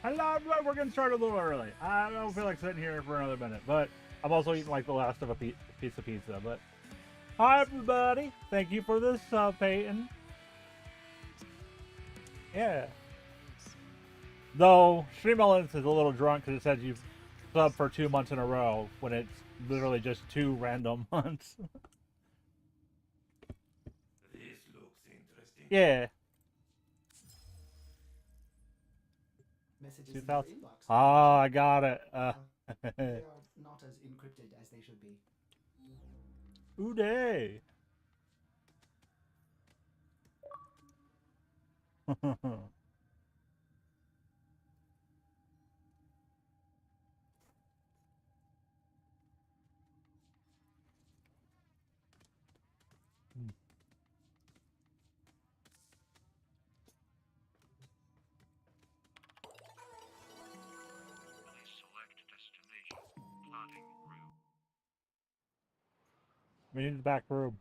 We're getting started a little early. I don't feel like sitting here for another minute, but I'm also eating like the last of a piece of pizza. But hi, everybody. Thank you for this sub, Peyton. Yeah. Though Stream Elements is a little drunk because it says you've subbed for 2 months in a row when it's literally just 2 random months. This looks interesting. Yeah. Messages in your 2000. inbox. Ah, I got it. They are not as encrypted as they should be. Uday. Please select destination. Plotting route. We need the back room.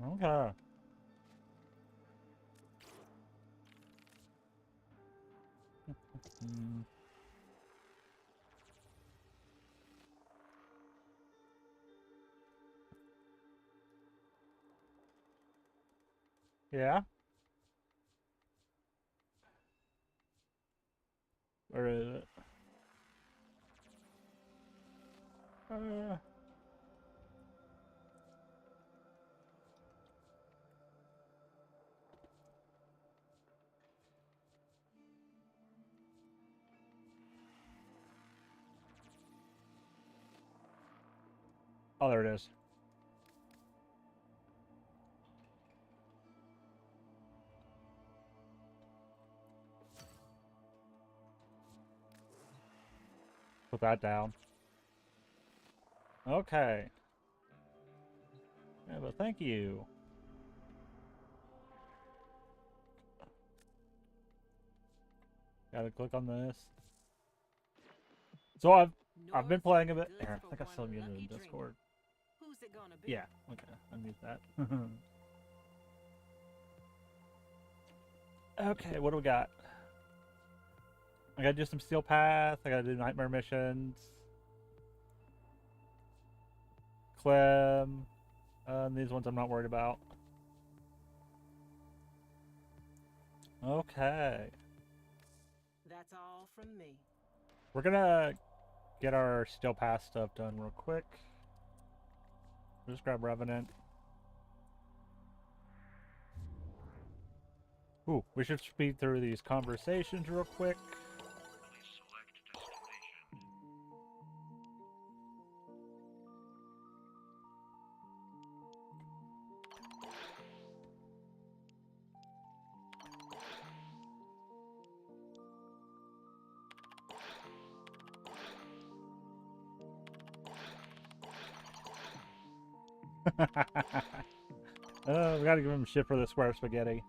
Okay. Yeah. Where is it? Oh, there it is. Put that down. Okay. Yeah, but thank you. Gotta click on this. So I've been playing a bit. Here, I think I still muted in Discord. Who's it gonna be? Yeah. Okay. I mute that. Okay. What do we got? I gotta do some Steel Path. I gotta do Nightmare missions. Clem. These ones I'm not worried about. Okay. That's all from me. We're gonna get our Steel Path stuff done real quick. Just grab Revenant. Ooh, we should speed through these conversations real quick. Please select destination. We gotta give him shit for the square spaghetti.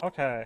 Okay.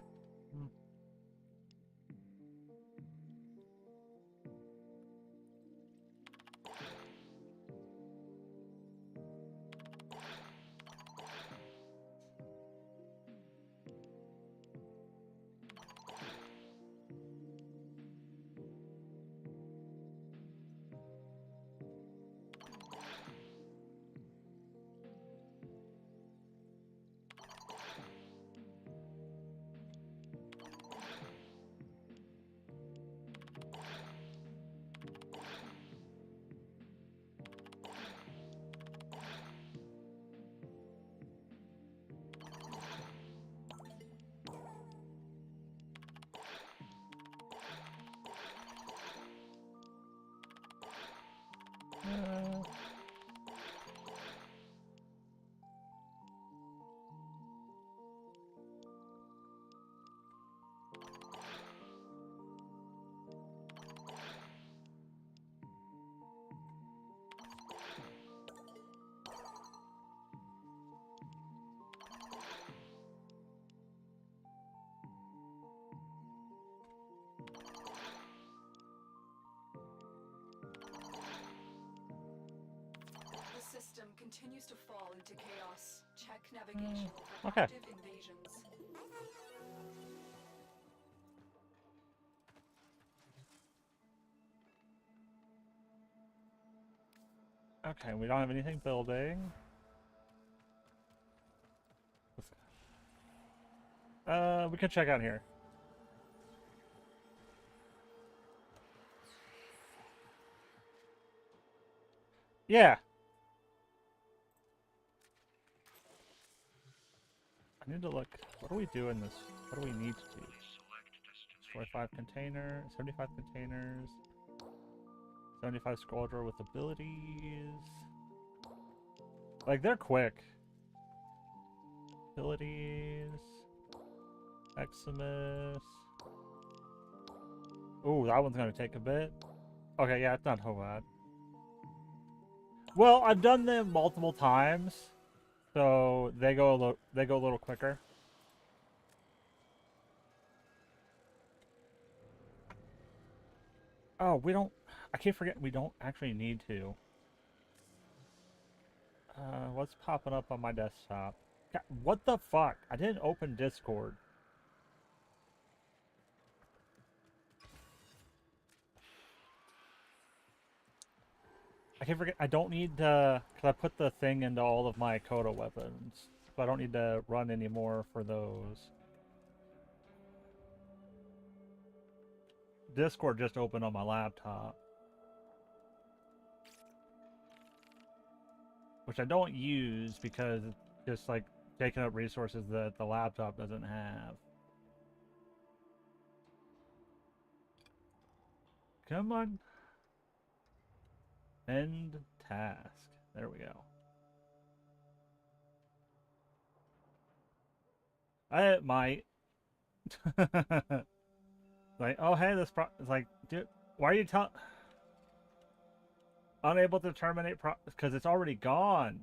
continues to fall into chaos. Check navigation for Okay. active invasions. Okay, we don't have anything building. We can check out here. Yeah. I need to look. What do we do in this? What do we need to do? Select destination. 45 container, 75 containers, 75 scroll drawer with abilities. Like, they're quick. Abilities. Eximus. Ooh, that one's gonna take a bit. Okay, yeah, it's not so bad. Well, I've done them multiple times, so they go a little quicker. Oh, we don't. I keep forgetting we don't actually need to. What's popping up on my desktop? God, what the fuck? I didn't open Discord. I can't forget. I don't need to, because I put the thing into all of my Kodo weapons, so I don't need to run anymore for those. Discord just opened on my laptop, which I don't use because it's just like taking up resources that the laptop doesn't have. Come on. End task. There we go. It might. Like, oh hey, this it's like, dude, why are you unable to terminate because it's already gone.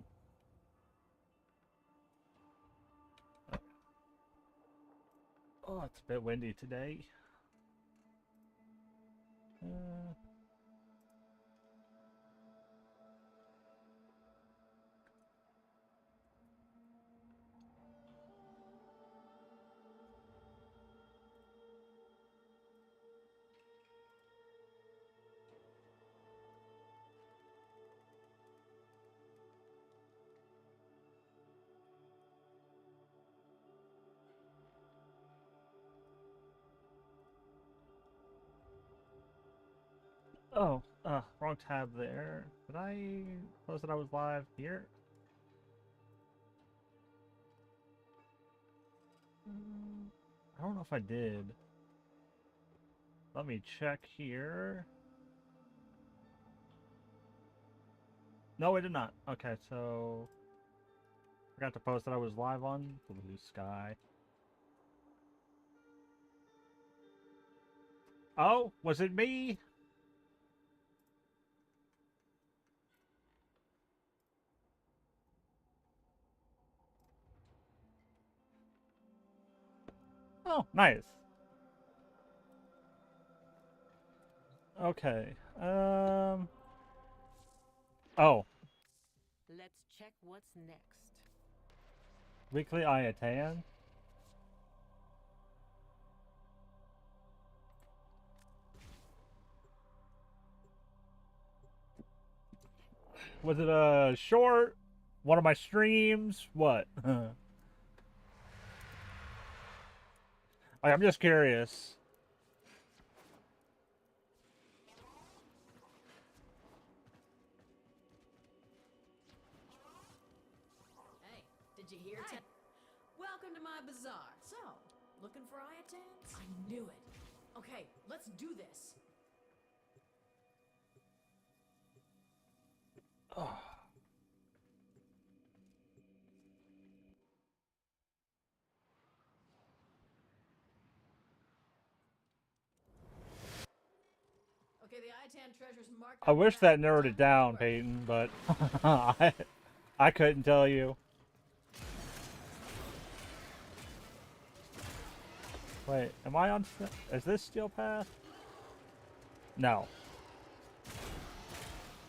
Oh, it's a bit windy today. Oh, wrong tab there. Did I post that I was live here? I don't know if I did. Let me check here. No, I did not. Okay, so forgot to post that I was live on Blue Sky. Oh, was it me? Oh, nice. Okay. Oh, Let's check what's next. weekly Ayatan. Was it a short? One of my streams? What? Like, I'm just curious. Hey, did you hear? Welcome to my bazaar. So, looking for Ayatans? I knew it. Okay, let's do this. Oh. Okay, the Ayatan treasure's marked. I wish that narrowed it down, Peyton, but I couldn't tell you. Wait, am I on? Is this Steel Path? No.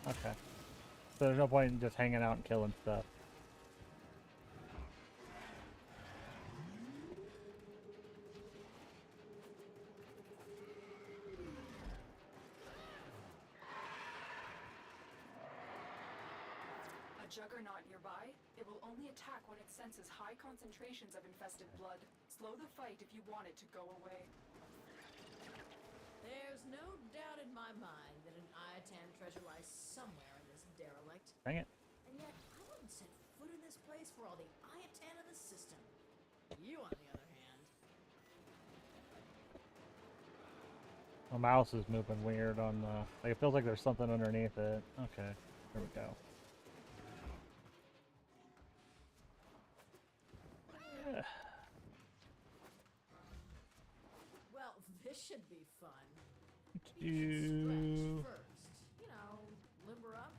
Okay. So there's no point in just hanging out and killing stuff. A juggernaut nearby? It will only attack when it senses high concentrations of infested blood. Slow the fight if you want it to go away. There's no doubt in my mind that an Iatan treasure lies somewhere in this derelict. Dang it. And yet, I wouldn't set foot in this place for all the Iatan in the system. You, on the other hand. My mouse is moving weird on the... Like, it feels like there's something underneath it. Okay, there we go. Well, this should be fun. Do... Stretch first. You know, limber up.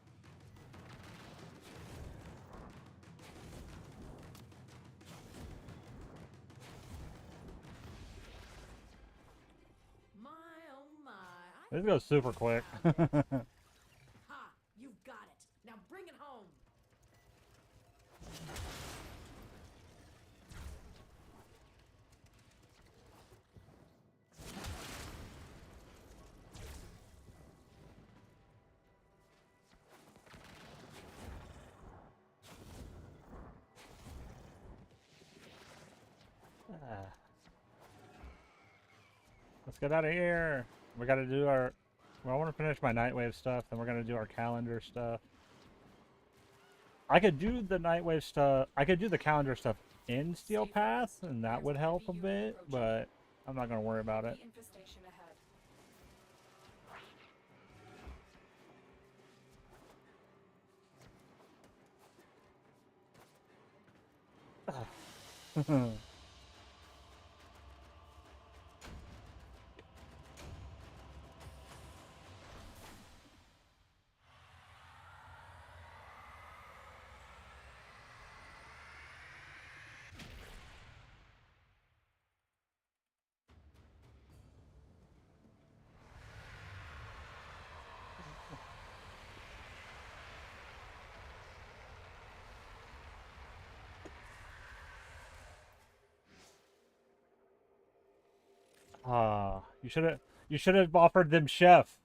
My oh my. This goes super quick. Ha! You've got it. Now bring it home. Let's get out of here. We gotta do our... Well, I want to finish my Nightwave stuff, then we're gonna do our calendar stuff. I could do the Nightwave stuff... I could do the calendar stuff in Steel Path, and that would help a bit, but I'm not gonna worry about it. Infestation ahead. You should have offered them chef.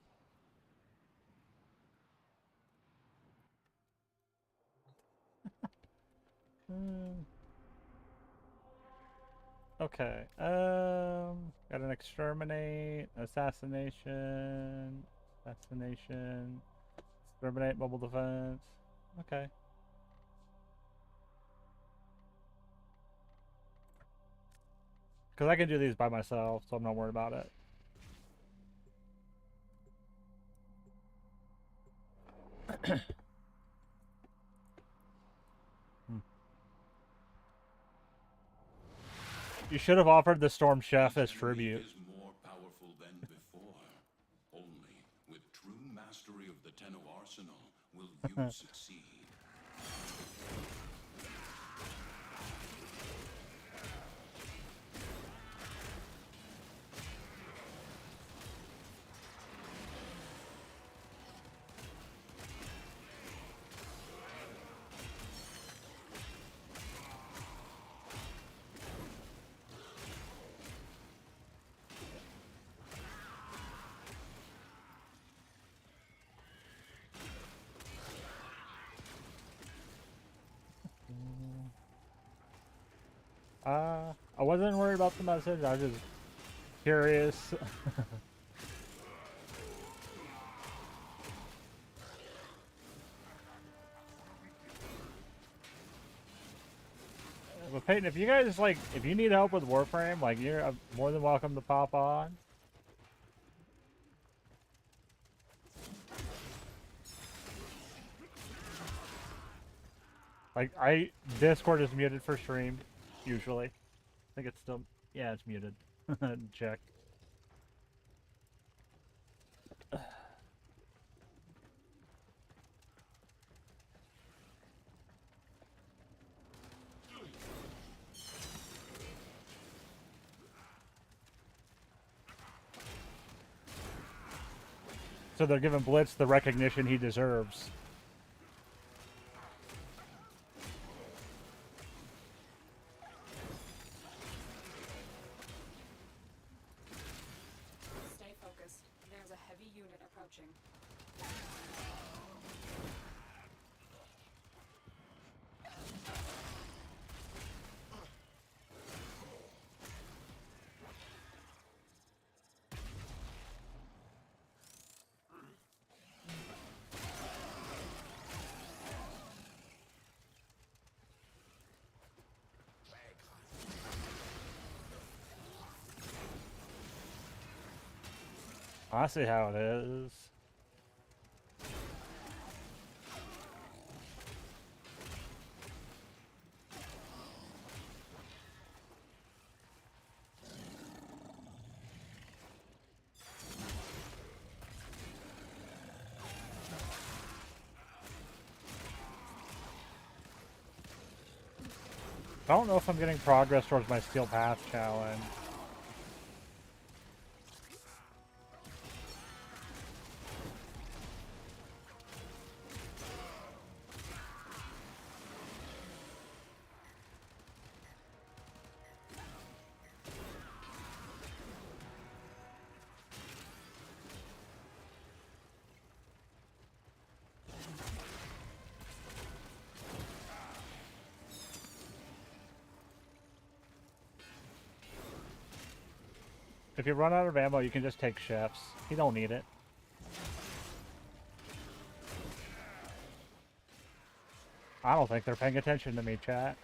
Okay. Got an exterminate, assassination, exterminate, mobile defense. Okay. Because I can do these by myself, so I'm not worried about it. You should have offered the Storm Chef as tribute. Is more powerful than before. Only with true mastery of the Tenno arsenal will you succeed. I wasn't worried about the message, I was just curious. But Peyton, if you guys, like, if you need help with Warframe, like, you're more than welcome to pop on. Like, Discord is muted for stream, usually. I think it's still, yeah, it's muted. Check. So they're giving Blitz the recognition he deserves. I see how it is. I don't know if I'm getting progress towards my Steel Path challenge. If you run out of ammo, you can just take chefs. You don't need it. I don't think they're paying attention to me, chat.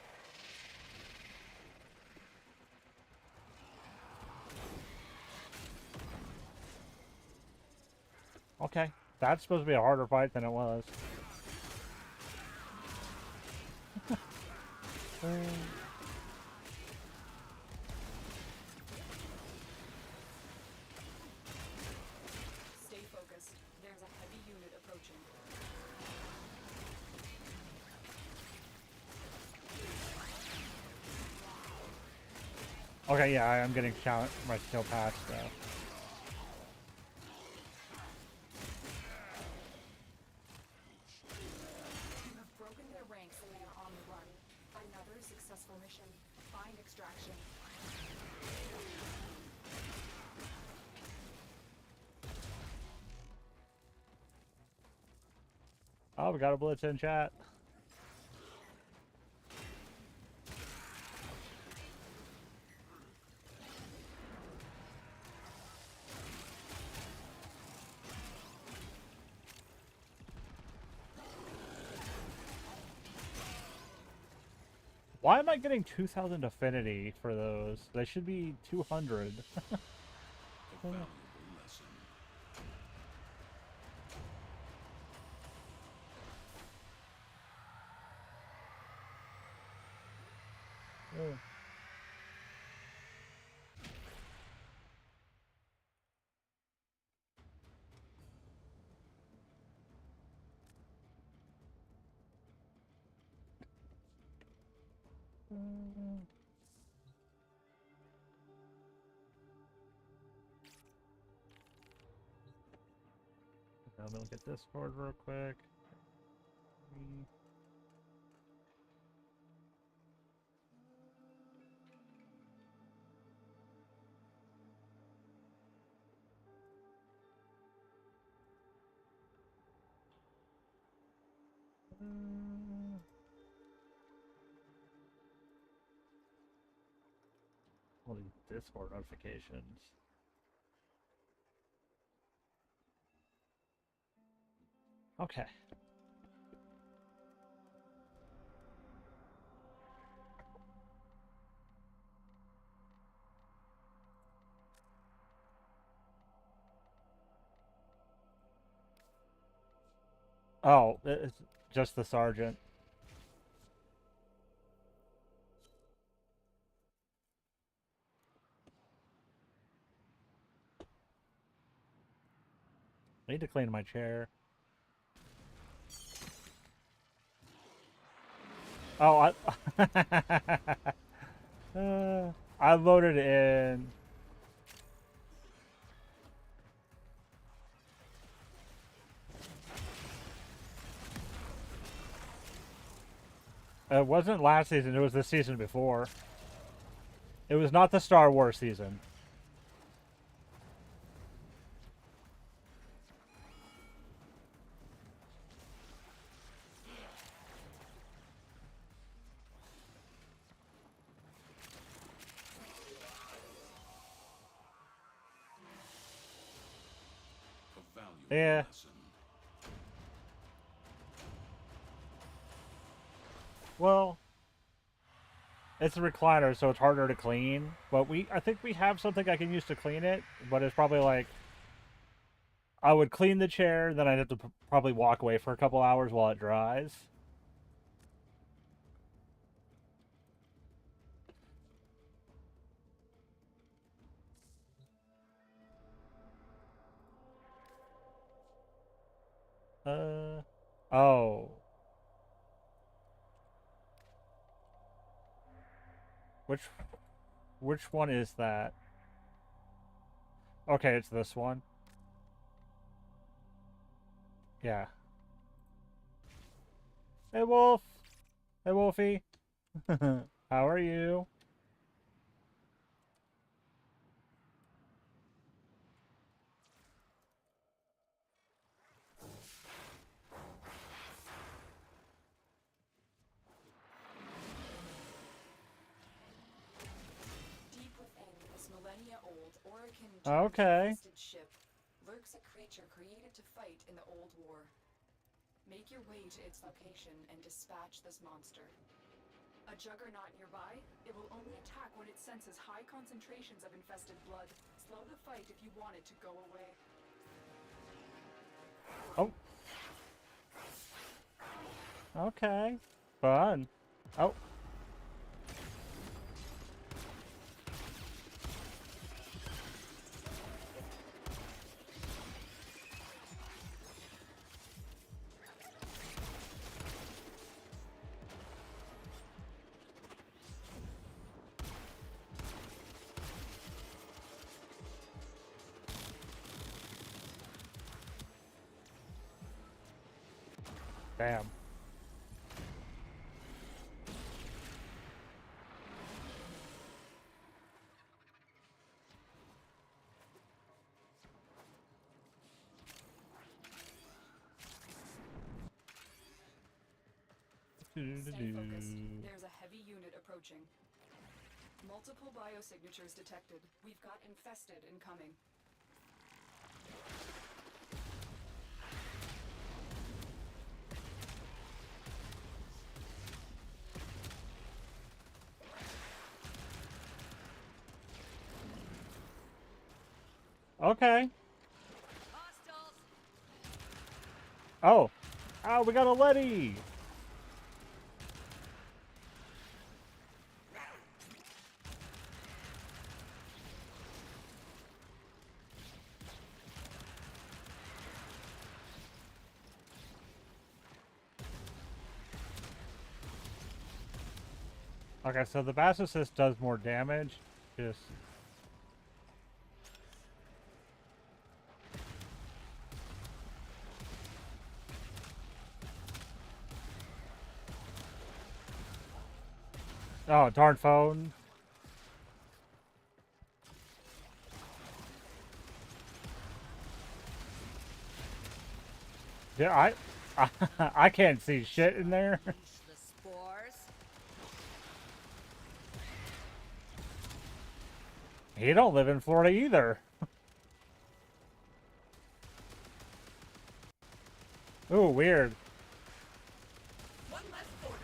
Okay, that's supposed to be a harder fight than it was. Stay focused. There's a heavy unit approaching. Okay, yeah, I am getting my Steel Path stuff. You have broken their ranks and they are on the run. Another successful mission. Find extraction. Oh, we got a blitz in chat. Why am I getting 2,000 affinity for those? They should be 200. A valuable lesson. Oh. I'm gonna look at Discord real quick. All these Discord notifications. Okay. Oh, it's just the sergeant. I need to clean my chair. Oh, I voted in. It wasn't last season, it was the season before. It was not the Star Wars season. A valuable Yeah. lesson. Well, it's a recliner, so it's harder to clean. But I think we have something I can use to clean it, but it's probably like I would clean the chair, then I'd have to probably walk away for a couple hours while it dries. Oh. Which which one is that? Okay, it's this one. Yeah. Hey, Wolf. Hey, Wolfie. How are you? Deep within this millennia-old Orokin Okay. infested ship lurks a creature created to fight in the Old War. Make your way to its location and dispatch this monster. A juggernaut nearby, it will only attack when it senses high concentrations of infested blood. Slow the fight if you want it to go away. Oh. Okay. Fun. Oh. Damn. Stay focused. There's a heavy unit approaching. Multiple biosignatures detected. We've got infested incoming. Okay. Oh. Oh, we got a Letty. Okay, so the Bass Assist does more damage. Just... Oh, darn phone. Yeah, I can't see shit in there. The spores. He don't live in Florida either. Ooh, weird. One less border.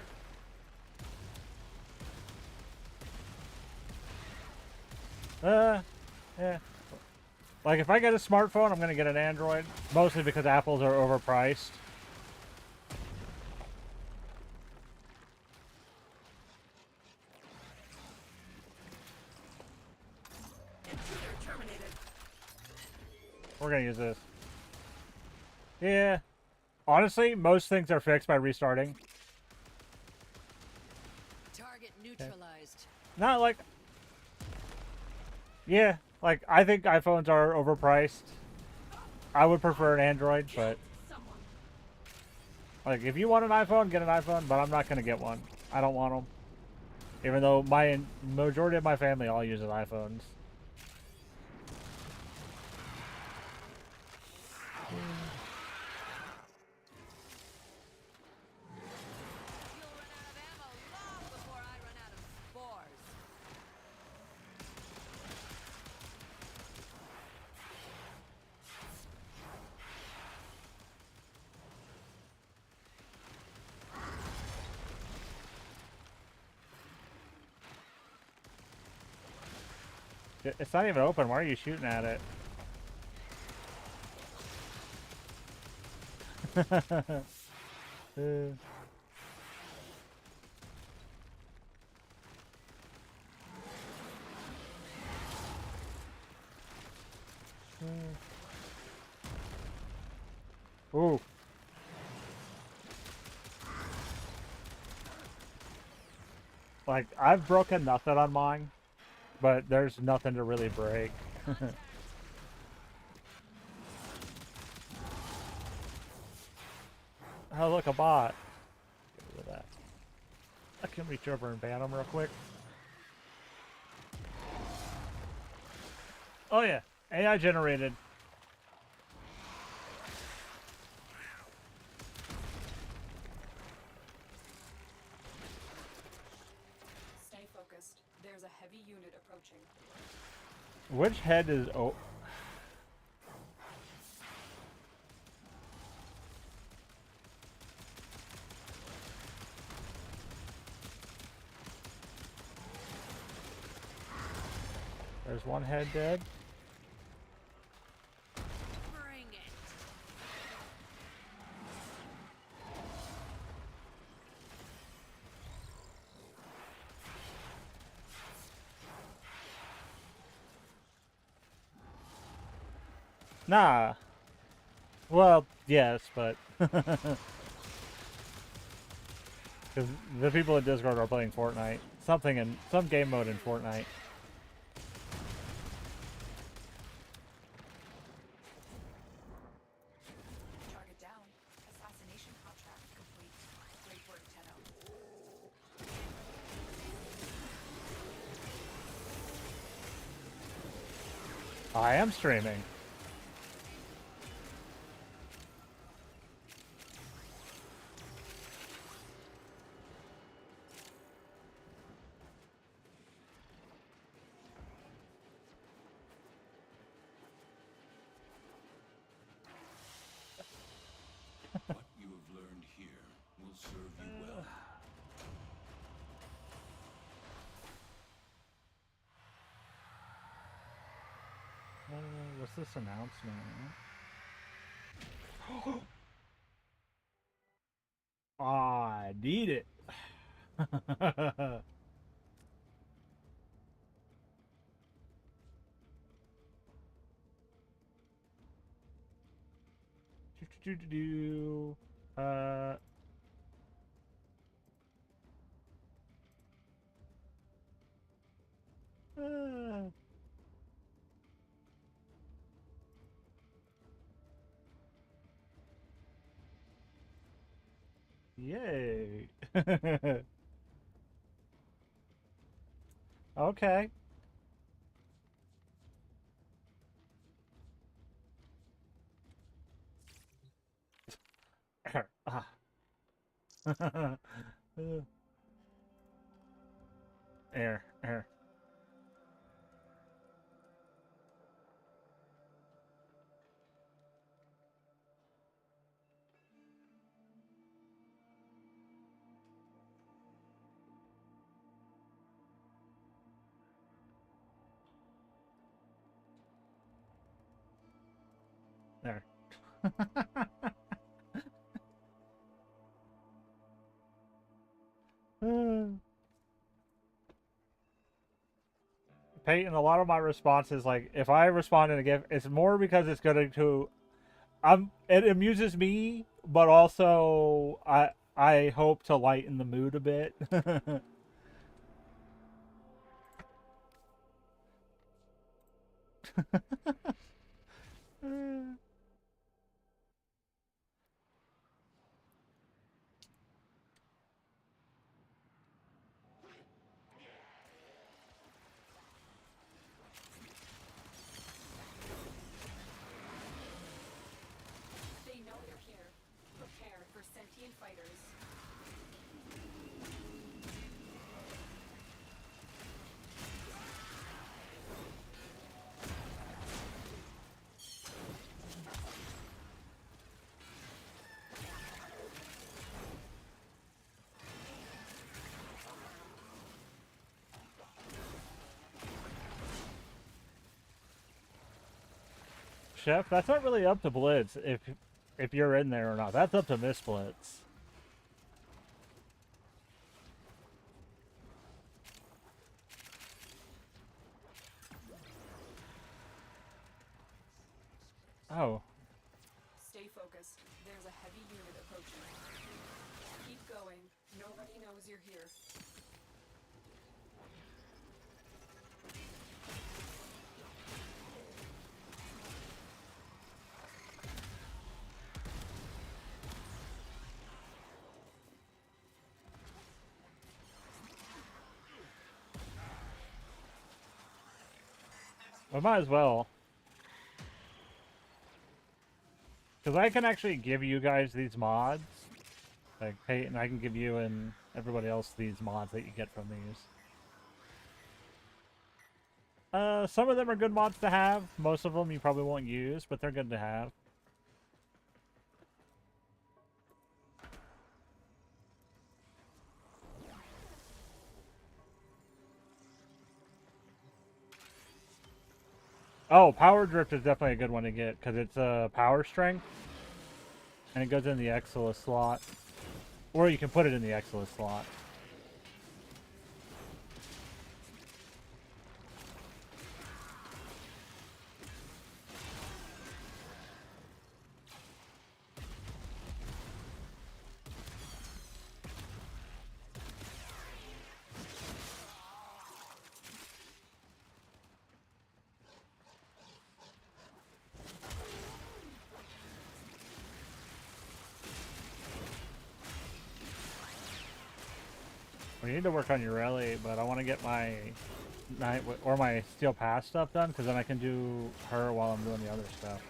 Yeah. Like, if I get a smartphone, I'm gonna get an Android. Mostly because Apples are overpriced. Intruder terminated. We're gonna use this. Yeah. Honestly, most things are fixed by restarting. Target neutralized. Not like... Yeah, like, I think iPhones are overpriced. I would prefer an Android, but... Someone. Like, if you want an iPhone, get an iPhone, but I'm not gonna get one. I don't want them. Even though my majority of my family all uses iPhones. You'll run out of ammo long before I run out of spores. It's not even open. Why are you shooting at it? Ooh. Like, I've broken nothing on mine, but there's nothing to really break. Oh, look, a bot. Get rid of that. I can reach over and ban him real quick. Oh, yeah. AI generated. Stay focused. There's a heavy unit approaching. Which head is... Oh. There's one head dead. Bring it. Nah. Well, yes, but... Because the people in Discord are playing Fortnite. Something in... Some game mode in Fortnite. Target down. Assassination contract complete. Great work, Tenno. I am streaming. What you have learned here will serve you well. What's this announcement? I need it. Uh. uh. Yay. Okay. Ah. Air. There. Peyton, a lot of my responses, like, if I respond in a GIF, it's more because it's going to... it amuses me, but also I hope to lighten the mood a bit. They know you're here. Prepare for sentient fighters. Chef, that's not really up to Blitz. if you're in there or not. That's up to Misplits. Oh. Stay focused. There's a heavy unit approaching. Keep going. Nobody knows you're here. I might as well. Because I can actually give you guys these mods. Like, hey, and I can give you and everybody else these mods that you get from these. Some of them are good mods to have. Most of them you probably won't use, but they're good to have. Oh, Power Drift is definitely a good one to get, because it's power strength. And it goes in the Exilus slot. Or you can put it in the Exilus slot. We need to work on Ureli, but I want to get my night or my Steel Pass stuff done, because then I can do her while I'm doing the other stuff.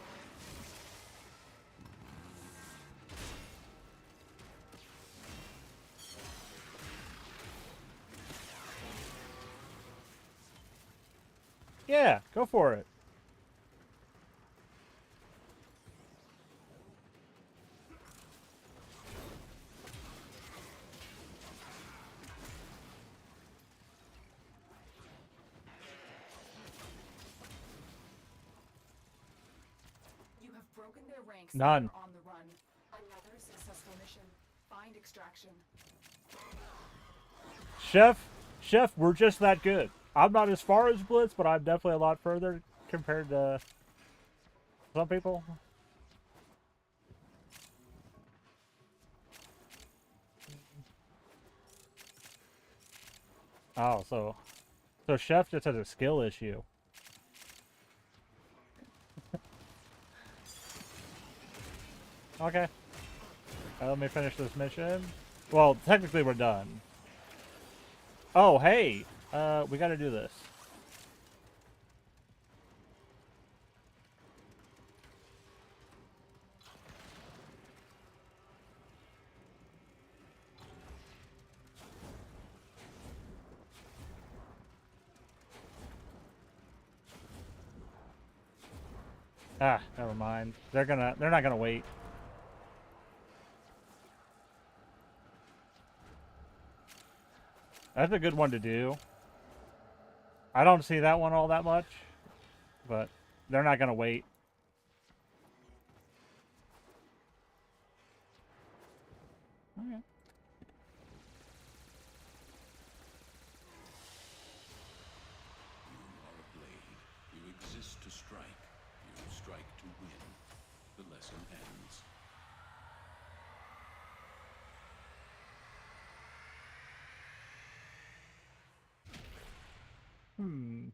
Yeah, go for it. You have broken their ranks. None. And are on the run. Another successful mission. Find extraction. Chef, we're just that good. I'm not as far as Blitz, but I'm definitely a lot further compared to some people. Oh, so Chef just has a skill issue. Okay. Let me finish this mission. Well, technically we're done. Oh, hey! We gotta do this. Ah, never mind. They're not gonna wait. That's a good one to do. I don't see that one all that much, but they're not gonna wait. Okay. You are a blade. You exist to strike. You strike to win. The lesson ends. Hmm.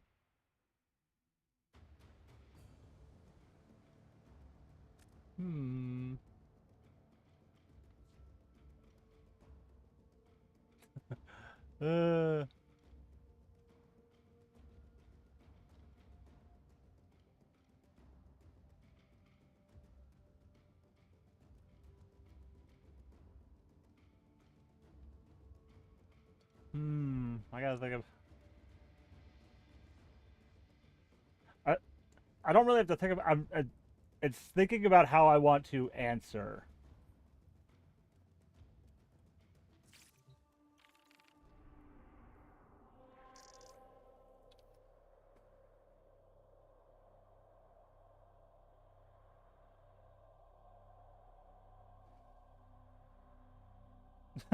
Hmm. uh. I gotta think of. I I don't really have to think of. It's thinking about how I want to answer.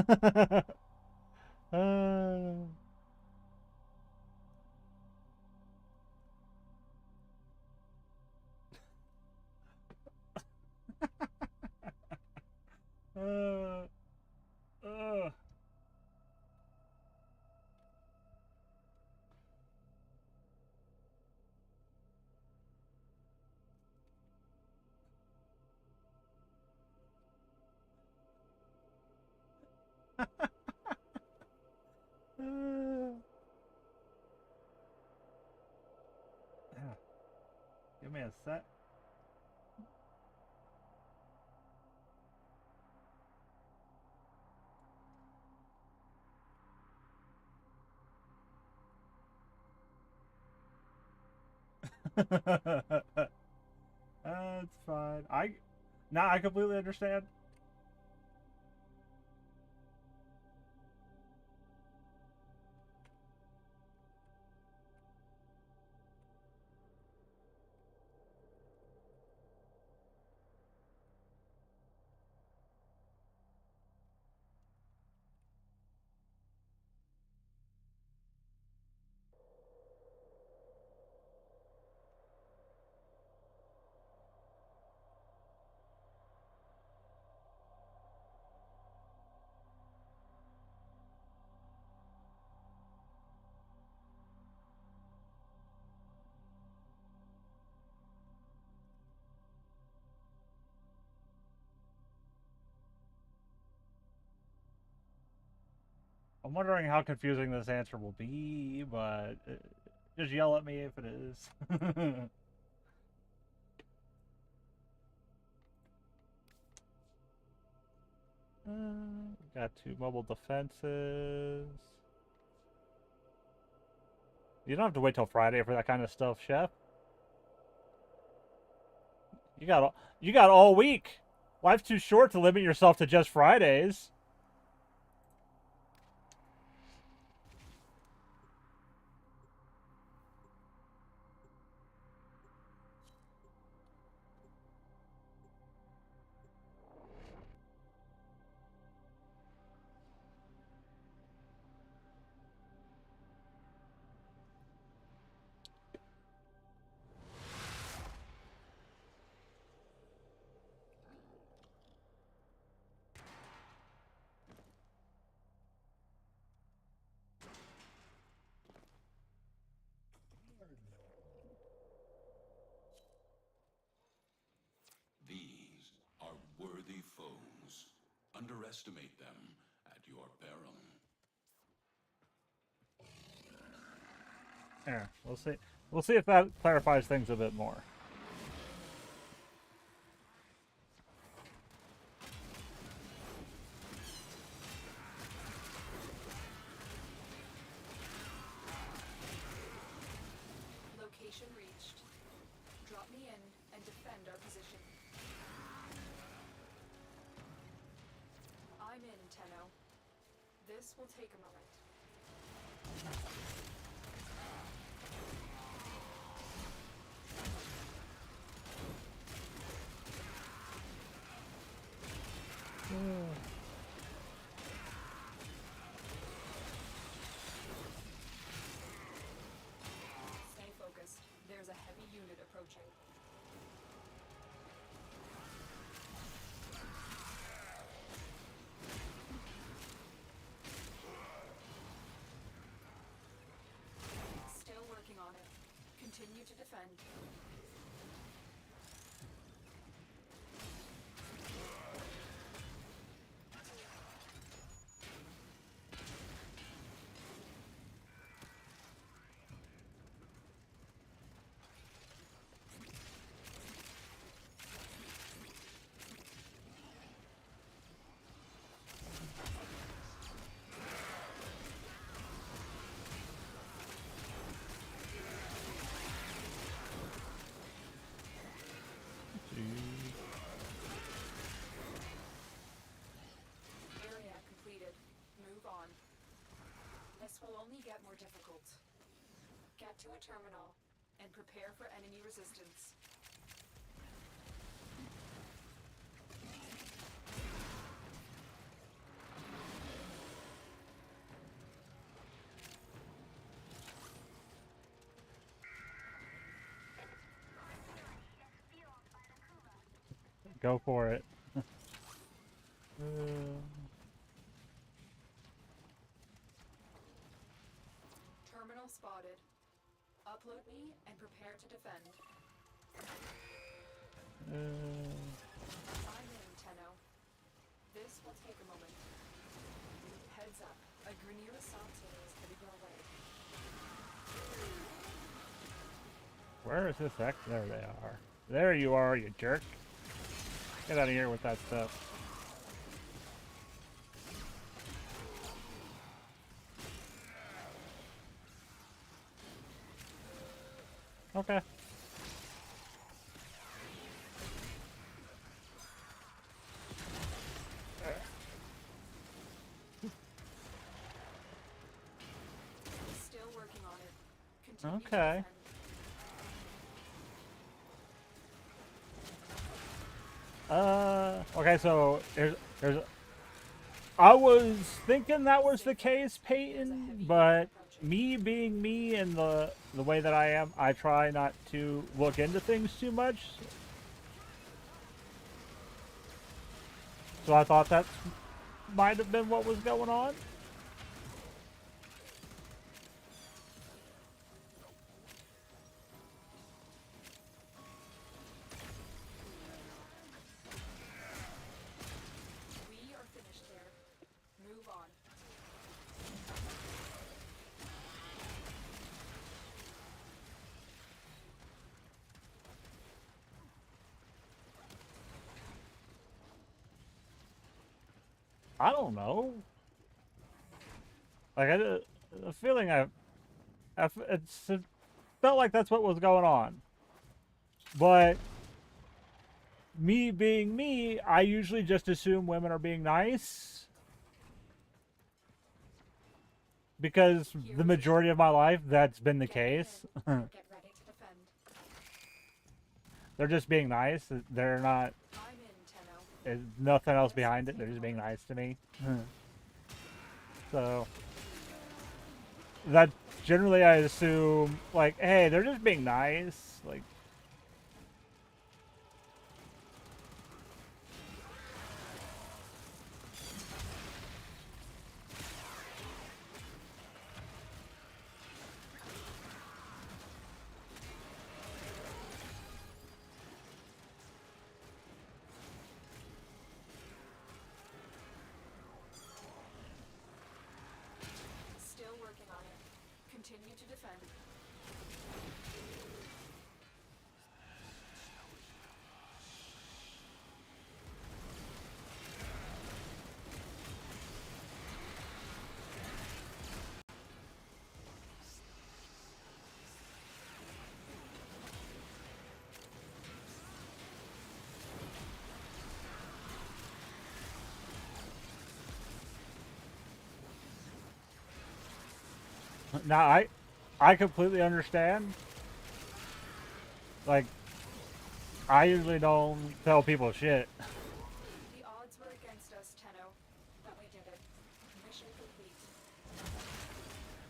uh, uh, uh. Yeah. Give me a sec. It's fine. I completely understand. I'm wondering how confusing this answer will be, but just yell at me if it is. Got 2 mobile defenses. You don't have to wait till Friday for that kind of stuff, Chef. You got all week. Life's too short to limit yourself to just Fridays. These are worthy foes. Underestimate them at your peril. There, we'll see. We'll see if that clarifies things a bit more. Location reached. Drop me in and defend our position. I'm in, Tenno. This will take a moment. Stay focused. There's a heavy unit approaching. Still working on it. Continue to defend. Area completed. Move on. This will only get more difficult. Get to a terminal and prepare for enemy resistance. Go for it. Terminal spotted. Upload me and prepare to defend. I'm in, Tenno. This will take a moment. Heads up. A Grineer Assaulting is headed your way. Where is this X? There they are. There you are, you jerk. Get out of here with that stuff. Okay. Still working on it. Continue to Okay. defend. Okay, so I was thinking that was the case, Peyton, but me being me and the way that I am, I try not to look into things too much. So I thought that might have been what was going on. We are finished here. Move on. I don't know. Like the feeling it felt like that's what was going on. But me being me, I usually just assume women are being nice. Because the majority of my life, that's been the case. Get ready to defend. They're just being nice. They're not, I'm in, Tenno. there's nothing else behind it. They're just being nice to me. So, that generally I assume, like, hey, they're just being nice. Like, Still working on it. Continue to defend. now I completely understand. Like, I usually don't tell people shit. The odds were against us, Tenno, but we did it. Mission complete.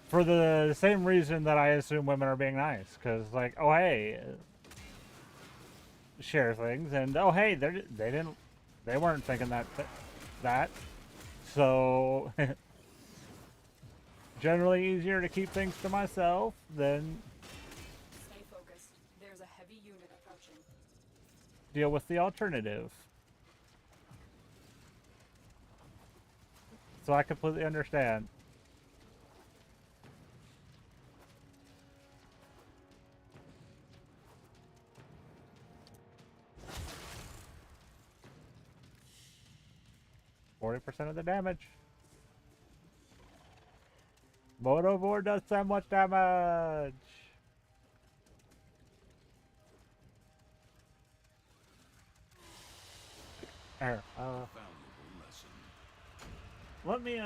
For the same reason that I assume women are being nice. Because, like, oh, hey, share things. And, oh, hey, they weren't thinking that. So, generally easier to keep things to myself than Stay focused. There's a heavy unit approaching. deal with the alternative. So I completely understand. %40 of the damage. Motovore does so much damage. There, Valuable lesson. let me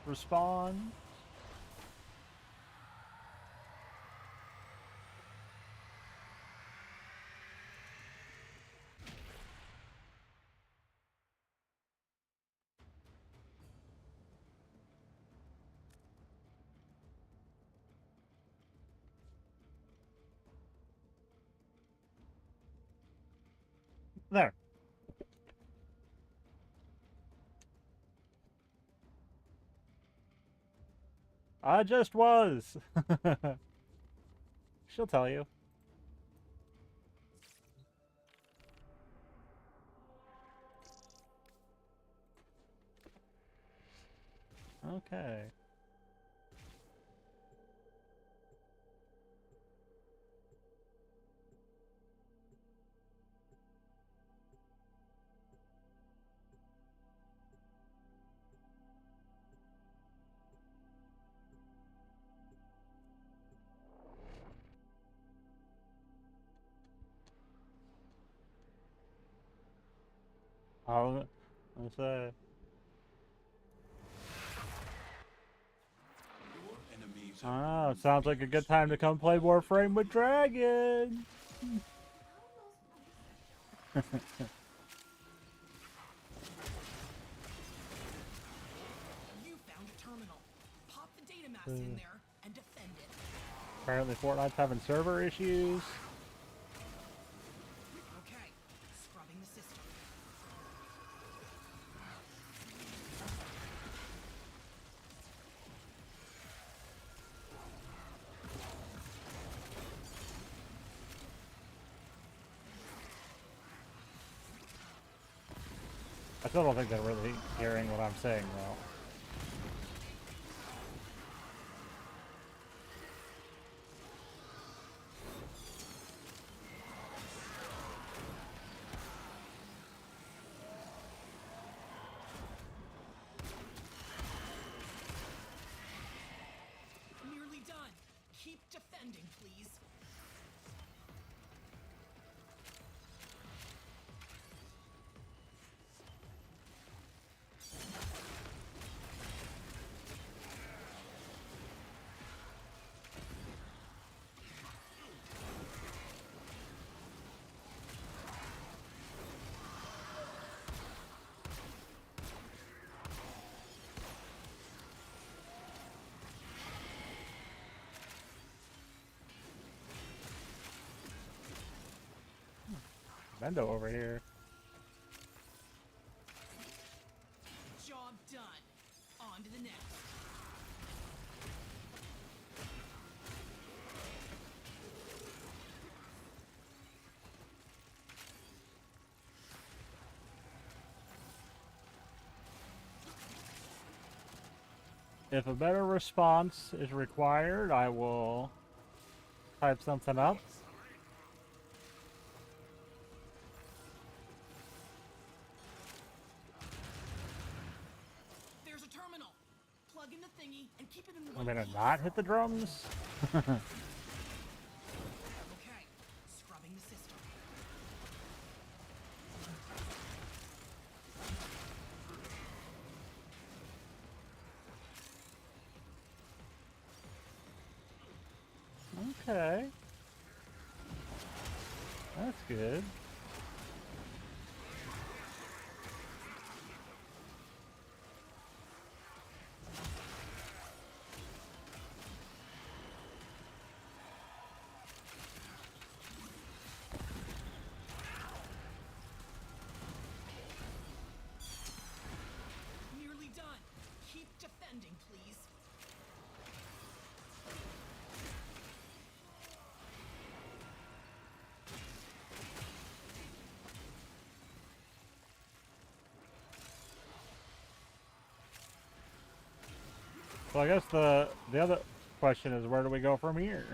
respond. There. I just was. She'll tell you. Okay. I'll say. Your enemies Ah, sounds like a good time to come play Warframe with Dragon. You found a terminal. Pop the data mask in there and defend it. Apparently Fortnite's having server issues. Okay, scrubbing the system. I still don't think they're really hearing what I'm saying though. Nearly done. Keep defending, please. Bendo over here. Job done. On to the next. If a better response is required, I will type something up. There's a terminal. Plug in the thingy and keep it in I'm one gonna piece. not hit the drums. Okay, scrubbing the system. Okay. That's good. Nearly done. Keep defending, please. So I guess the other question is, where do we go from here?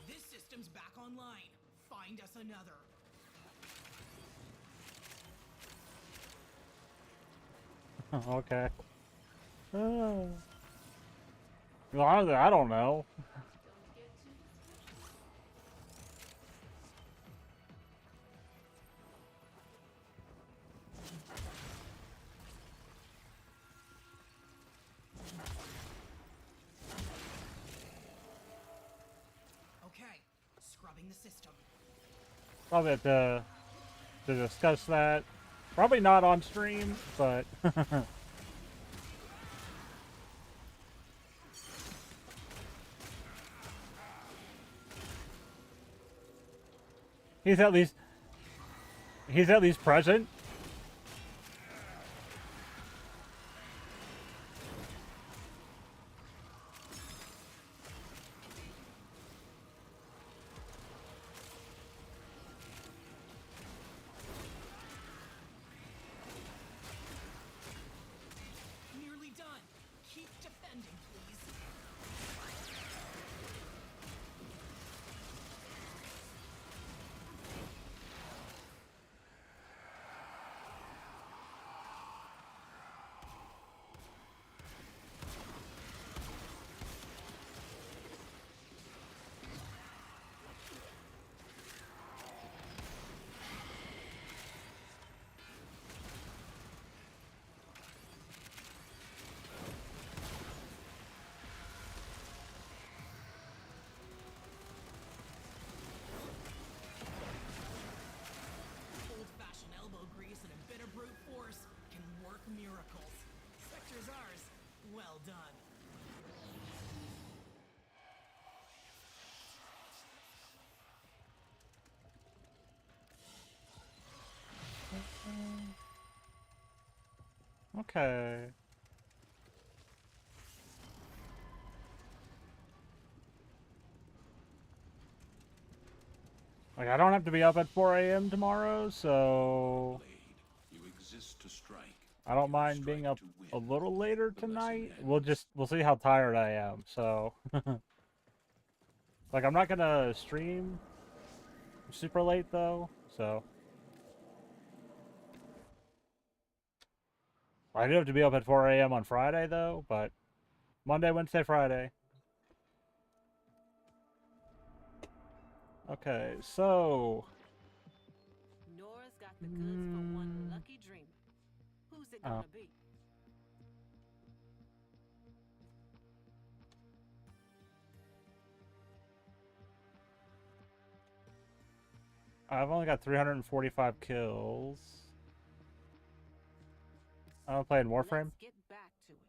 This system's back online. Find us another. Okay. Well, I don't know. Okay, in the system. Probably have to discuss that. Probably not on stream, but he's at least present. Nearly done. Keep defending, please. Old-fashioned elbow grease and a bit of brute force can work miracles. Sector's ours. Well done. Okay. Like, I don't have to be up at 4 a.m. tomorrow, so Blade. You exist to strike. I don't You mind strike being up to win. a little later The lesson tonight. ends. We'll see how tired I am. So, like, I'm not gonna stream super late though. So, I do have to be up at 4 a.m. on Friday though. But Monday, Wednesday, Friday. Okay, so Nora's got the goods for one lucky dreamer. Who's it gonna be? I've only got 345 kills. I'm playing Warframe. Let's get back to it.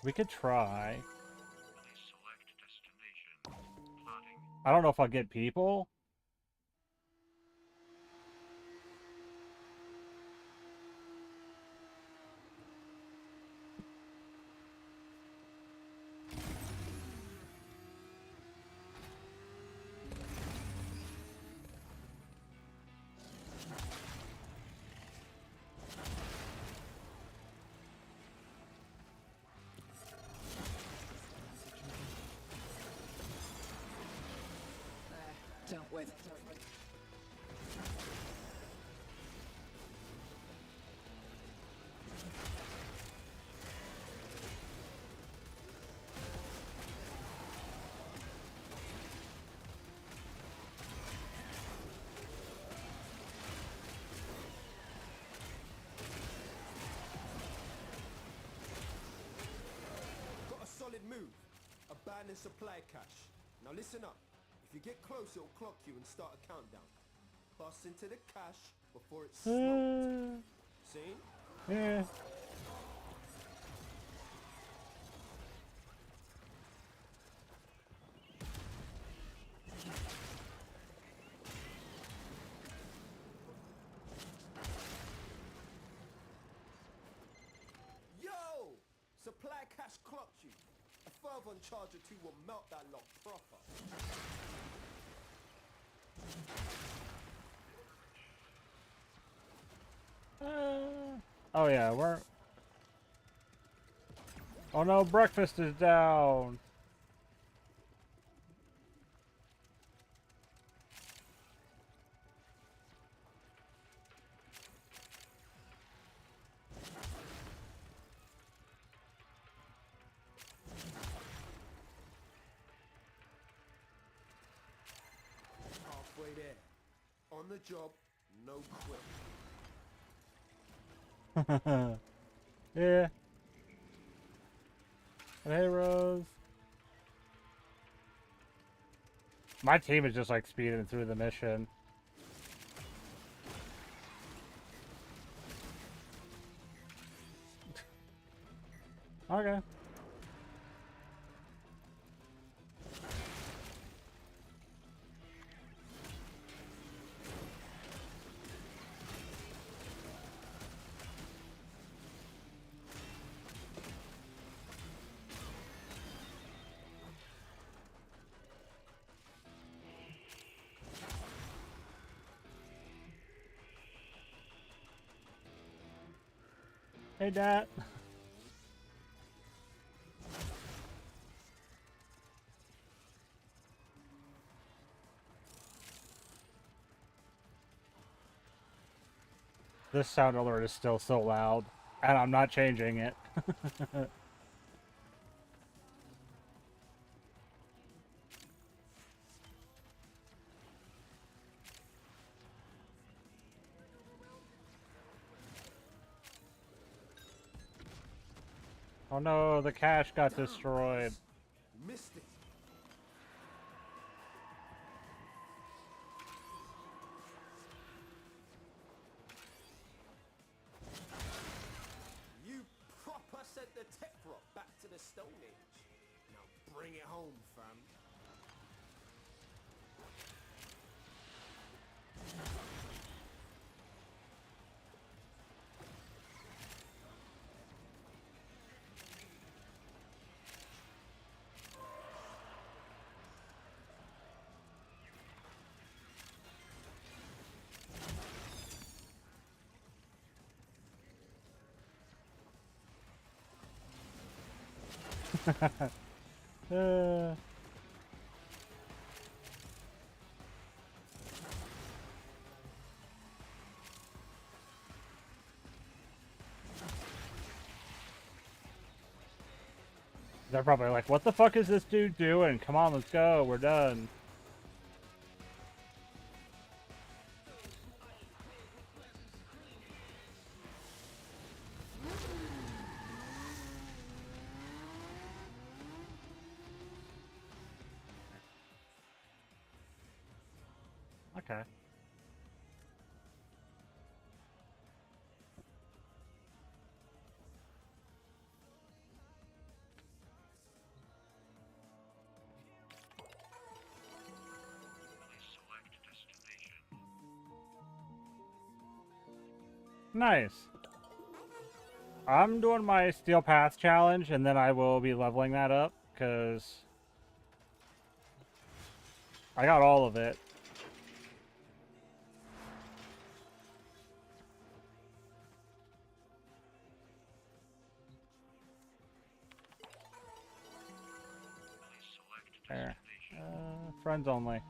We could try. Select destination. Plotting. I don't know if I'll get people. Dealt with. Got a solid move. Abandon supply cache. Now listen up. If you get close, it'll clock you and start a countdown. Bust into the cache before it's smoked. See? Yeah. Yo! Supply cache clocked you. A further on charge or two will melt that lot proper. Oh yeah, we're. Oh no, breakfast is down. Halfway there. On the job, no quit. Yeah. Hey, Rose. My team is just like speeding through the mission. Okay. Hey, Dad. This sound alert is still so loud, and I'm not changing it. Oh no, the cache got destroyed. Missed it. You proper sent the tech rock back to the Stone Age. Now bring it home, fam. uh, they're probably like, what the fuck is this dude doing? Come on, let's go. We're done. Okay. Please select destination. Nice. I'm doing my Steel Path challenge, and then I will be leveling that up, because I got all of it. Please select There. destination. Friends only.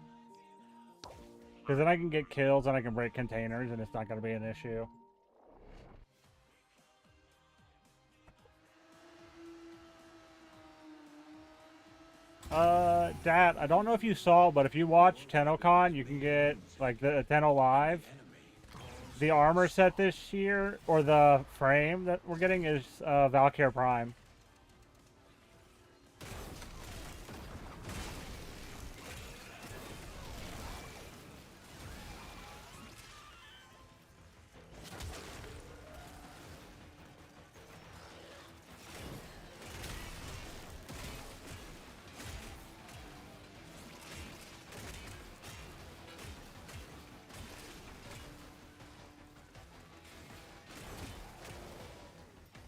Because then I can get kills and I can break containers, and it's not going to be an issue. Dad, I don't know if you saw, but if you watch TennoCon, you can get, like, the Tenno Live. The armor set this year, or the frame that we're getting, is Valkyr Prime.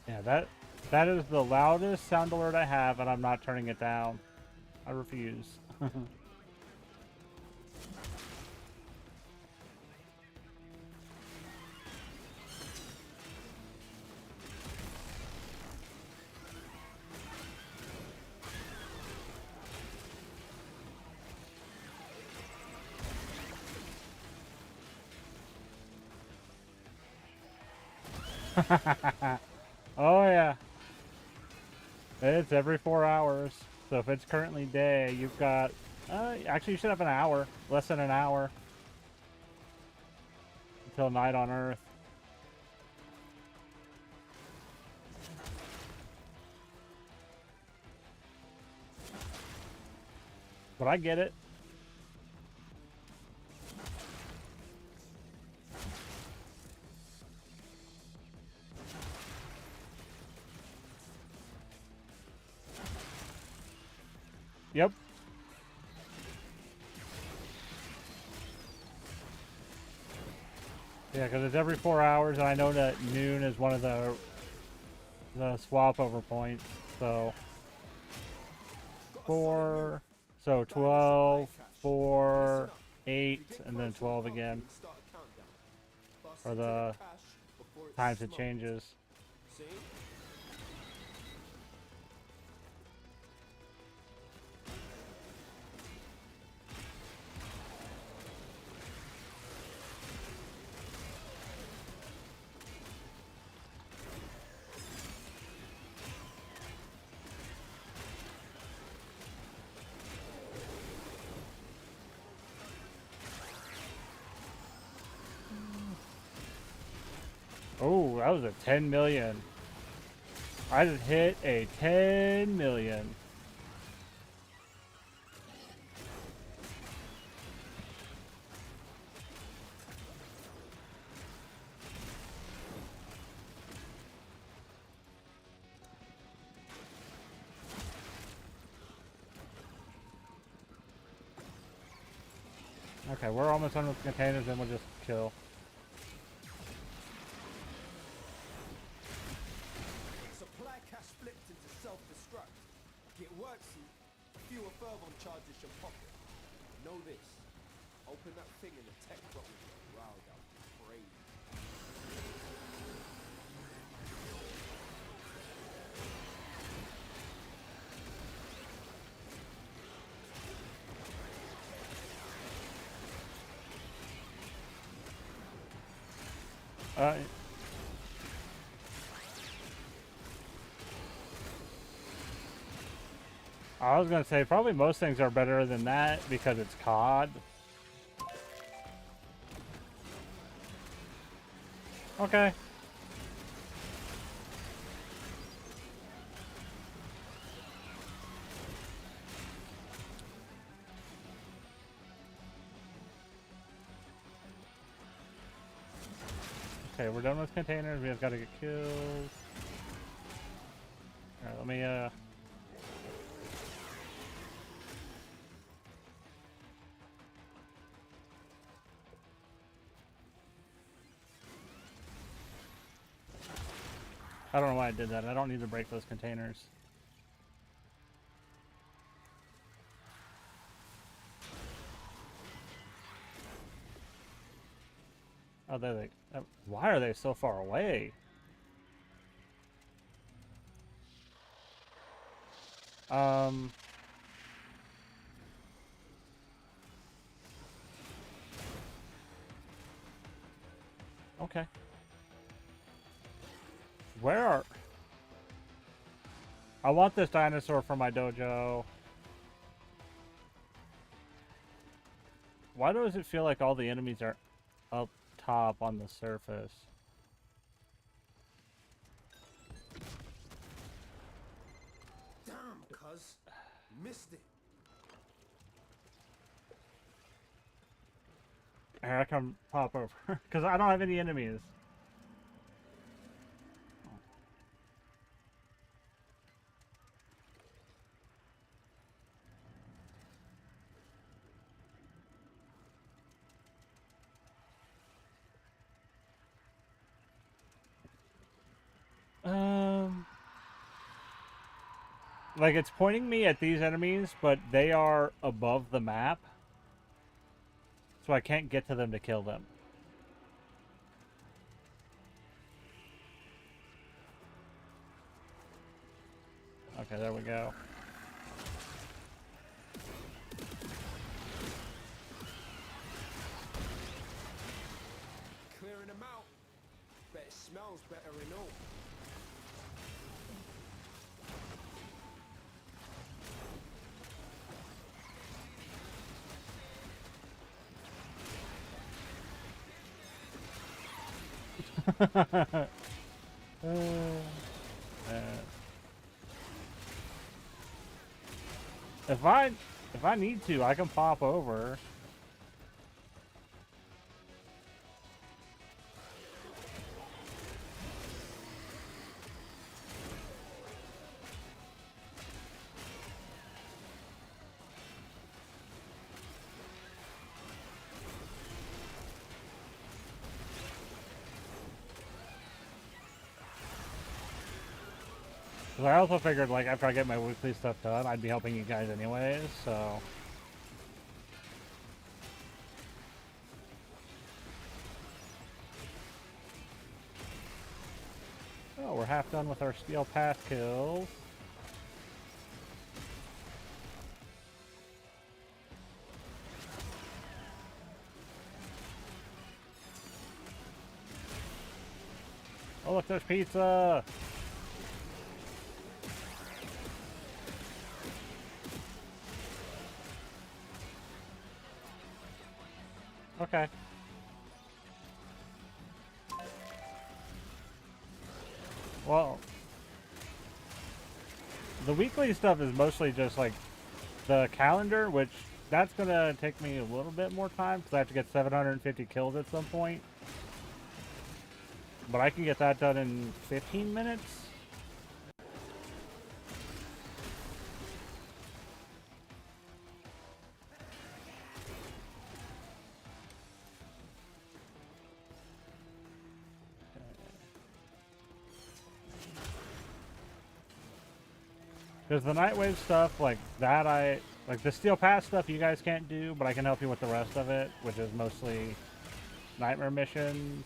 Yeah, that is the loudest sound alert I have, and I'm not turning it down. I refuse. Oh yeah. It's every 4 hours. So if it's currently day, you've got... actually, you should have an hour. Less than an hour. till night on Earth. But I get it. Yep. Yeah, because it's every 4 hours, and I know that noon is one of the swap over points. So 4, so 12, 4, 8, and then 12 again are the times it changes. See? Oh, that was a 10 million. I just hit a 10 million. Okay, we're almost done with the containers, then we'll just kill. Supply cache flipped into self-destruct. Get worksy, fewer fervor charges your pocket. Know this. Open that thing in the tech drop with your riled up. Crazy. I was gonna say probably most things are better than that because it's COD. Okay. Okay, we're done with containers. We have got to get kills. Alright, let me I don't know why I did that. I don't need to break those containers. Oh, they. Why are they so far away? Okay. Where are... I want this dinosaur for my dojo. Why does it feel like all the enemies are up top on the surface? Damn, cuz. Missed it. Here, I come pop over. Because I don't have any enemies. Like, it's pointing me at these enemies, but they are above the map. So I can't get to them to kill them. Okay, there we go. Clearing them out. Bet it smells better and all. If I need to, I can pop over. Because I also figured, like, after I get my weekly stuff done, I'd be helping you guys anyways, so... Oh, we're half done with our steel path kills. Oh, look, there's pizza! Okay. Well, the weekly stuff is mostly just like the calendar, which that's gonna take me a little bit more time because I have to get 750 kills at some point. But I can get that done in 15 minutes. Because the Nightwave stuff, like that, like the Steel Pass stuff you guys can't do, but I can help you with the rest of it, which is mostly Nightmare missions.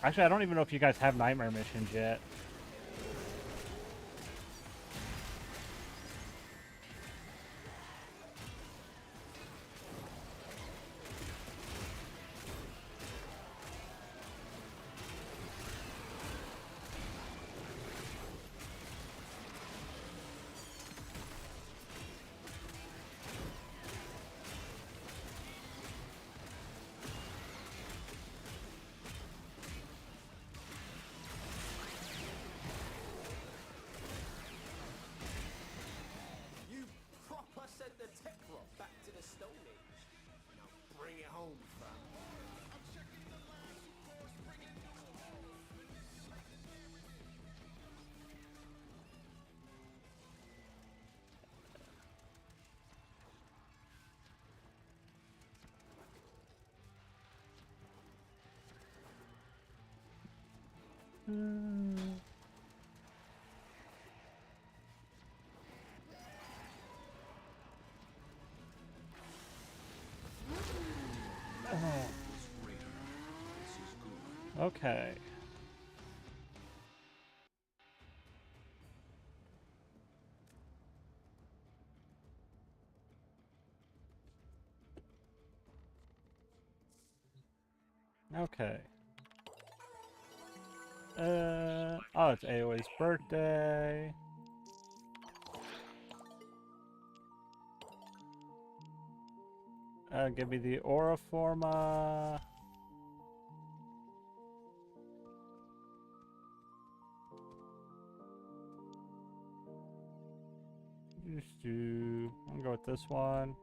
Actually, I don't even know if you guys have Nightmare missions yet. You proper sent the tech rock back to the Stone Age. Now bring it home, fam. Okay. Okay. Oh, it's Aoi's birthday. Give me the Aura Forma. I'm gonna go with this one.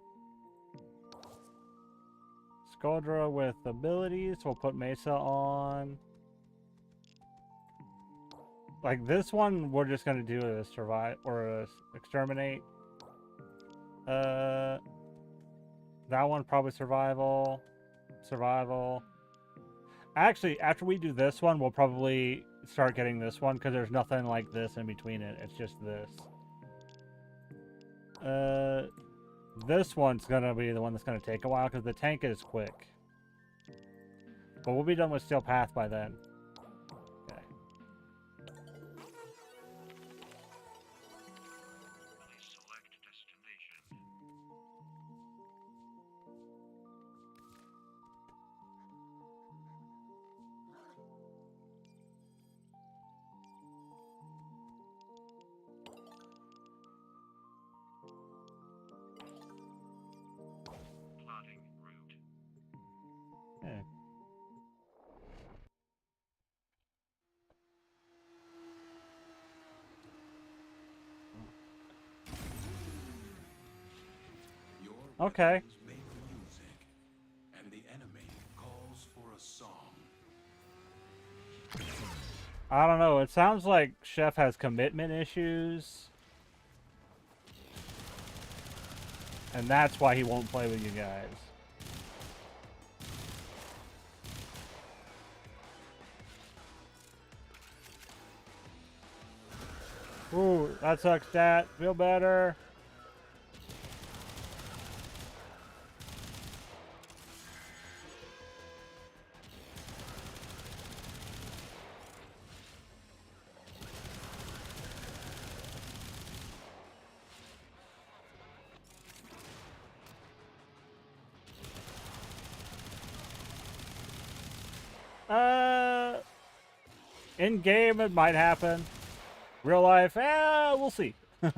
Skuldra with abilities. We'll put Mesa on. Like this one, we're just gonna do a survive or a exterminate. That one probably survival. Survival. Actually, after we do this one, we'll probably start getting this one because there's nothing like this in between it. It's just this. This one's gonna be the one that's gonna take a while because the tank is quick. But we'll be done with Steel Path by then. Okay. Please select destination. Plotting route. Yeah. Okay. Weapons make music, and the enemy calls for a song. I don't know. It sounds like Chef has commitment issues. And that's why he won't play with you guys. Ooh, that sucks, Stat. Feel better. In game it might happen. Real life, we'll see. Just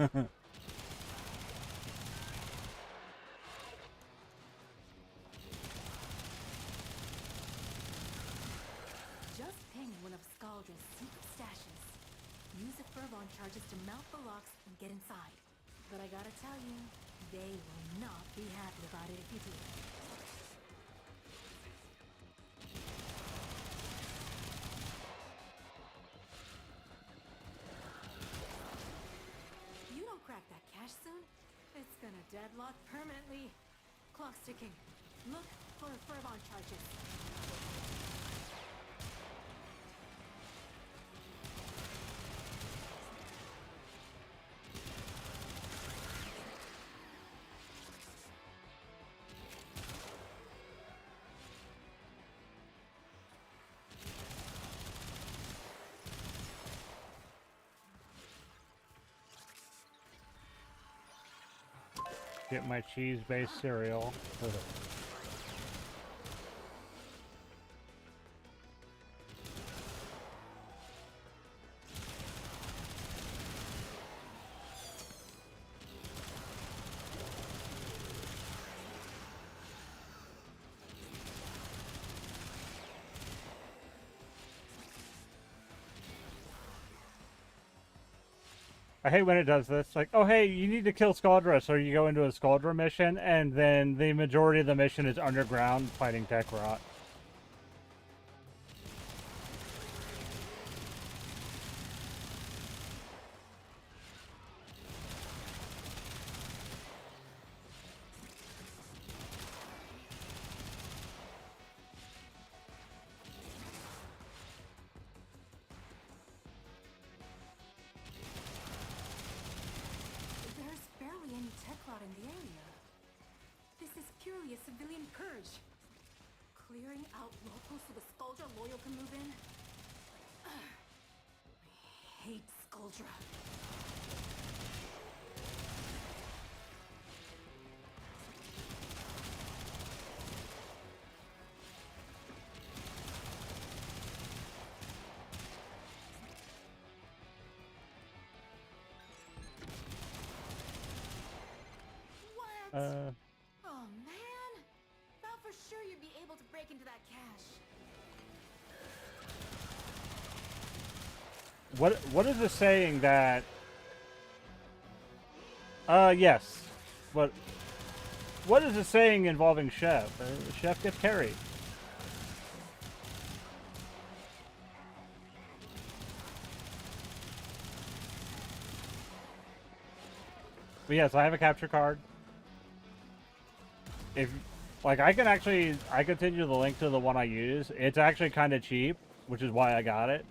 ping one of Scaldra's secret stashes. Use the Furbon charges to mount the locks and get inside. But I gotta tell you, they will not be happy about it if you do. You don't crack that cache soon, it's gonna deadlock permanently. Clock's ticking. Look for Furbon charges. Get my cheese-based cereal. I hate when it does this. Like, oh hey, you need to kill Scaldra, so you go into a Scaldra mission, and then the majority of the mission is underground fighting Tekrot. There's barely any Tekrot in the area. This is purely a civilian purge. Clearing out locals so the Skuldra loyal can move in? I hate Skuldra. Uh, Oh man! Thought for sure you'd be able to break into that cache. what is it saying that? Yes. What is it saying involving Chef? Chef gets carried. But yes, I have a capture card. If, like, I can send you the link to the one I use. It's actually kind of cheap, which is why I got it.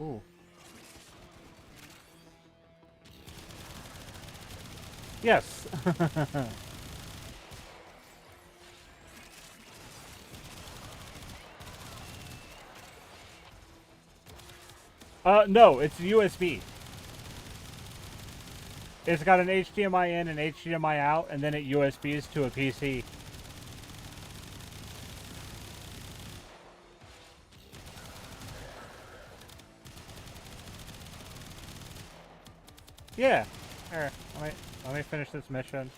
Ooh. Yes. No, it's USB. It's got an HDMI in and HDMI out, and then it USBs to a PC. Yeah. Here, let me finish this mission.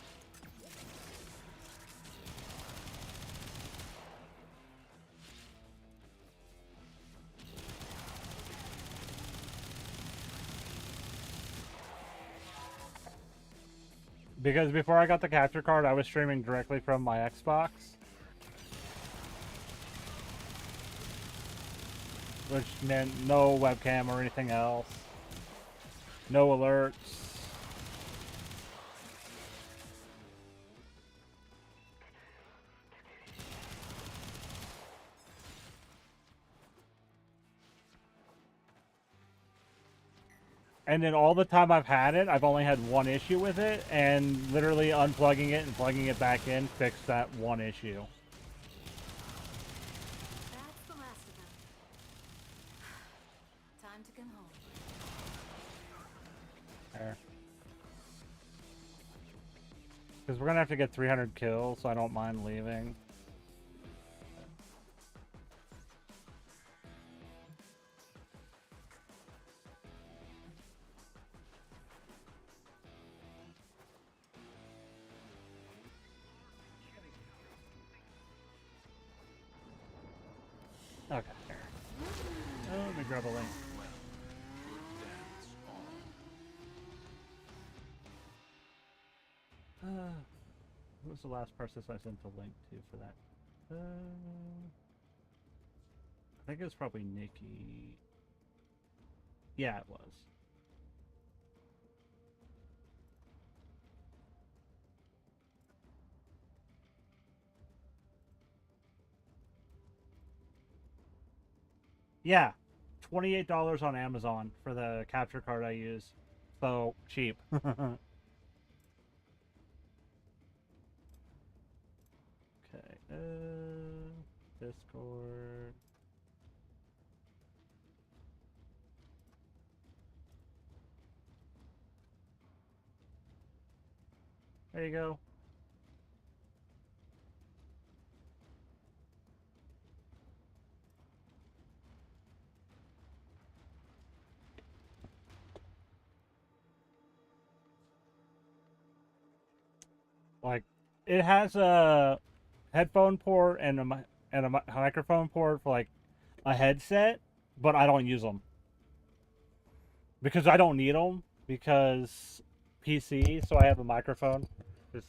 Because before I got the capture card, I was streaming directly from my Xbox. Which meant no webcam or anything else. No alerts. And then all the time I've had it, I've only had one issue with it, and literally unplugging it and plugging it back in fixed that one issue. That's the last of them. Time to come home. There. Because we're going to have to get 300 kills, so I don't mind leaving. Okay, there. Oh, let me grab a link. Who was the last person I sent the link to for that? I think it was probably Nikki. Yeah, it was. Yeah, $28 on Amazon for the capture card I use. So cheap. Okay, Discord. There you go. Like, it has a headphone port and a microphone port for like a headset, but I don't use them because I don't need them because PC. So I have a microphone. Just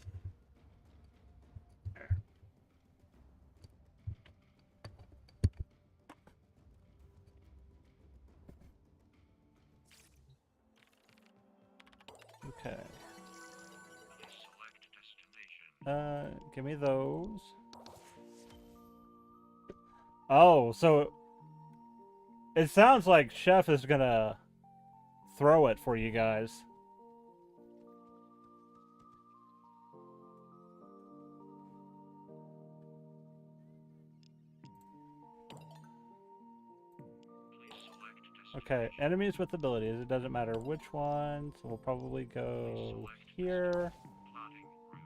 okay. Select destination. Give me those. Oh, so it sounds like Chef is gonna throw it for you guys. Please select destination. Okay, enemies with abilities. It doesn't matter which one. So we'll probably go here. Plotting route.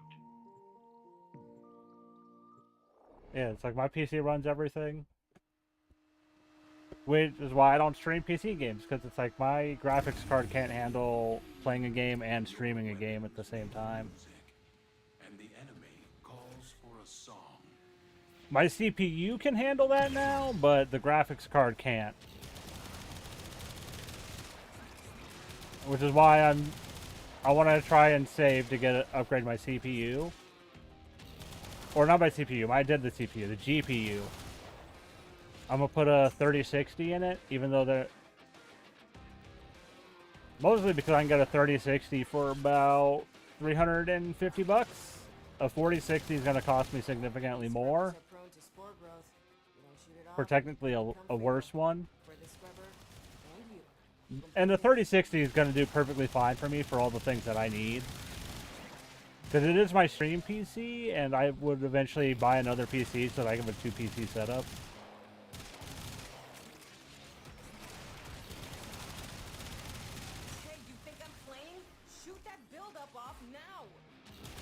Yeah, it's like my PC runs everything. Which is why I don't stream PC games, because it's like my graphics card can't handle playing a game and streaming a game at the same time. And the enemy calls for a song. My CPU can handle that now, but the graphics card can't. Which is why I want to try and save to upgrade my CPU. Or not my CPU, I did the CPU, the GPU. I'm gonna put a 3060 in it, even though they're mostly because I can get a 3060 for about 350 bucks. A 4060 is gonna cost me significantly more for technically a worse one. And the 3060 is gonna do perfectly fine for me for all the things that I need. Because it is my stream PC, and I would eventually buy another PC so that I can have a 2 PC setup.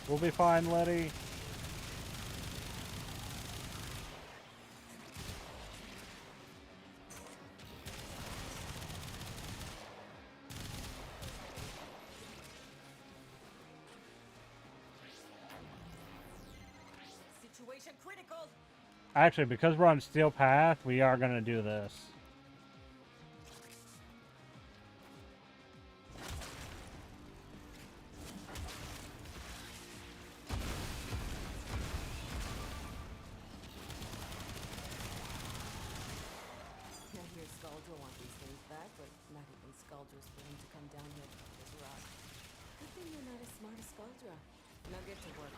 We'll be fine, Letty. Situation critical. Actually, because we're on Steel Path, we are gonna do this. I hear Skuldra want these things back, but not even Skuldra's willing to come down here to this rock. Good thing you're not as smart as Skuldra. Now get to work.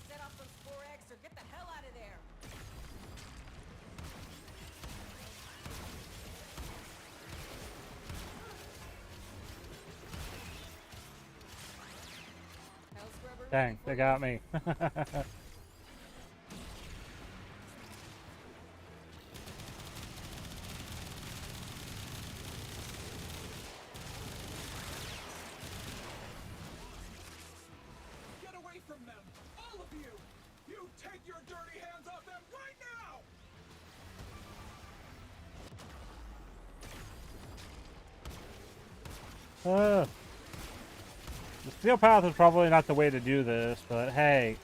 Set off those 4X or get the hell out of there! Dang, they got me. Get away from them! All of you! You take your dirty hands off them right now! The Steel Path is probably not the way to do this, but hey.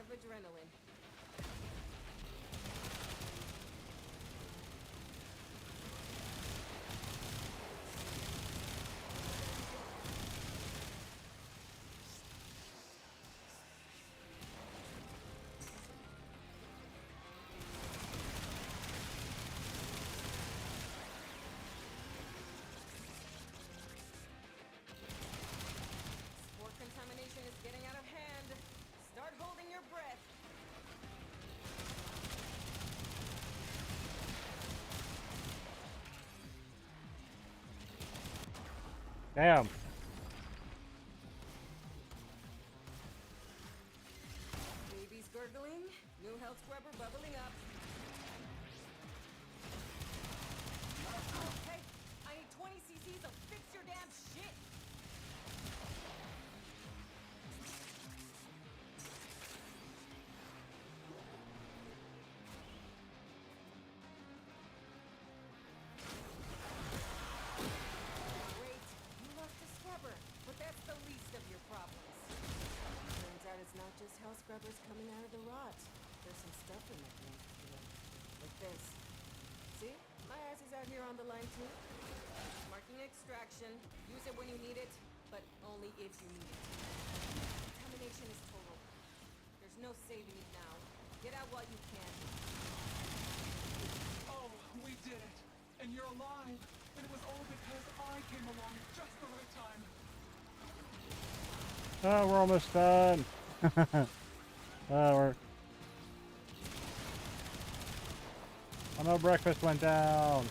Adrenaline. Spore contamination is getting out of hand. Start holding your breath. Damn. Baby's gurgling. New health scrubber bubbling up. Hey, I need 20 cc's of fix your damn shit. Great, you lost a scrubber, but that's the least of your problems. Turns out it's not just hell scrubbers coming out of the rot. There's some stuff in that thing, you know, like this. See? My ass is out here on the line too. Marking extraction. Use it when you need it, but only if you need it. Contamination is total. There's no saving it now. Get out while you can. Oh, we did it! And you're alive! And it was all because I came along at just the right time. Oh, we're almost done. We're... Oh no, breakfast went down.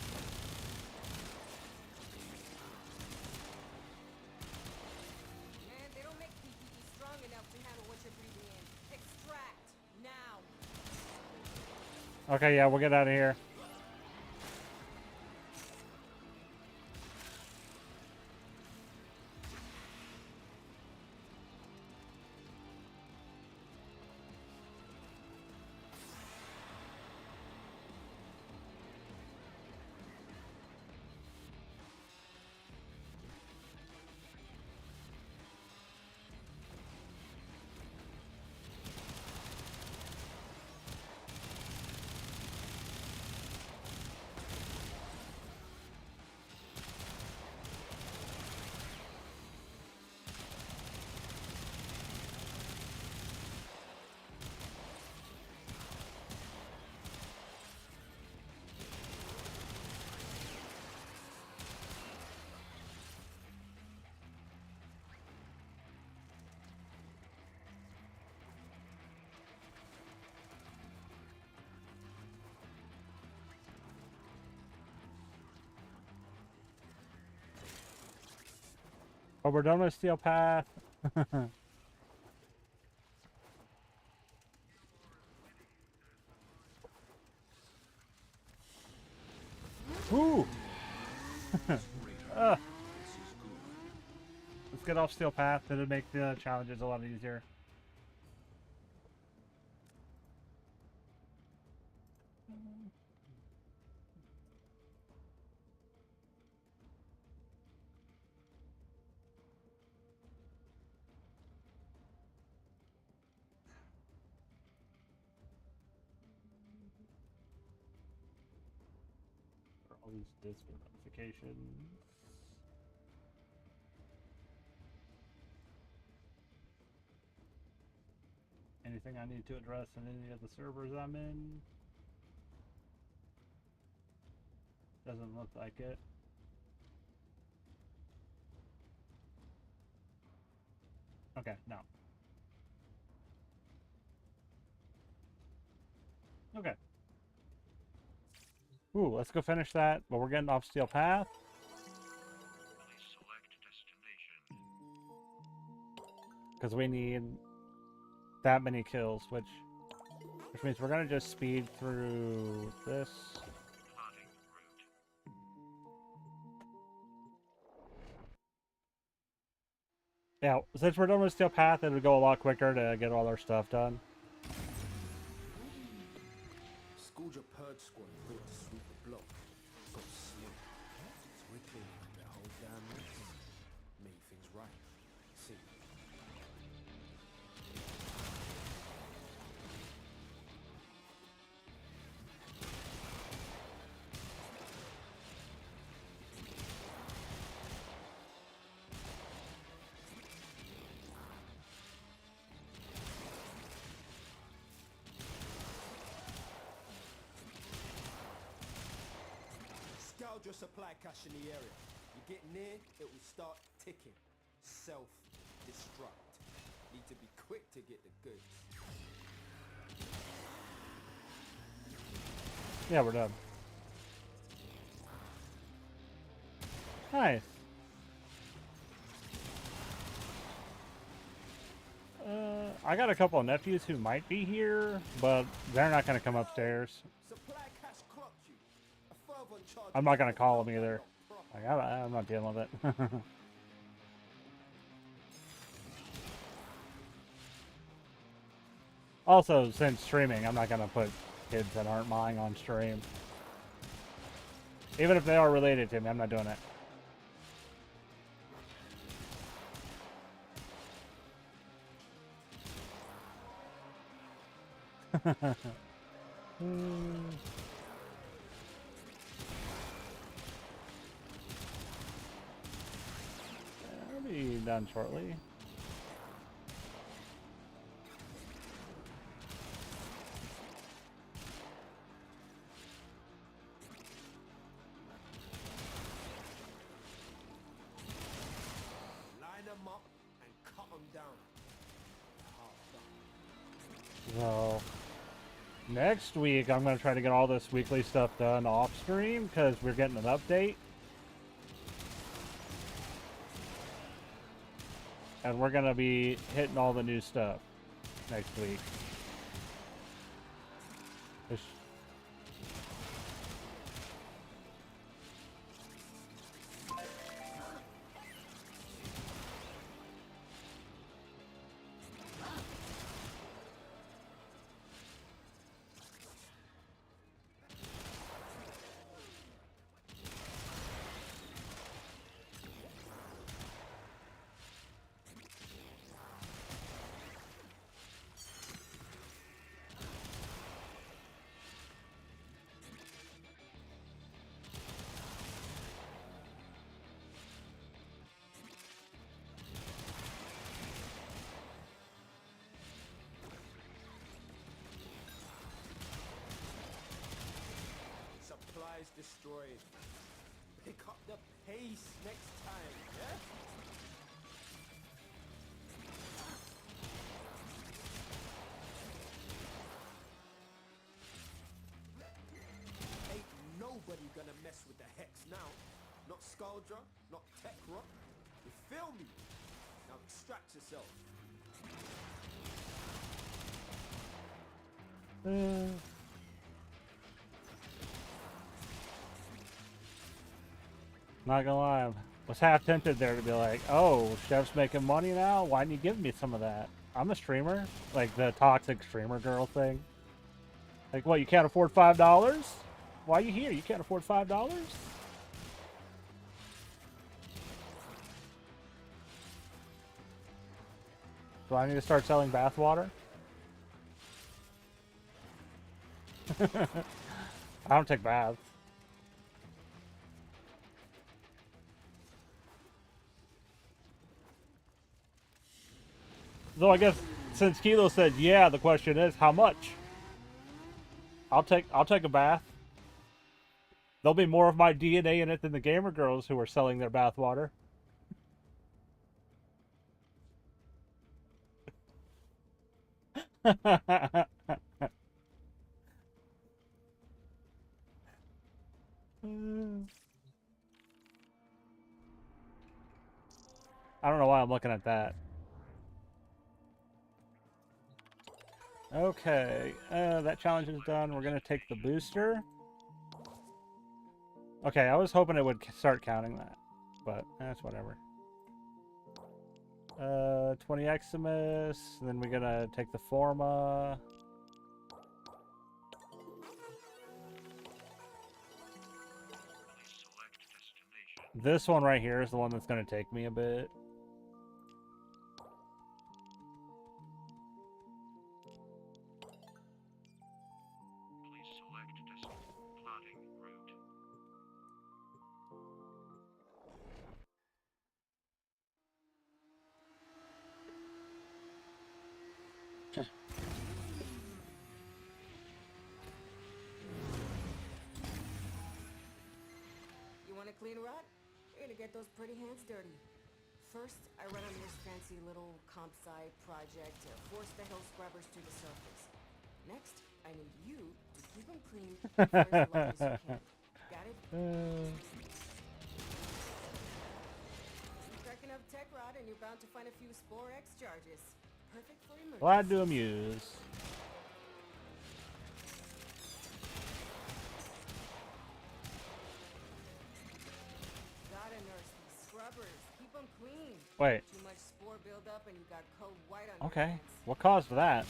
Man, they don't make PPE strong enough to handle what you're breathing in. Extract! Now! Okay, yeah, we'll get out of here. But we're done with Steel Path. Woo! Let's get off Steel Path. It'll make the challenges a lot easier. All these disc notifications. Anything I need to address in any of the servers I'm in? Doesn't look like it. Okay, no. Okay. Ooh, let's go finish that, but we're getting off Steel Path. Please select destination. Because we need that many kills, which means we're gonna just speed through this. Plotting route. Yeah, since we're done with Steel Path, it'll go a lot quicker to get all our stuff done. Schooled your purge squad thought to sweep the block. Got slim. So we're cleaning up their whole damn mess. Made things right. See. Scout your supply cache in the area. You get near, it will start ticking. Self-destruct. Need to be quick to get the goods. Yeah, we're done. Nice. I got a couple of nephews who might be here, but they're not going to come upstairs. Supply cache clocked you. A further charge. I'm not going to call them either. Like, I'm not dealing with it. Also, since streaming, I'm not going to put kids that aren't mine on stream. Even if they are related to me, I'm not doing it. I'll be done shortly. Line them up and cut them down. So, next week I'm going to try to get all this weekly stuff done off stream because we're getting an update. And we're going to be hitting all the new stuff next week. supplies destroyed. Pick up the pace next time, yeah? Ain't nobody gonna mess with the Hex now. Not Scaldra, not Tekra. You feel me? Now extract yourself. Not gonna lie, I was half tempted there to be like, oh, Chef's making money now? Why didn't you give me some of that? I'm a streamer. Like the toxic streamer girl thing. Like, what, you can't afford $5? Why are you here? You can't afford $5? Do I need to start selling bathwater? I don't take baths. So I guess since Kilo said yeah, the question is how much? I'll take a bath. There'll be more of my DNA in it than the gamer girls who are selling their bathwater. I don't know why I'm looking at that. Okay, that challenge is done. We're gonna take the booster. Okay, I was hoping it would start counting that, but that's whatever. 20 Eximus, then we're gonna take the Forma. Select destination. This one right here is the one that's gonna take me a bit. Please select plotting route. You want a clean rot? You're gonna get those pretty hands dirty. First, I run on this fancy little comp sci project to force the hill scrubbers to the surface. Next, I need you to keep them clean for as long as you can. Got it? Crack enough tech rod and you're bound to find a few Spore X charges. Perfect for emergencies. Glad to amuse. Gotta nurse these scrubbers. Keep them clean. Wait. Too much spore buildup and you got cold white on your Okay. hands. What caused that?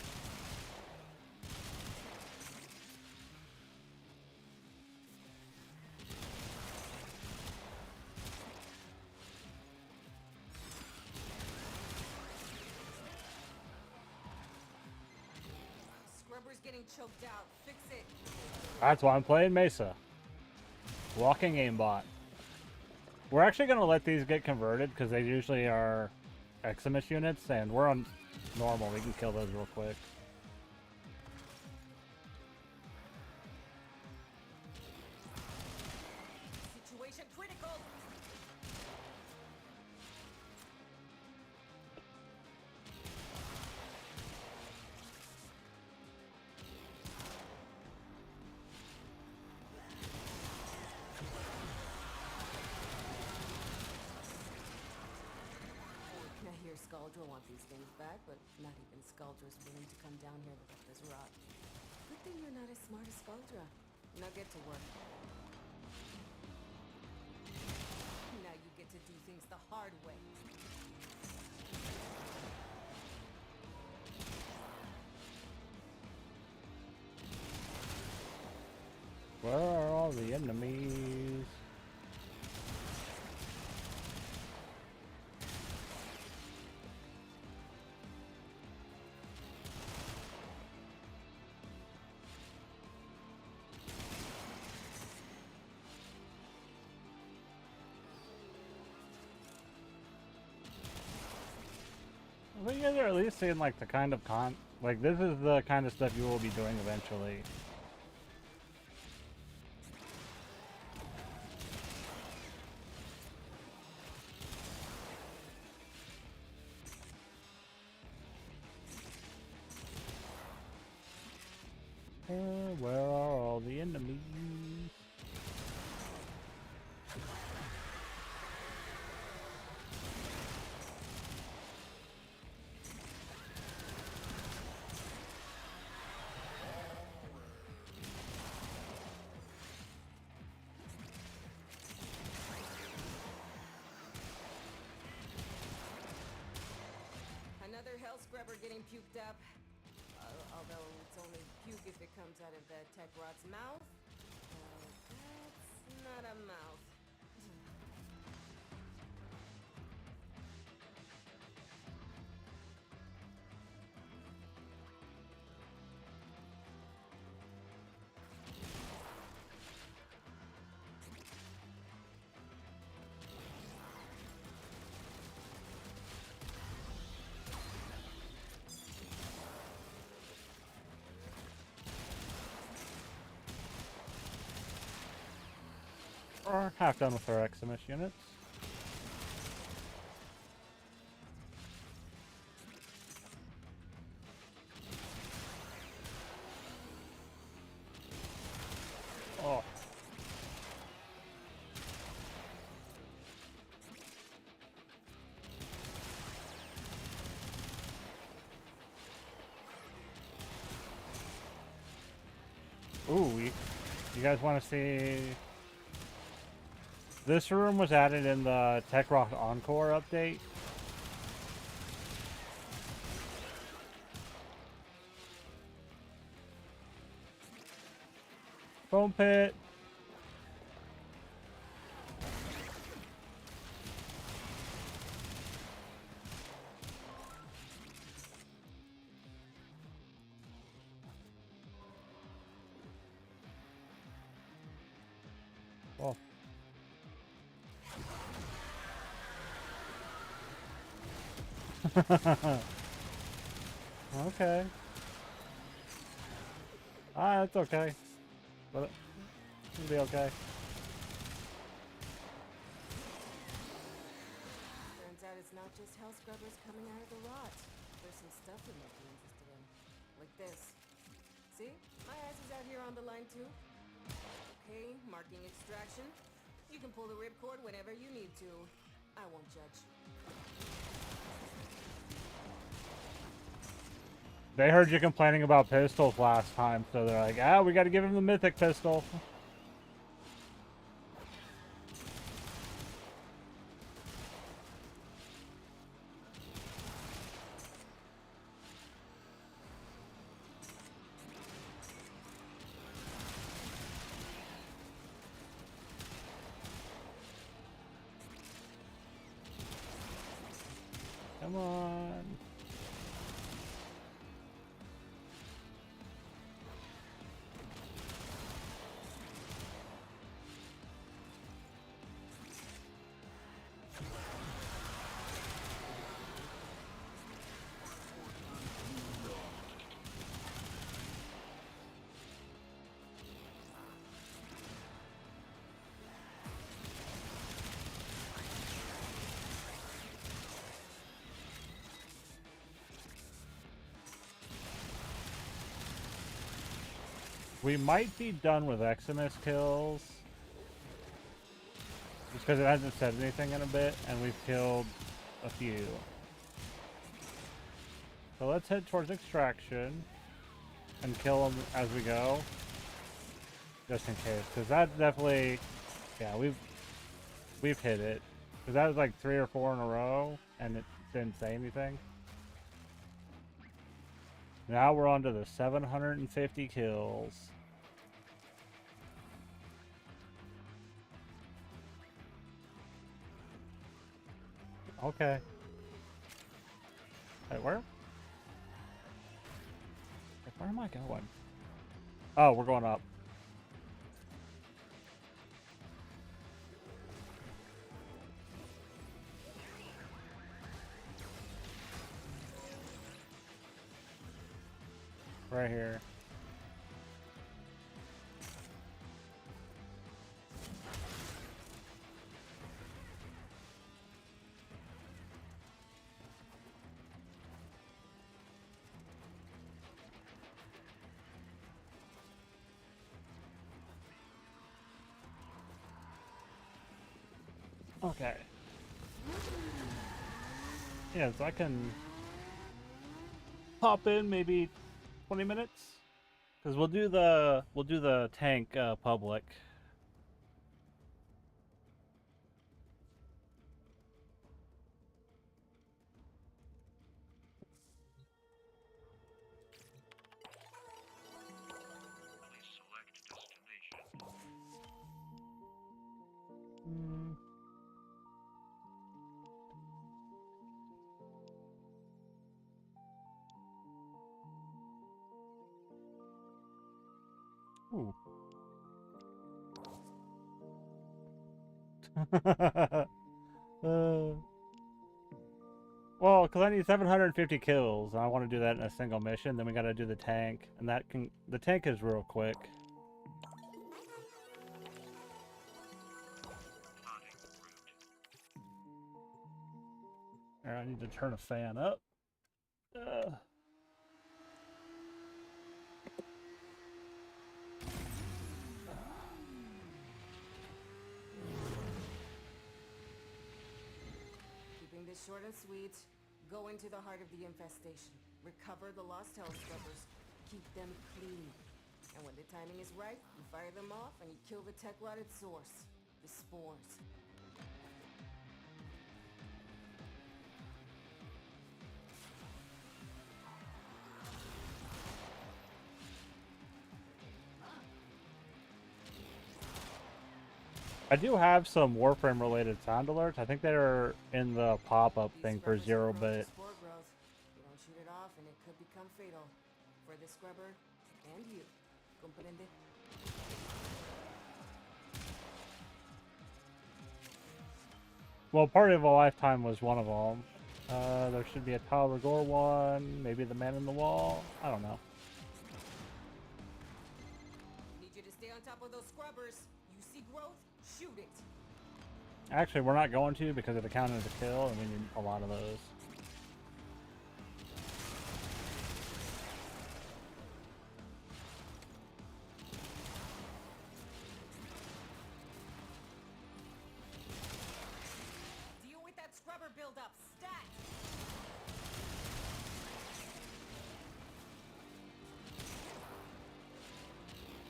Scrubber's getting choked out. Fix it. That's why I'm playing Mesa. Walking aimbot. We're actually going to let these get converted because they usually are Eximus units, and we're on normal. We can kill those real quick. Situation critical. I hear Scaldra want these things back, but not even Scaldra's willing to come down here without this rot. Good thing you're not as smart as Scaldra. Now get to work. Now you get to do things the hard way. Where are all the enemies? I think you guys are at least seeing like the kind of like this is the kind of stuff you will be doing eventually. Where are all the enemies? Another hell scrubber getting puked up. Although it's only puke if it comes out of the tech rot's mouth. That's not a mouth. We're half done with our Eximus units. Oh. Ooh, you guys want to see? This room was added in the Tech Rock Encore update. Foam pit. Oh. Okay. Ah, that's okay. But it'll be okay. Turns out it's not just hell scrubbers coming out of the rot. There's some stuff we might be interested in. Like this. See? My ass is out here on the line too. Okay, marking extraction. You can pull the ripcord whenever you need to. I won't judge. They heard you complaining about pistols last time, so they're like, ah, we gotta give him the mythic pistol. Come on. We might be done with Eximus kills. Just because it hasn't said anything in a bit, and we've killed a few. So let's head towards extraction and kill them as we go. Just in case. Because that's definitely... Yeah, we've hit it. Because that was like 3 or 4 in a row, and it didn't say anything. Now we're on to the 750 kills. Okay. Wait, where? Where am I going? Oh, we're going up. Right here. Okay. Yeah, so I can pop in maybe 20 minutes, because we'll do the tank public. Please select destination. Ooh. Well, because I need 750 kills, and I want to do that in a single mission. Then we got to do the tank, and the tank is real quick. Plotting route. Alright, I need to turn a fan up. Keeping this short and sweet, go into the heart of the infestation. Recover the lost hell scrubbers. Keep them clean. And when the timing is right, you fire them off and you kill the tech rot at source. The spores. I do have some Warframe related sound alerts. I think they're in the pop-up thing for 0-bit. Spore growth. You don't shoot it off and it could become fatal. For the scrubber and you. Comprende? Well, Party of a Lifetime was one of them. There should be a Tyler Gore one, maybe the Man in the Wall. I don't know. Need you to stay on top of those scrubbers. You see growth? Shoot it. Actually, we're not going to because it'll count as a kill, and we need a lot of those. Deal with that scrubber buildup. Stat.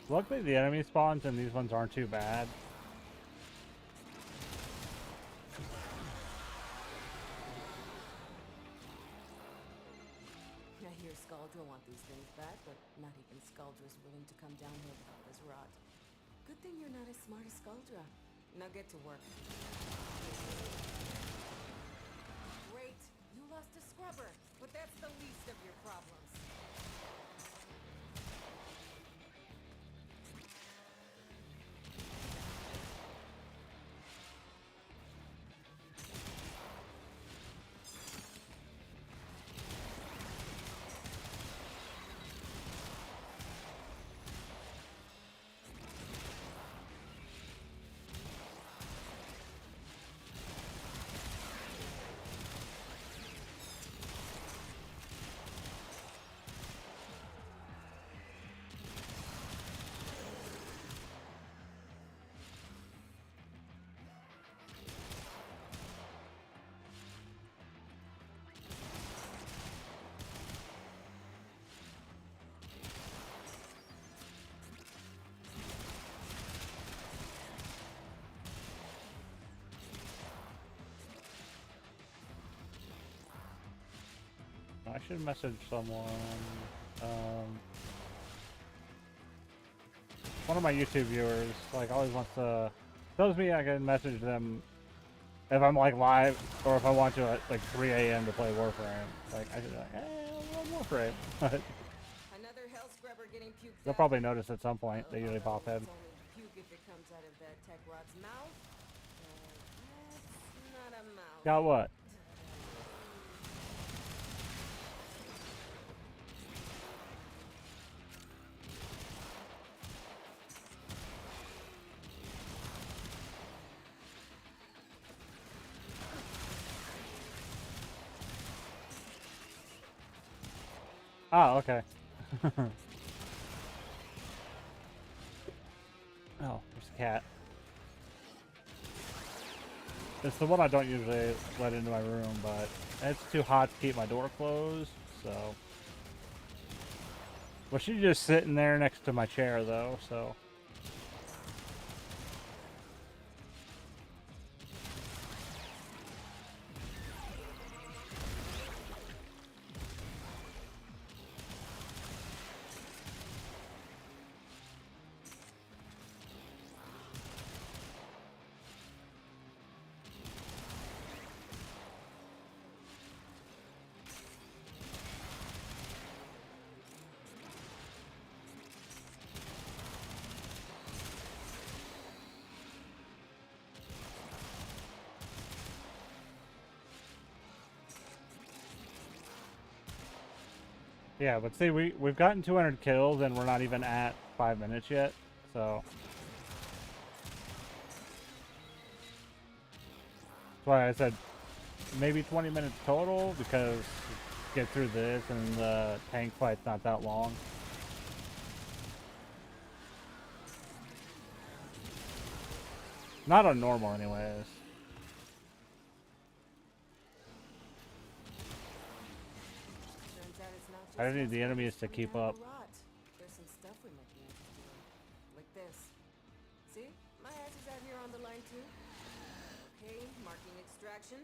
Luckily, the enemy spawns and these ones aren't too bad. I hear Scaldra want these things back, but not even Scaldra's willing to come down here without this rot. Good thing you're not as smart as Scaldra. Now get to work. Great, you lost a scrubber, but that's the least of your problems. I should message someone. One of my YouTube viewers, like, always wants to... tells me I can message them if I'm, like, live, or if I want to at, like, 3 a.m. to play Warframe. Like, I should be like, hey, I love Warframe. Another hell scrubber getting puked They'll out. probably notice at some point. They usually pop in. It's only puke if it comes out of that tech rot's mouth. That's not a mouth. Got what? Oh, okay. Oh, there's a cat. It's the one I don't usually let into my room, but it's too hot to keep my door closed, so. Well, she's just sitting there next to my chair, though, so. Yeah, but see, we've gotten 200 kills and we're not even at 5 minutes yet, so. That's why I said maybe 20 minutes total, because get through this and the tank fight's not that long. Not on normal anyways. Turns out it's not just I need the house enemies to coming keep out up. of the rot. There's some stuff we might be interested in. Like this. See? My ass is out here on the line too. Okay, marking extraction.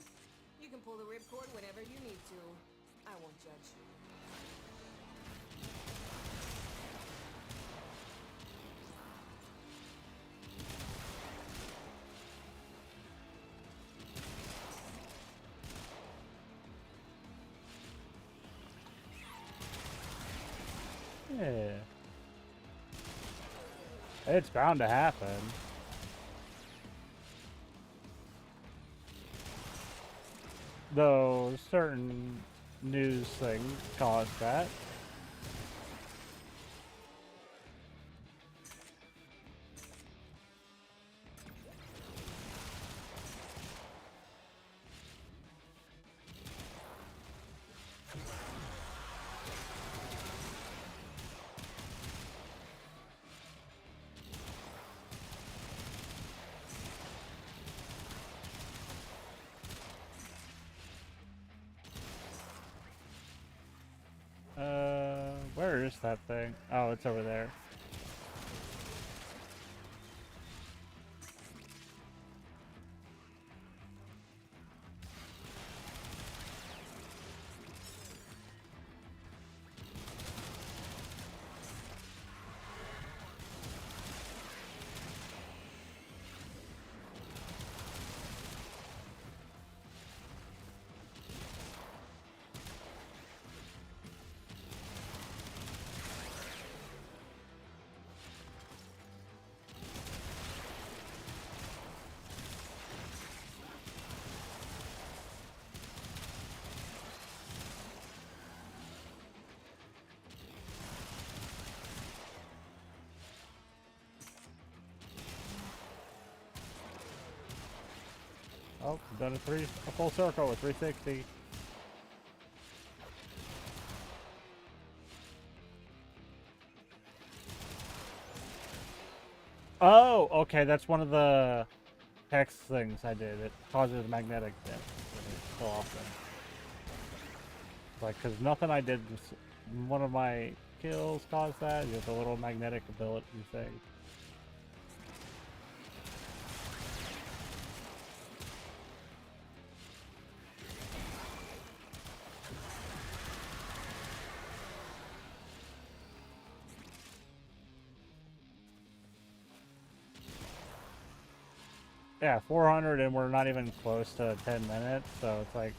You can pull the ripcord whenever you need to. I won't judge. Yeah. It's bound to happen. Though certain news things cause that. Where is that thing? Oh, it's over there. Oh, done a full circle with 360. Oh, okay, that's one of the text things I did. It causes magnetic damage so often. Like, cause nothing I did, just one of my kills caused that. Just a little magnetic ability thing. Yeah, 400 and we're not even close to 10 minutes, so it's like...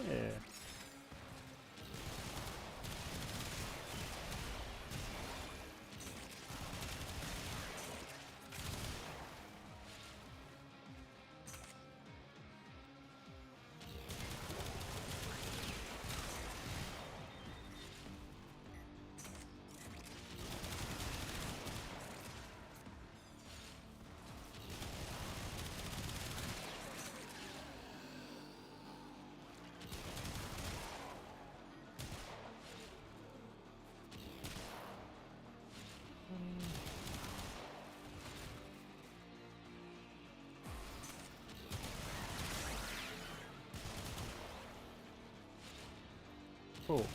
Yeah. Cool.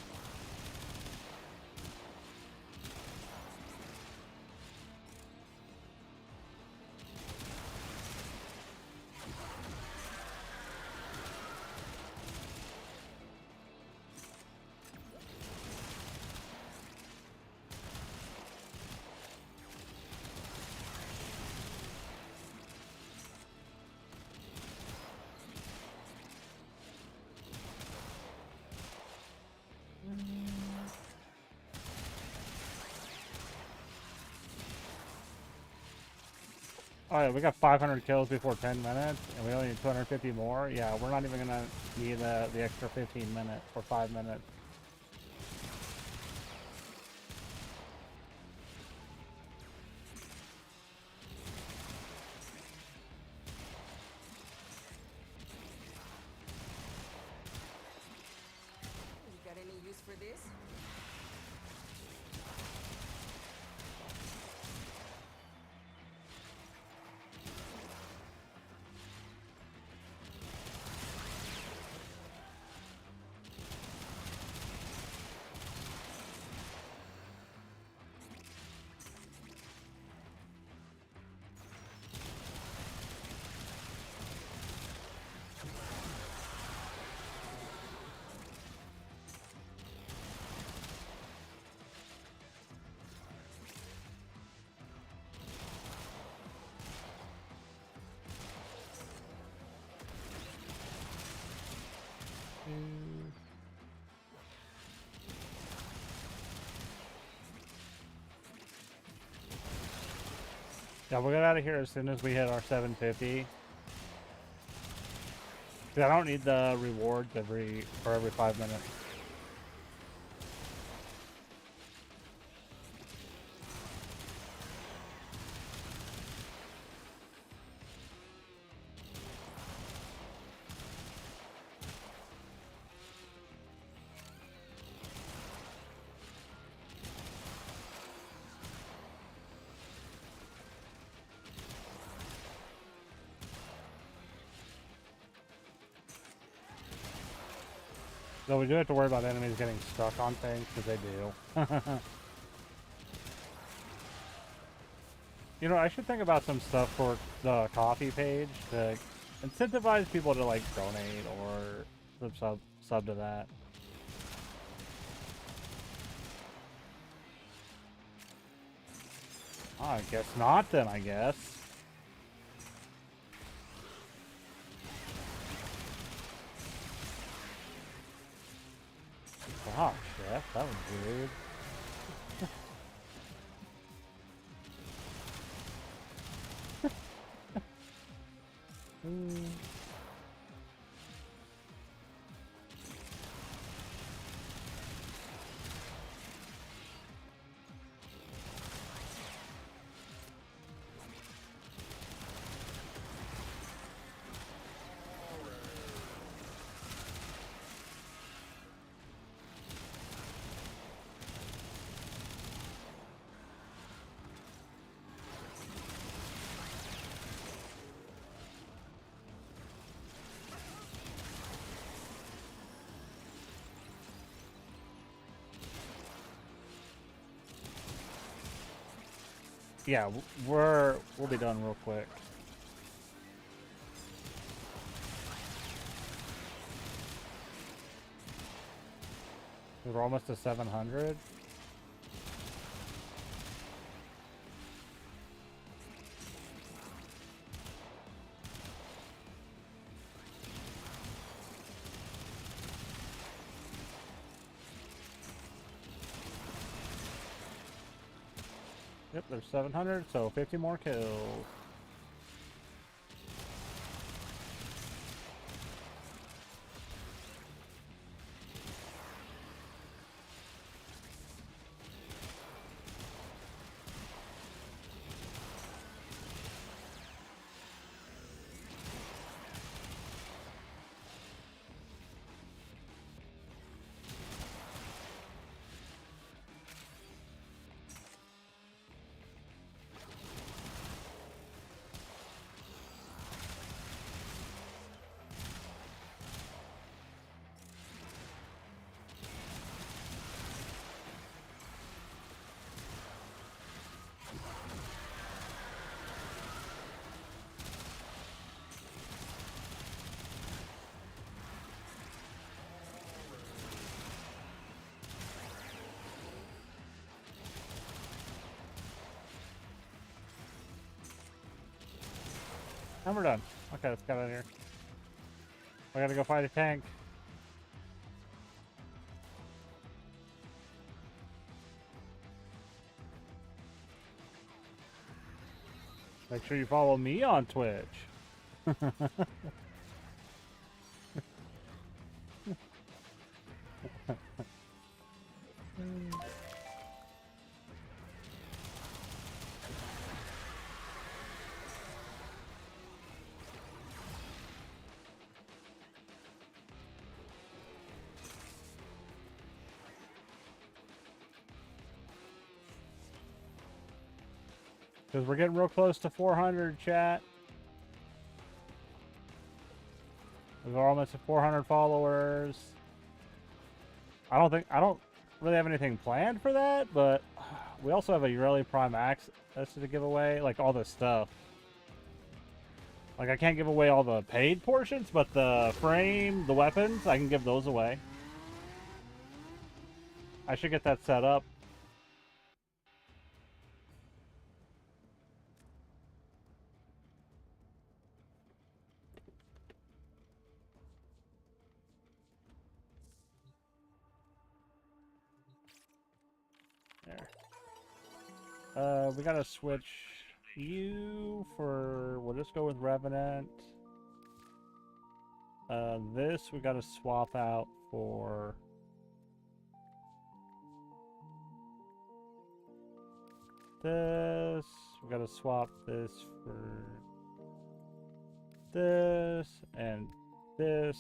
Oh yeah, we got 500 kills before 10 minutes, and we only need 250 more. Yeah, we're not even gonna need the extra 15 minutes or 5 minutes. You got any use for this? Yeah, we'll get out of here as soon as we hit our 750. I don't need the rewards every 5 minutes. So we do have to worry about enemies getting stuck on things, because they do. You know, I should think about some stuff for the coffee page to incentivize people to, like, donate or sub to that. Oh, I guess not then, I guess. Wow, Chef, that was weird. Yeah, we'll be done real quick. We're almost to 700. Yep, there's 700, so 50 more kills. And we're done. Okay, let's get out of here. I gotta go fight a tank. Make sure you follow me on Twitch. Because we're getting real close to 400, chat. We're almost at 400 followers. I don't really have anything planned for that, but we also have a yearly Prime access to give away, like all this stuff. Like I can't give away all the paid portions, but the frame, the weapons, I can give those away. I should get that set up. There. We gotta switch you for, we'll just go with Revenant. This we gotta swap out for this. We gotta swap this for this and this.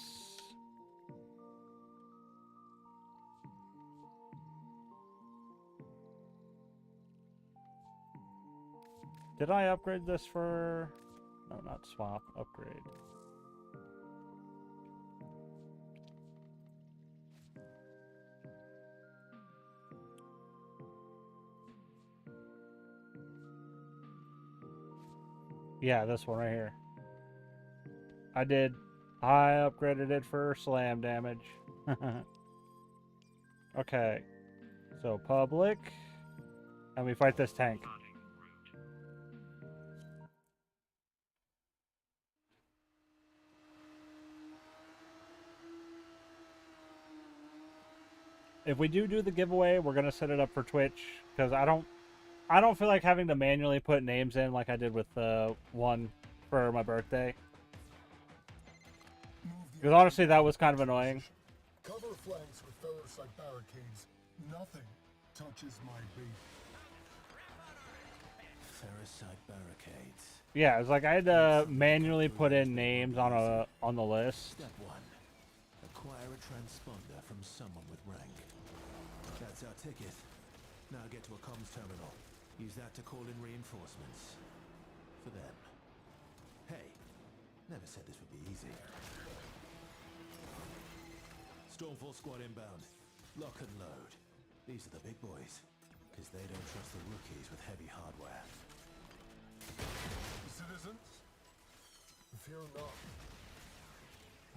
Did I upgrade this for... No, not swap, upgrade. Yeah, this one right here. I did. I upgraded it for slam damage. Okay. So public. And we fight this tank. If we do the giveaway, we're gonna set it up for Twitch because I don't feel like having to manually put names in like I did with one for my birthday. Because honestly, that was kind of annoying. Cover flanks with ferrocite barricades. Nothing touches my bait. Ferrocite barricades. Yeah, it's like I had to manually put in names on the list. Step 1. Acquire a transponder from someone with rank. That's our ticket. Now get to a comms terminal. Use that to call in reinforcements. For them. Hey, never said this would be easy. Stormfall squad inbound. Lock and load. These are the big boys. Because they don't trust the rookies with heavy hardware. Citizens, fear not.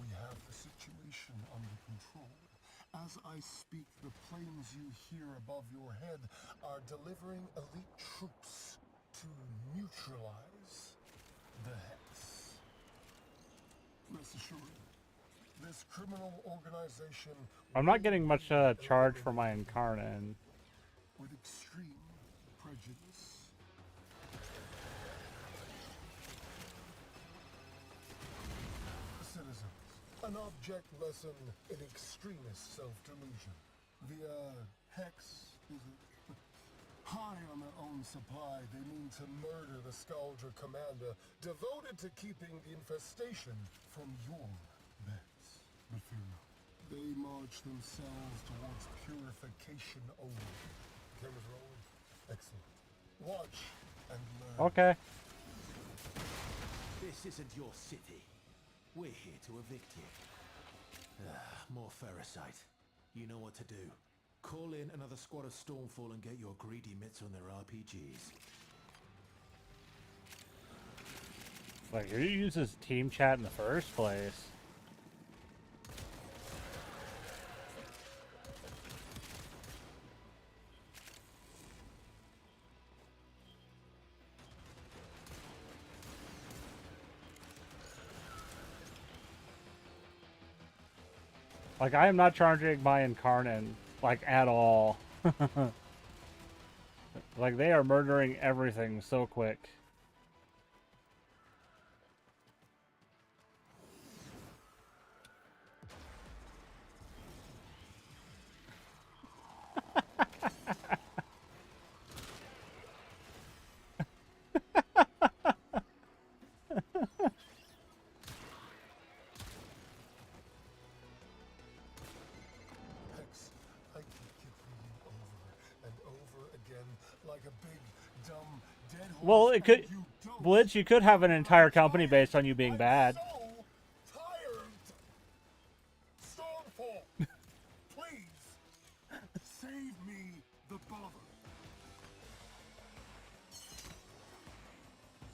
We have the situation under control. As I speak, the planes you hear above your head are delivering elite troops to neutralize the Hex. Rest assured, this criminal organization... I'm not getting much charge for my Incarnate. ...with extreme prejudice. Citizens, an object lesson in extremist self-delusion. The, Hex is high on their own supply. They mean to murder the Scaldra commander, devoted to keeping the infestation from your beds. But fear not. They march themselves towards purification only. Cameras rolling. Excellent. Watch and learn. Okay. This isn't your city. We're here to evict you. More ferrocite. You know what to do. Call in another squad of Stormfall and get your greedy mitts on their RPGs. Like, who uses team chat in the first place? Like, I am not charging my Incarnate, like, at all. Like, they are murdering everything so quick. Hex, I keep killing you over and over again like a big, dumb, dead horse. Well, it could... and you don't. Blitz, you could have an entire company based on you being bad. I'm so tired. Stormfall, please save me the bother.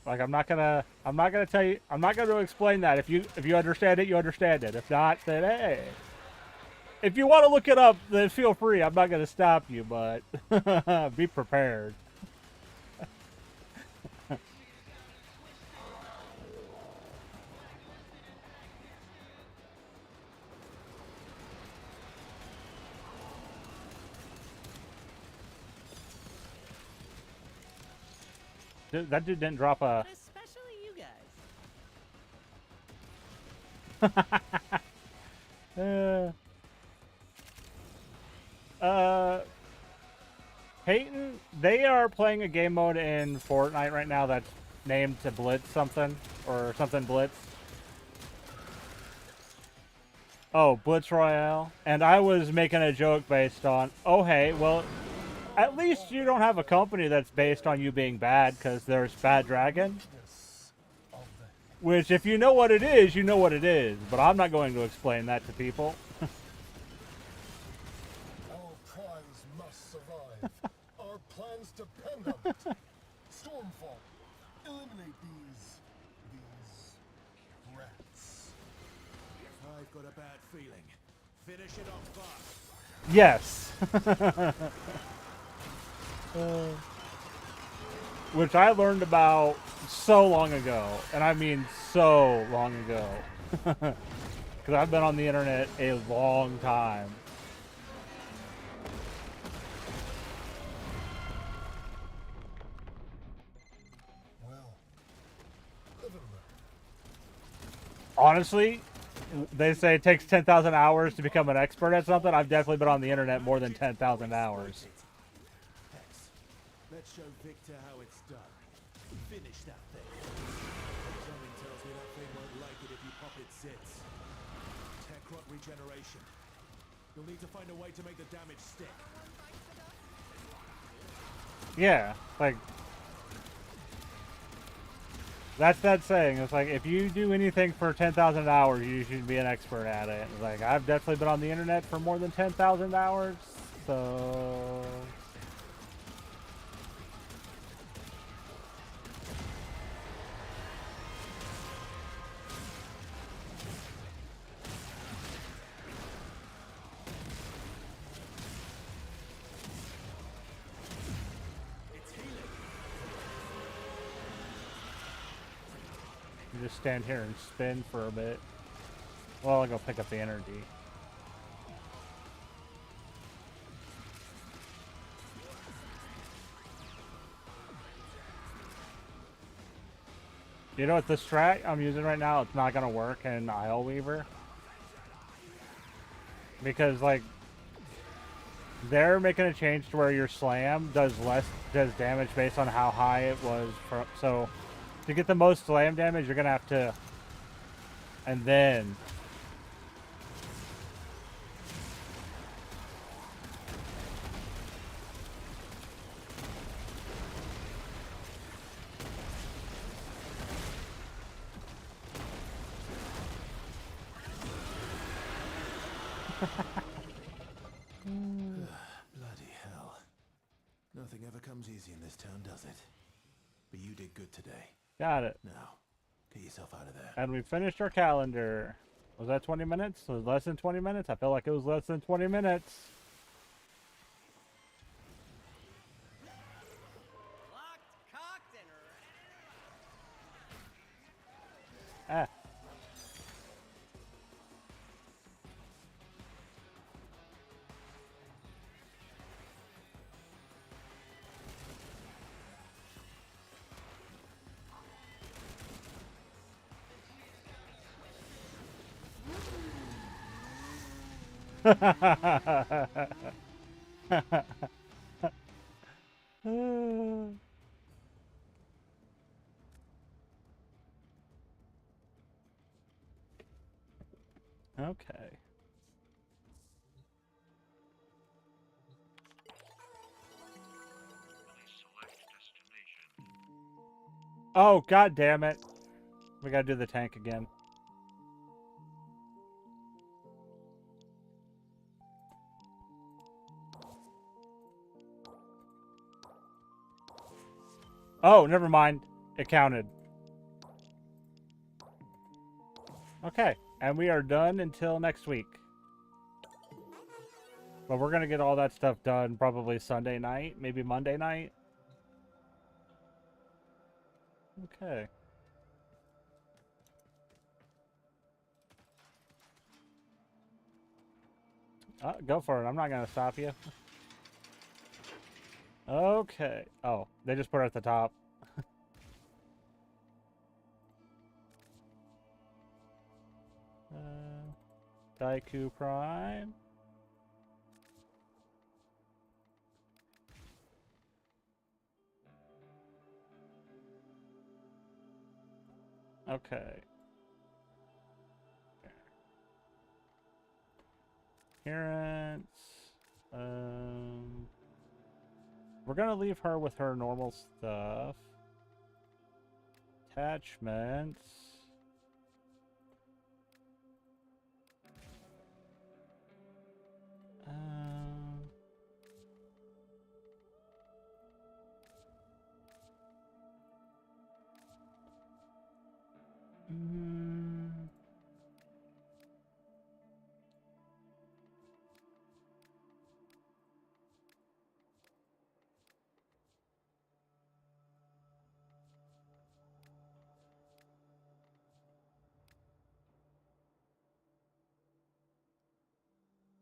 Like, I'm not gonna tell you, I'm not gonna explain that. If you understand it, you understand it. If not, then hey. If you want to look it up, then feel free. I'm not gonna stop you, but be prepared. That dude didn't drop a... But especially you guys. Peyton, they are playing a game mode in Fortnite right now that's named to Blitz something, or something Blitz. Oh, Blitz Royale. And I was making a joke based on, oh hey, well, at least you don't have a company that's based on you being bad, because there's Bad Dragon. Which, if you know what it is, you know what it is. But I'm not going to explain that to people. Our prize must survive. Our plans depend on it. Stormfall, eliminate these rats. I've got a bad feeling. Finish it off fast. Yes. Which I learned about so long ago. And I mean so long ago. Because I've been on the internet a long time. Well, live and learn. Honestly, they say it takes 10,000 hours to become an expert at something. I've definitely been on the internet more than 10,000 hours. Hex, let's show Victor how it's done. Finish that thing. Something tells me that thing won't like it if you pop its zits. Tech-rot regeneration. You'll need to find a way to make the damage stick. Yeah, like... That's that saying. It's like, if you do anything for 10,000 hours, you should be an expert at it. It's like, I've definitely been on the internet for more than 10,000 hours, so... You just stand here and spin for a bit. Well, I'll go pick up the energy. You know what, the strat I'm using right now, it's not gonna work in Isle Weaver. Because, like, they're making a change to where your slam does damage based on how high it was. So, to get the most slam damage, you're gonna have to... And then... Bloody hell. Nothing ever comes easy in this town, does it? But you did good today. Got it. Now, get yourself out of there. And we finished our calendar. Was that 20 minutes? Was it less than 20 minutes? I feel like it was less than 20 minutes. Locked, cocked, and Ah. Okay. Please select destination. Oh, god damn it. We gotta do the tank again. Oh, never mind. It counted. Okay, and we are done until next week. But we're gonna get all that stuff done probably Sunday night, maybe Monday night. Okay. Go for it. I'm not gonna stop you. Okay. Oh, they just put it at the top. Daiku Prime. Okay. Appearance. We're gonna leave her with her normal stuff. Attachments.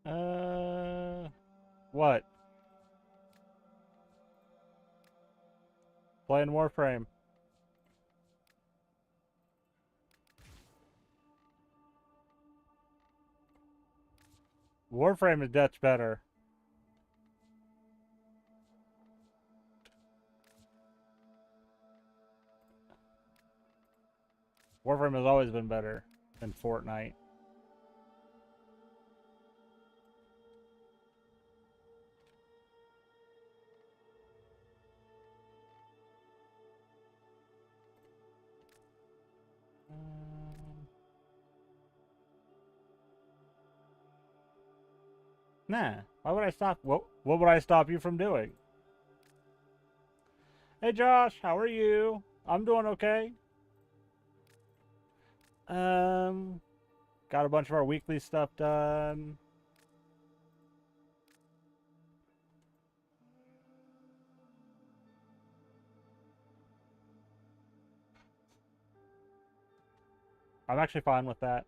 Mm, what? Playing Warframe. Warframe is much better. Warframe has always been better than Fortnite. Nah. Why would I stop? What would I stop you from doing? Hey Josh, how are you? I'm doing okay. Got a bunch of our weekly stuff done. I'm actually fine with that.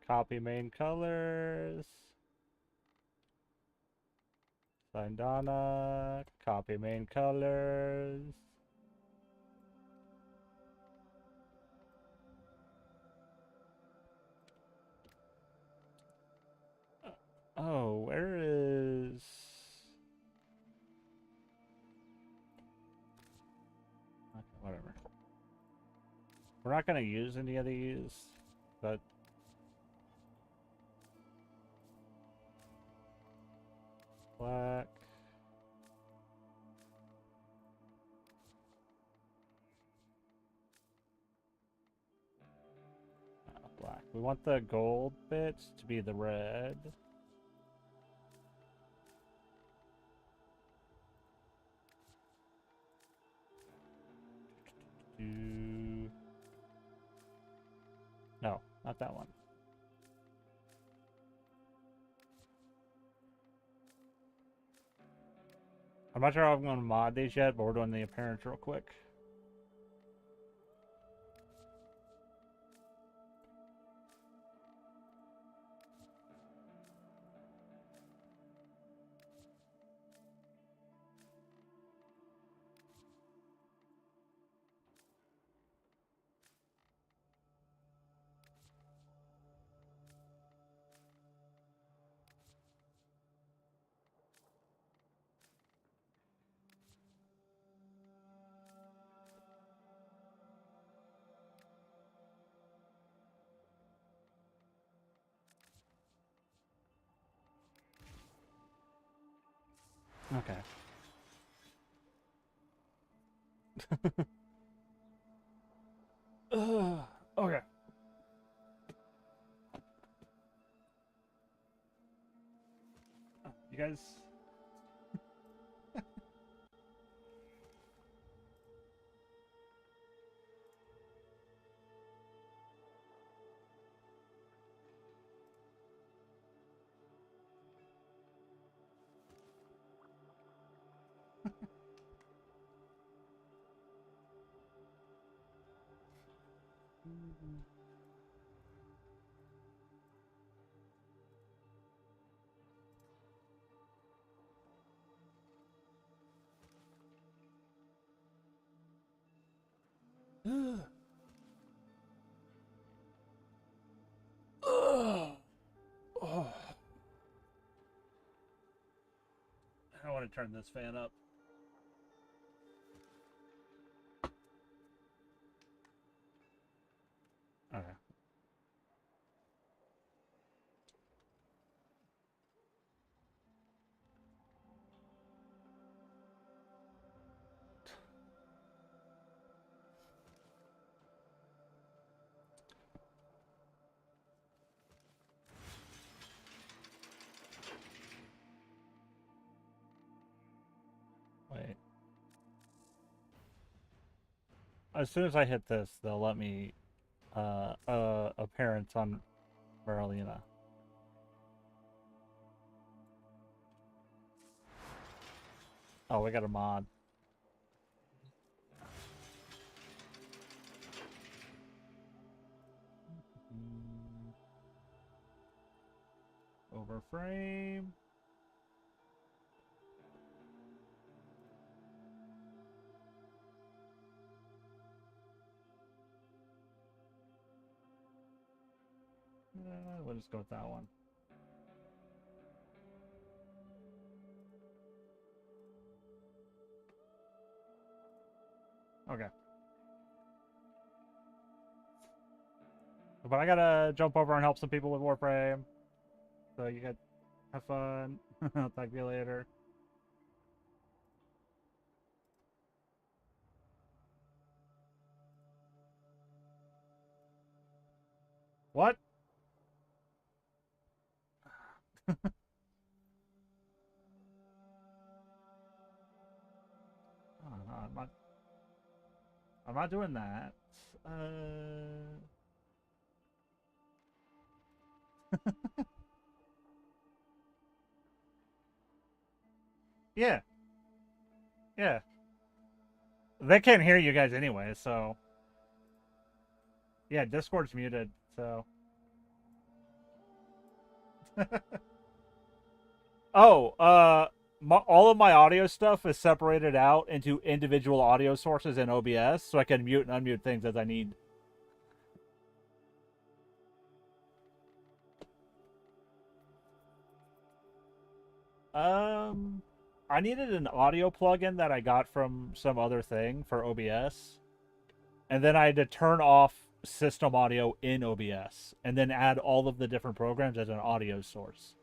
Copy main colors. Sindana. Copy main colors. Oh, where is... Okay, whatever. We're not going to use any of these, but... Black. Black. We want the gold bits to be the red. No, not that one. I'm not sure how I'm going to mod these yet, but we're doing the appearance real quick. Okay. Okay. You guys. I want to turn this fan up. Okay. Wait. As soon as I hit this, they'll let me appearance on Marlena. Oh, we got a mod. Overframe. We'll just go with that one. Okay. But I gotta jump over and help some people with Warframe. So you guys have fun. I'll talk to you later. What? I'm not doing that. Yeah. Yeah. They can't hear you guys anyway, so. Yeah, Discord's muted, so. Oh, all of my audio stuff is separated out into individual audio sources in OBS, so I can mute and unmute things as I need. I needed an audio plugin that I got from some other thing for OBS. And then I had to turn off system audio in OBS and then add all of the different programs as an audio source.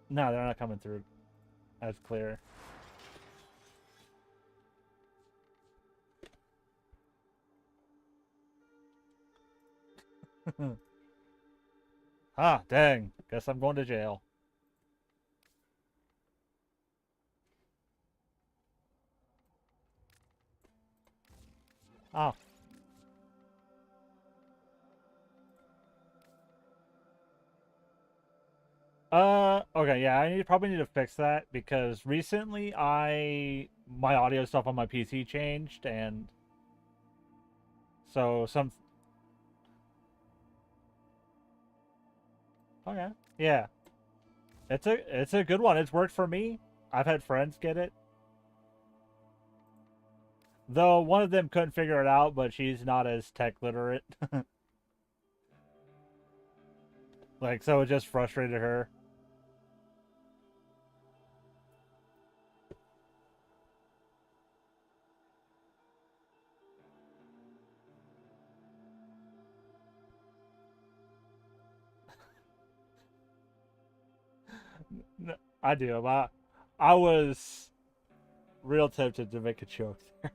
No, they're not coming through as clear. Ah, dang. Guess I'm going to jail. Oh. Okay, yeah, probably need to fix that because recently my audio stuff on my PC changed and so some. Okay, yeah, it's a good one. It's worked for me. I've had friends get it. Though one of them couldn't figure it out, but she's not as tech literate. Like, so it just frustrated her. I do. I was real tempted to make a joke there.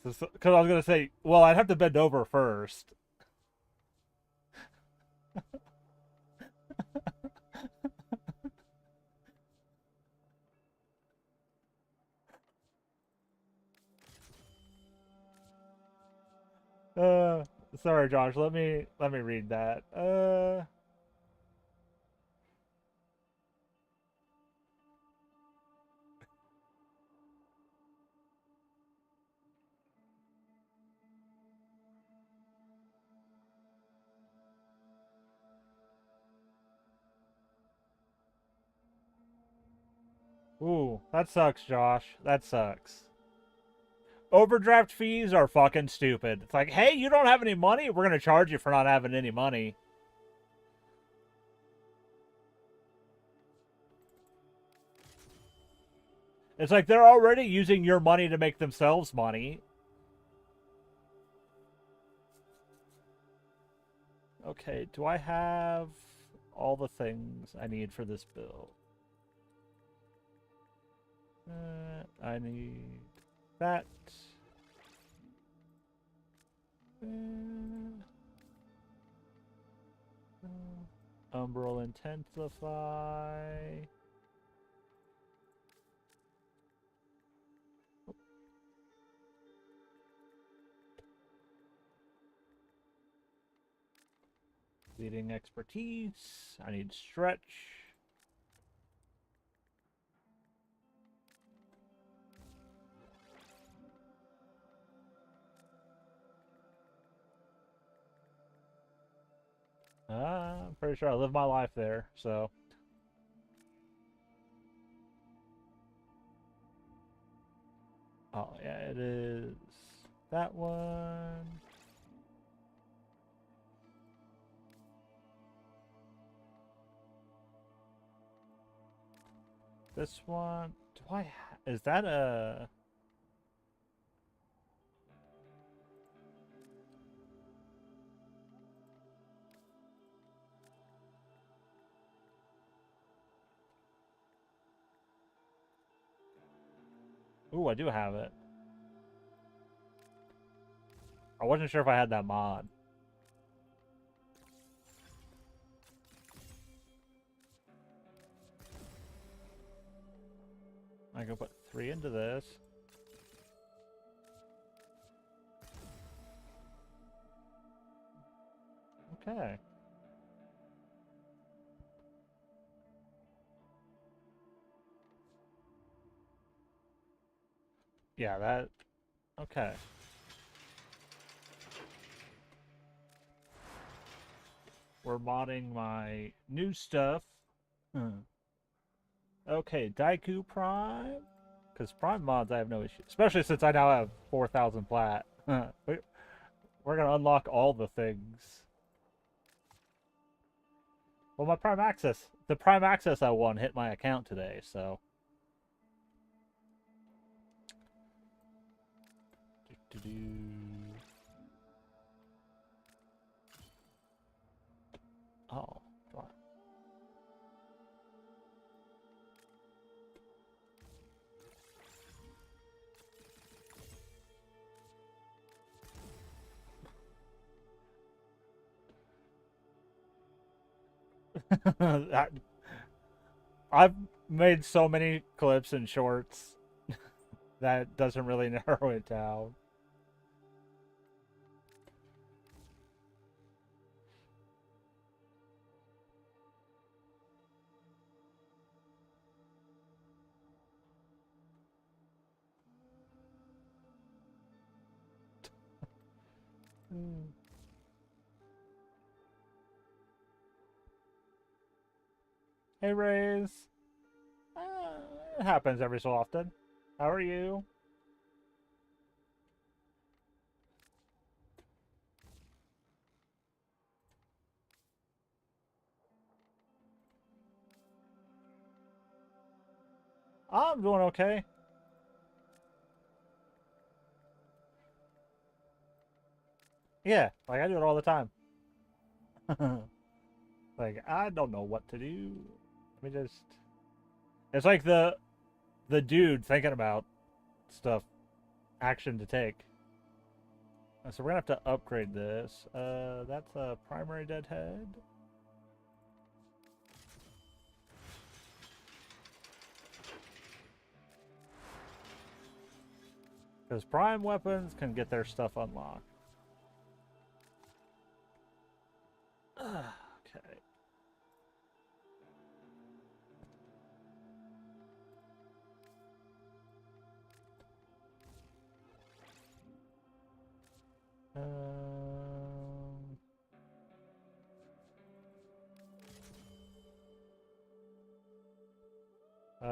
Because I was gonna say, well, I'd have to bend over first. Uh, sorry, Josh. Let me read that. Ooh, that sucks, Josh. That sucks. Overdraft fees are fucking stupid. It's like, hey, you don't have any money? We're gonna charge you for not having any money. It's like they're already using your money to make themselves money. Okay, do I have all the things I need for this build? I need that. Umbral Intensify. Leading expertise. I need stretch. I'm pretty sure I live my life there, so. Oh, yeah, it is that one. This one. Is that a... Ooh, I do have it. I wasn't sure if I had that mod. I can put 3 into this. Okay. Yeah, that... Okay. We're modding my new stuff. Okay, Daiku Prime. Because Prime mods, I have no issue. Especially since I now have 4,000 plat. We're going to unlock all the things. Well, my Prime Access... The Prime Access I won hit my account today, so... Oh, what? I've made so many clips and shorts that doesn't really narrow it down. Hey, Raze. It happens every so often. How are you? I'm doing okay. Yeah, like I do it all the time. Like I don't know what to do. Let me just. It's like the dude thinking about stuff, action to take. So we're gonna have to upgrade this. That's a primary deadhead. Because prime weapons can get their stuff unlocked. Okay.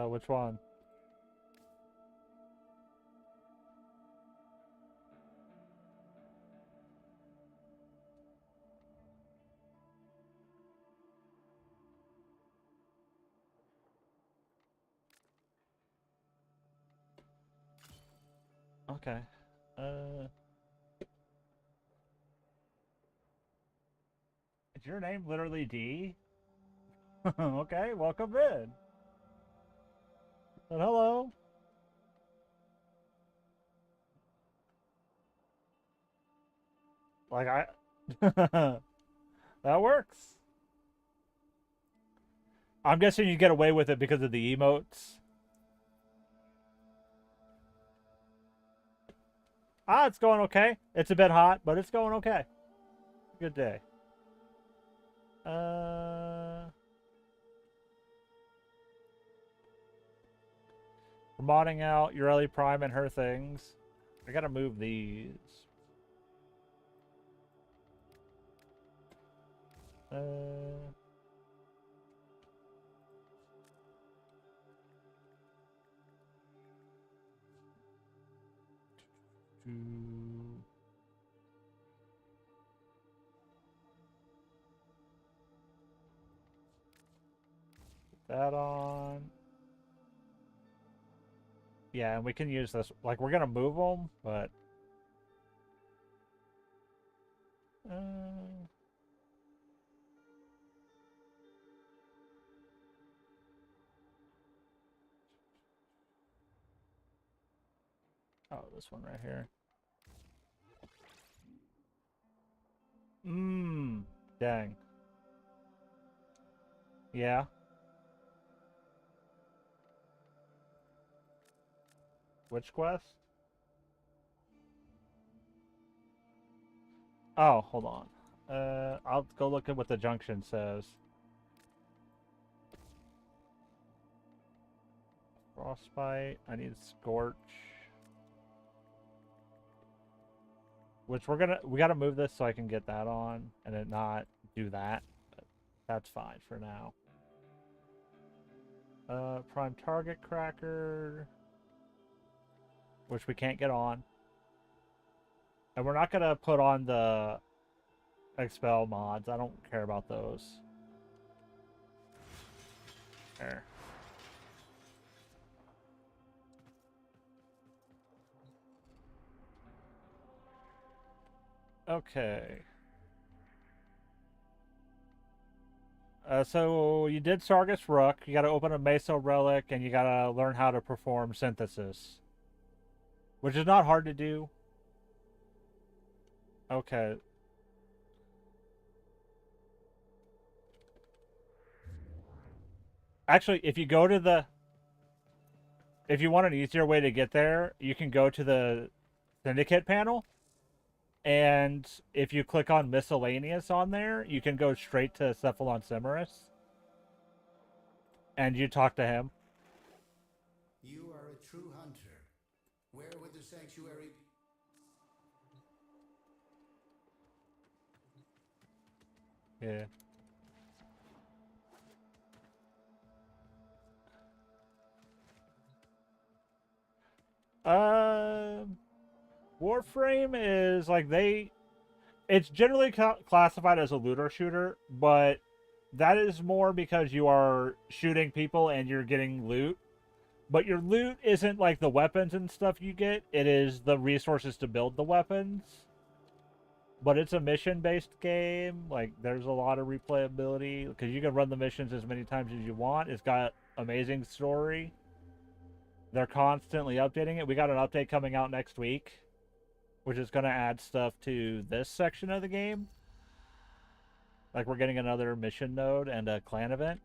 Which one? Okay. Is your name literally D? Okay, welcome in. And hello. Like I that works. I'm guessing you get away with it because of the emotes. Ah, it's going okay. It's a bit hot, but it's going okay. Good day. We're modding out Ureli Prime and her things. I gotta move these. Put that on. Yeah, and we can use this. Like, we're gonna move them, but oh, this one right here. Dang. Yeah. Which quest? Oh, hold on. I'll go look at what the junction says. Frostbite. I need Scorch. Which we gotta move this so I can get that on and then not do that. But that's fine for now. Prime target cracker. Which we can't get on. And we're not gonna put on the expel mods. I don't care about those. There. Okay. So you did Sargus Rook. You gotta open a Mesa Relic, and you gotta learn how to perform synthesis. Which is not hard to do. Okay. Actually, if you go to the... If you want an easier way to get there, you can go to the Syndicate panel. And if you click on Miscellaneous on there, you can go straight to Cephalon Cimerus. And you talk to him. You are a true hunter. Where would the sanctuary be? Yeah. Warframe is like it's generally classified as a looter shooter, but that is more because you are shooting people and you're getting loot. But your loot isn't like the weapons and stuff you get. It is the resources to build the weapons. But it's a mission-based game. Like, there's a lot of replayability. Because you can run the missions as many times as you want. It's got amazing story. They're constantly updating it. We got an update coming out next week, which is going to add stuff to this section of the game. Like, we're getting another mission node and a clan event.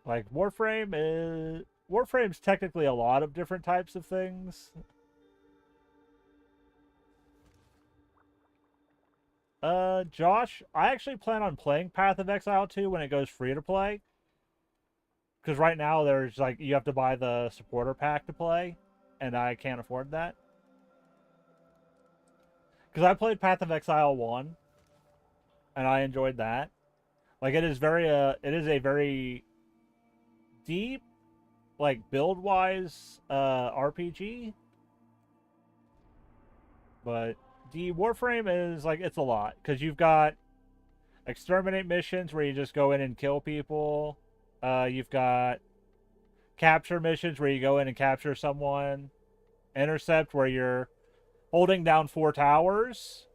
Like, Warframe's technically a lot of different types of things. Josh, I actually plan on playing Path of Exile 2 when it goes free to play. Because right now there's like, you have to buy the supporter pack to play, and I can't afford that. Because I played Path of Exile 1, and I enjoyed that. Like, it is a very deep, like, build-wise RPG. But the Warframe is, like, it's a lot. Because you've got exterminate missions where you just go in and kill people. You've got capture missions where you go in and capture someone. Intercept where you're holding down 4 towers.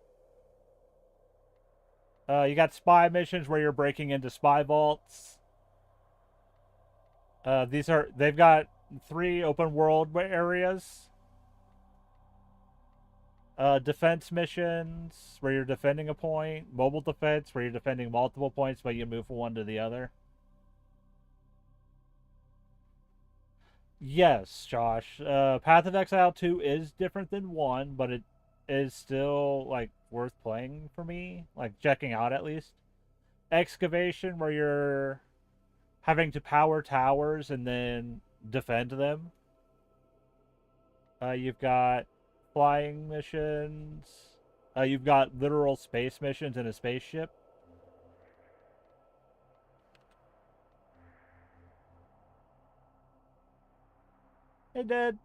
You got spy missions where you're breaking into spy vaults. They've got 3 open world areas. Defense missions where you're defending a point. Mobile defense where you're defending multiple points but you move from one to the other. Yes, Josh. Path of Exile 2 is different than 1, but it is still, like, worth playing for me. Like, checking out at least. Excavation where you're having to power towers and then defend them. You've got flying missions. You've got literal space missions in a spaceship. Hey, Dad.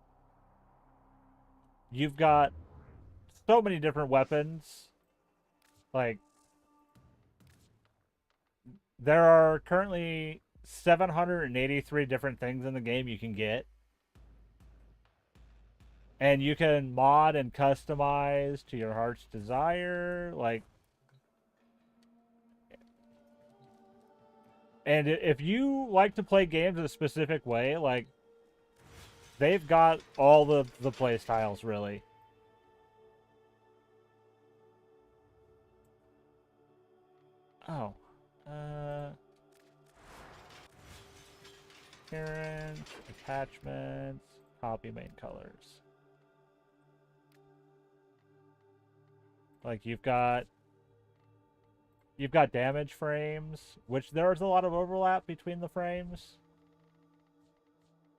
You've got so many different weapons. Like, there are currently 783 different things in the game you can get. And you can mod and customize to your heart's desire. Like, and if you like to play games in a specific way, like, they've got all the play styles, really. Oh. Appearance, attachments, copy main colors. Like, you've got damage frames, which there's a lot of overlap between the frames.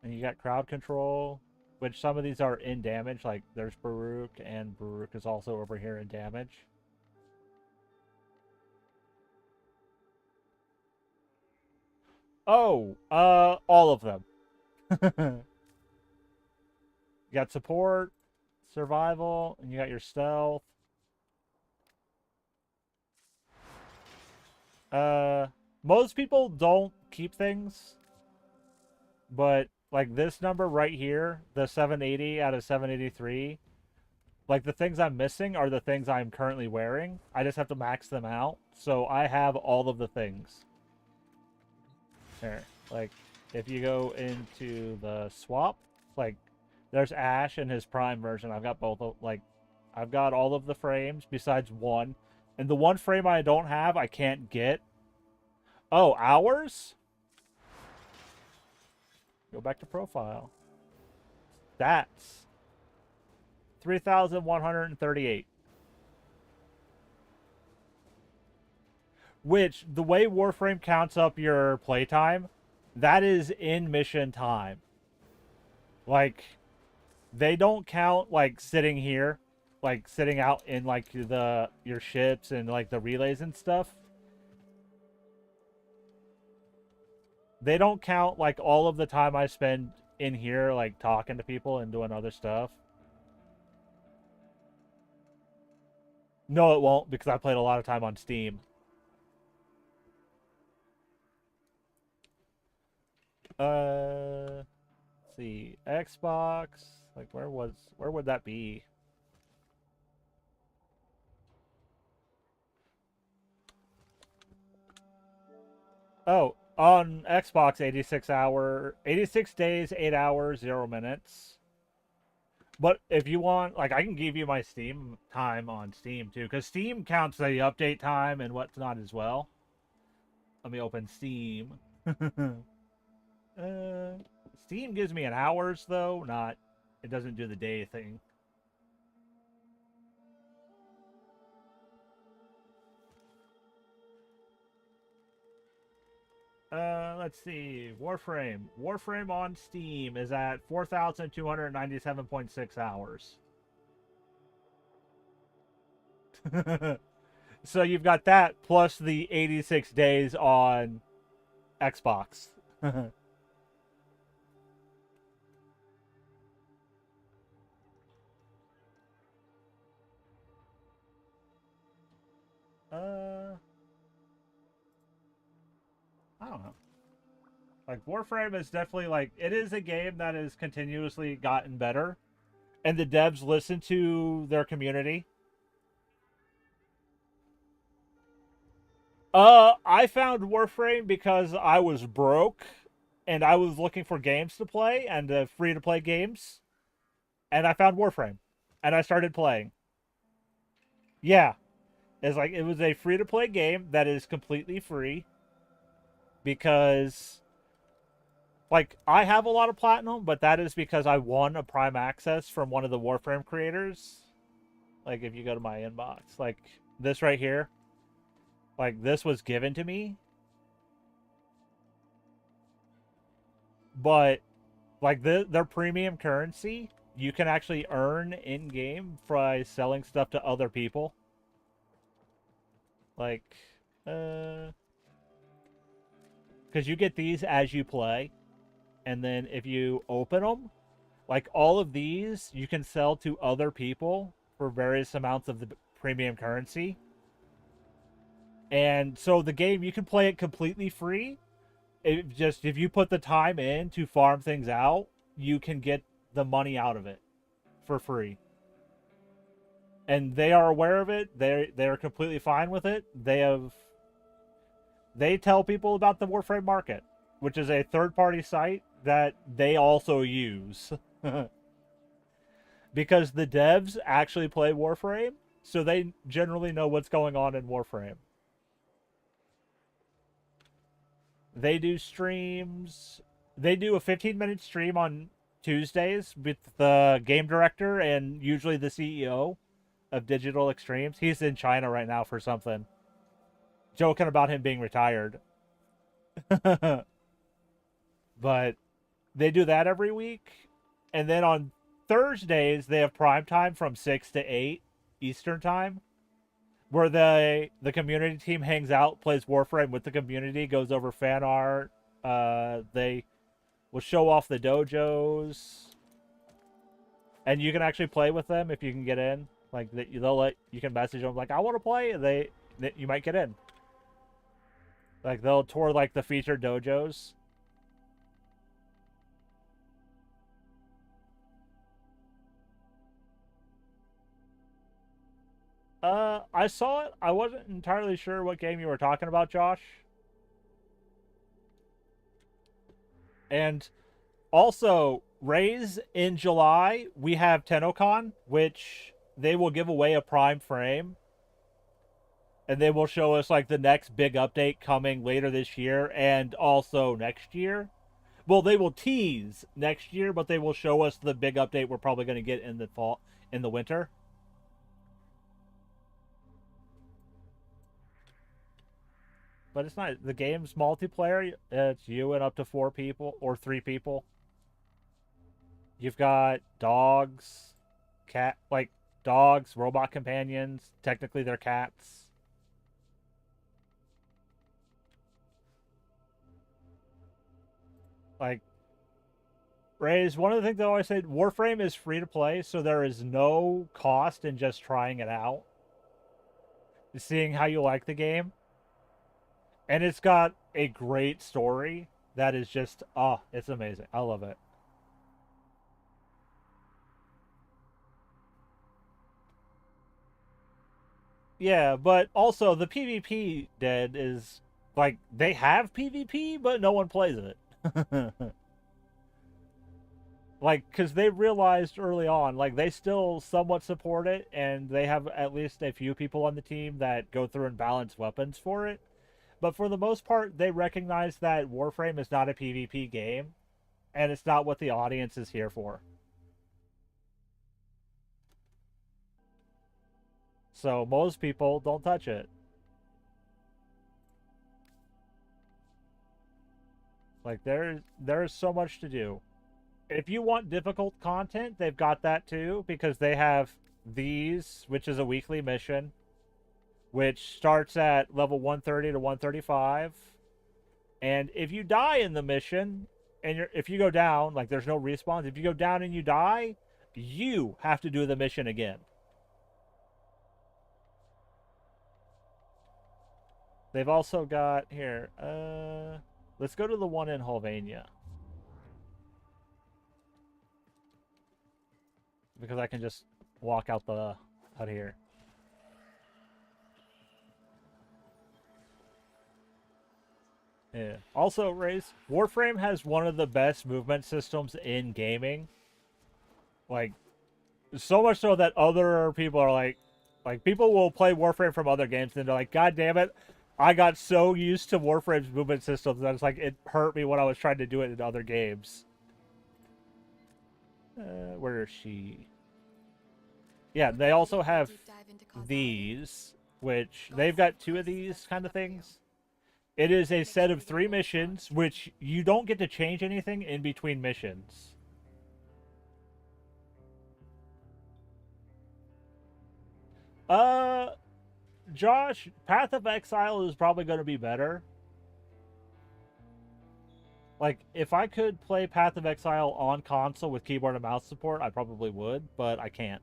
And you got crowd control, which some of these are in damage, like there's Baruch, and Baruch is also over here in damage. Oh, all of them. You got support, survival, and you got your stealth. Most people don't keep things, but like this number right here, the 780 out of 783, like the things I'm missing are the things I'm currently wearing. I just have to max them out. So I have all of the things. There, like, if you go into the swap, like, there's Ash and his prime version. I've got both of, like, I've got all of the frames besides one. And the one frame I don't have, I can't get. Oh, hours? Go back to profile. Stats. 3,138. Which, the way Warframe counts up your playtime, that is in mission time. Like, they don't count, like, sitting here, like, sitting out in, like, your ships and, like, the relays and stuff. They don't count, like, all of the time I spend in here, like, talking to people and doing other stuff. No, it won't, because I played a lot of time on Steam. Let's see, Xbox. Like, where would that be? Oh, on Xbox, 86 days, 8 hours, 0 minutes. But if you want, like, I can give you my Steam time on Steam too, because Steam counts the update time and what's not as well. Let me open Steam. uh, Steam gives me an hours though, not. It doesn't do the day thing. Let's see. Warframe. Warframe on Steam is at 4,297.6 hours. So you've got that plus the 86 days on Xbox. I don't know. Like, Warframe is definitely, like, it is a game that has continuously gotten better. And the devs listen to their community. I found Warframe because I was broke. And I was looking for games to play and free-to-play games. And I found Warframe. And I started playing. Yeah. It's like, it was a free-to-play game that is completely free. Because, like, I have a lot of platinum, but that is because I won a Prime Access from one of the Warframe creators. Like, if you go to my inbox, like, this right here, like, this was given to me. But, like, their premium currency, you can actually earn in-game by selling stuff to other people. Like, because you get these as you play. And then if you open them, like, all of these, you can sell to other people for various amounts of the premium currency. And so the game, you can play it completely free. If you put the time in to farm things out, you can get the money out of it for free. And they are aware of it. They're completely fine with it. They tell people about the Warframe Market, which is a third-party site that they also use. Because the devs actually play Warframe, so they generally know what's going on in Warframe. They do streams. They do a 15-minute stream on Tuesdays with the game director and usually the CEO of Digital Extremes. He's in China right now for something. Joking about him being retired. But they do that every week. And then on Thursdays, they have prime time from 6 to 8 Eastern time, where the community team hangs out, plays Warframe with the community, goes over fan art. They will show off the dojos, and you can actually play with them if you can get in. Like, you can message them like, I want to play. You might get in. Like, they'll tour like the featured dojos. I saw it. I wasn't entirely sure what game you were talking about, Josh. And also, Raise in July, we have TennoCon, which they will give away a prime frame. And they will show us, like, the next big update coming later this year and also next year. Well, they will tease next year, but they will show us the big update we're probably going to get in the winter. But it's not, the game's multiplayer. It's you and up to 4 people or 3 people. You've got dogs, dogs, robot companions. Technically, they're cats. Like, Raze, one of the things I always say, Warframe is free to play, so there is no cost in just trying it out. Seeing how you like the game. And it's got a great story. That is just, oh, it's amazing. I love it. Yeah, but also the PvP dead is like they have PvP, but no one plays it. Like, because they realized early on, like they still somewhat support it, and they have at least a few people on the team that go through and balance weapons for it. But for the most part, they recognize that Warframe is not a PvP game, and it's not what the audience is here for. So most people don't touch it. Like there's so much to do. If you want difficult content, they've got that too because they have these, which is a weekly mission, which starts at level 130 to 135. And if you die in the mission, and if you go down, like there's no respawns, if you go down and you die, you have to do the mission again. They've also got here. Let's go to the one in Hulvania because I can just walk out here. Yeah. Also, Race, Warframe has one of the best movement systems in gaming. Like, so much so that other people are like people will play Warframe from other games and they're like, God damn it, I got so used to Warframe's movement systems that it's like it hurt me when I was trying to do it in other games. Where is she? Yeah, they also have these, which they've got two of these kind of things. It is a set of 3 missions, which you don't get to change anything in between missions. Josh, Path of Exile is probably going to be better. Like, if I could play Path of Exile on console with keyboard and mouse support, I probably would, but I can't.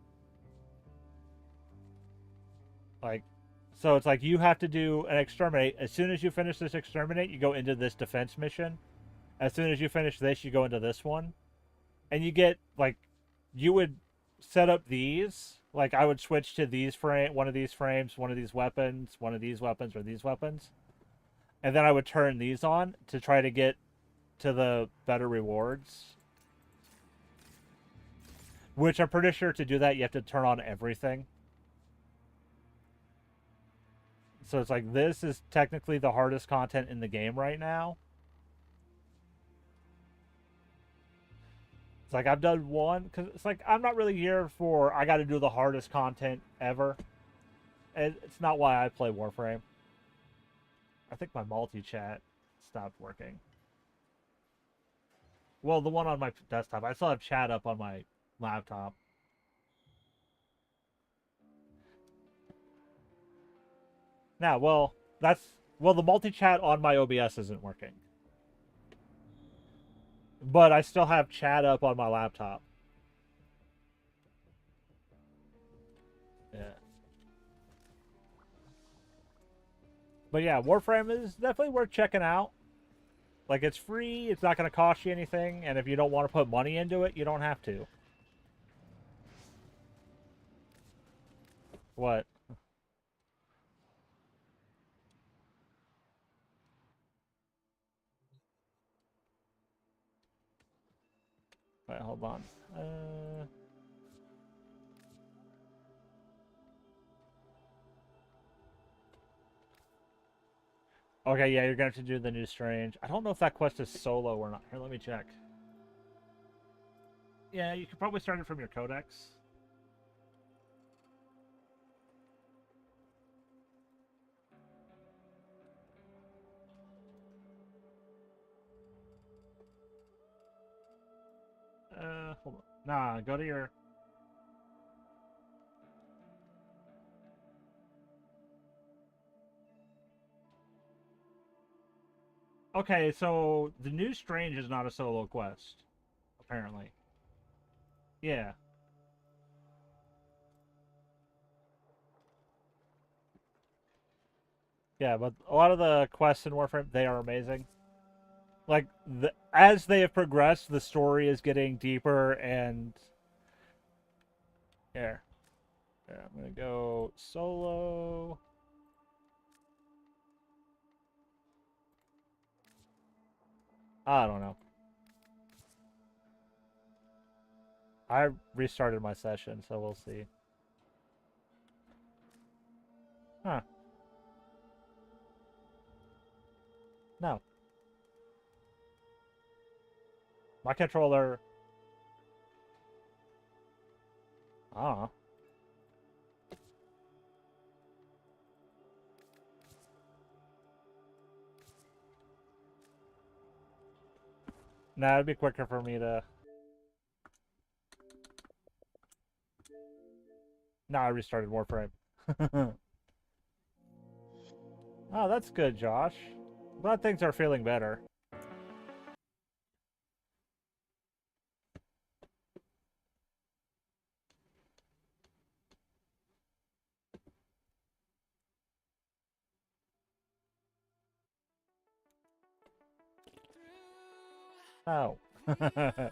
Like, so it's like you have to do an exterminate. As soon as you finish this exterminate, you go into this defense mission. As soon as you finish this, you go into this one. And you get, like, you would set up these. Like, I would switch to one of these frames, one of these weapons, one of these weapons, or these weapons. And then I would turn these on to try to get to the better rewards. Which I'm pretty sure to do that, you have to turn on everything. So it's like, this is technically the hardest content in the game right now. It's like, I've done one, because it's like, I'm not really here for, I got to do the hardest content ever. It's not why I play Warframe. I think my multi-chat stopped working. Well, the one on my desktop. I still have chat up on my laptop. Now, well, the multi-chat on my OBS isn't working. But I still have chat up on my laptop. Yeah. But yeah, Warframe is definitely worth checking out. Like, it's free, it's not going to cost you anything, and if you don't want to put money into it, you don't have to. What? Wait, hold on. Okay, yeah, you're going to have to do the new Strange. I don't know if that quest is solo or not. Here, let me check. Yeah, you could probably start it from your codex. Hold on. Nah, go to your... Okay, so the new Strange is not a solo quest, apparently. Yeah. Yeah, but a lot of the quests in Warframe, they are amazing. like as they have progressed, the story is getting deeper and here. Yeah, I'm gonna go solo. I don't know. I restarted my session, so we'll see. Huh. No. My controller... I don't know. Nah, it'd be quicker for me to... Nah, I restarted Warframe. Oh, that's good, Josh. Glad things are feeling better. Oh. Okay.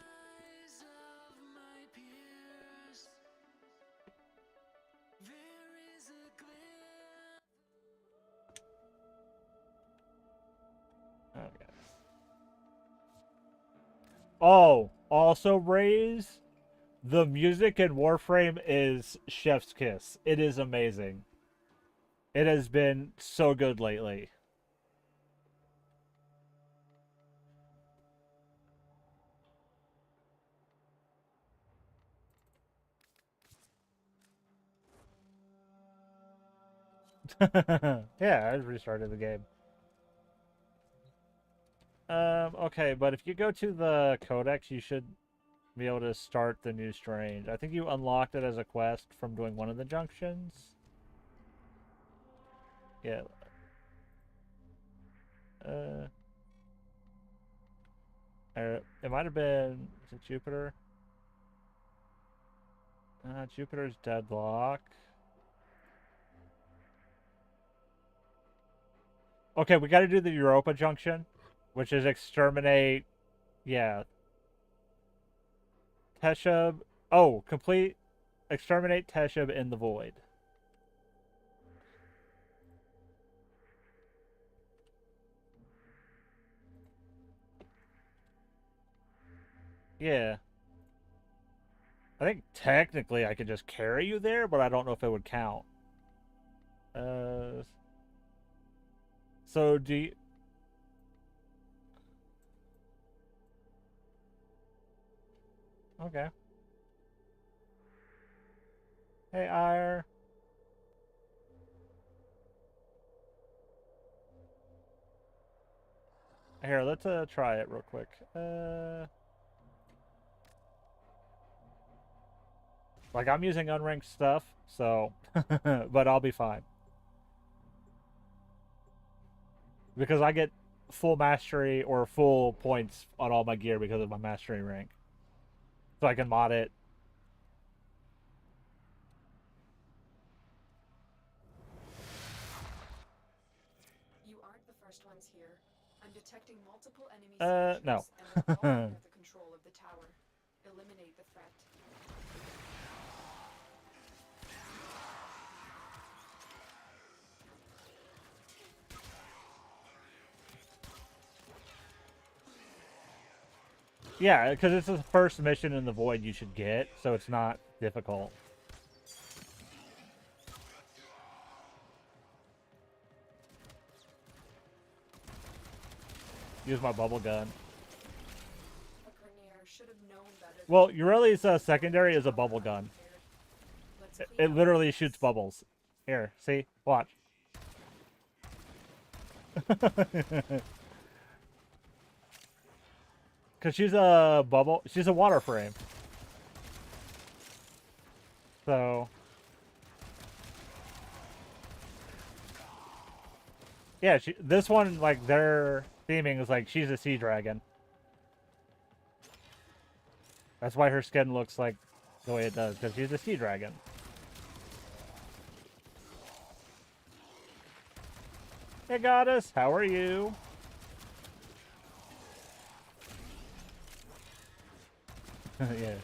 Oh, also Raise, the music in Warframe is chef's kiss. It is amazing. It has been so good lately. Yeah, I restarted the game. Okay, but if you go to the codex, you should be able to start the new strange. I think you unlocked it as a quest from doing one of the junctions. Yeah. Uh, it might have been, is it Jupiter? Jupiter's deadlock. Okay, we got to do the Europa junction, which is exterminate. Yeah. Teshub. Oh, complete. Exterminate Teshub in the void. Yeah. I think technically I could just carry you there, but I don't know if it would count. So do you... Okay. Hey, Ire. Here, let's try it real quick. Like, I'm using unranked stuff, so... but I'll be fine. Because I get full mastery or full points on all my gear because of my mastery rank. So I can mod it. You aren't the first ones here. I'm detecting multiple enemy No. signatures, and they're all under the control of the tower. Eliminate the threat. Yeah, because it's the first mission in the void you should get, so it's not difficult. Use my bubble gun. Well, Eureli's secondary is a bubble gun. It literally shoots bubbles. Here, see? Watch. Because she's a bubble. She's a Warframe. So... yeah, this one, like, their theming is like she's a sea dragon. That's why her skin looks like the way it does, because she's a sea dragon. Hey, goddess, how are you? Yeah.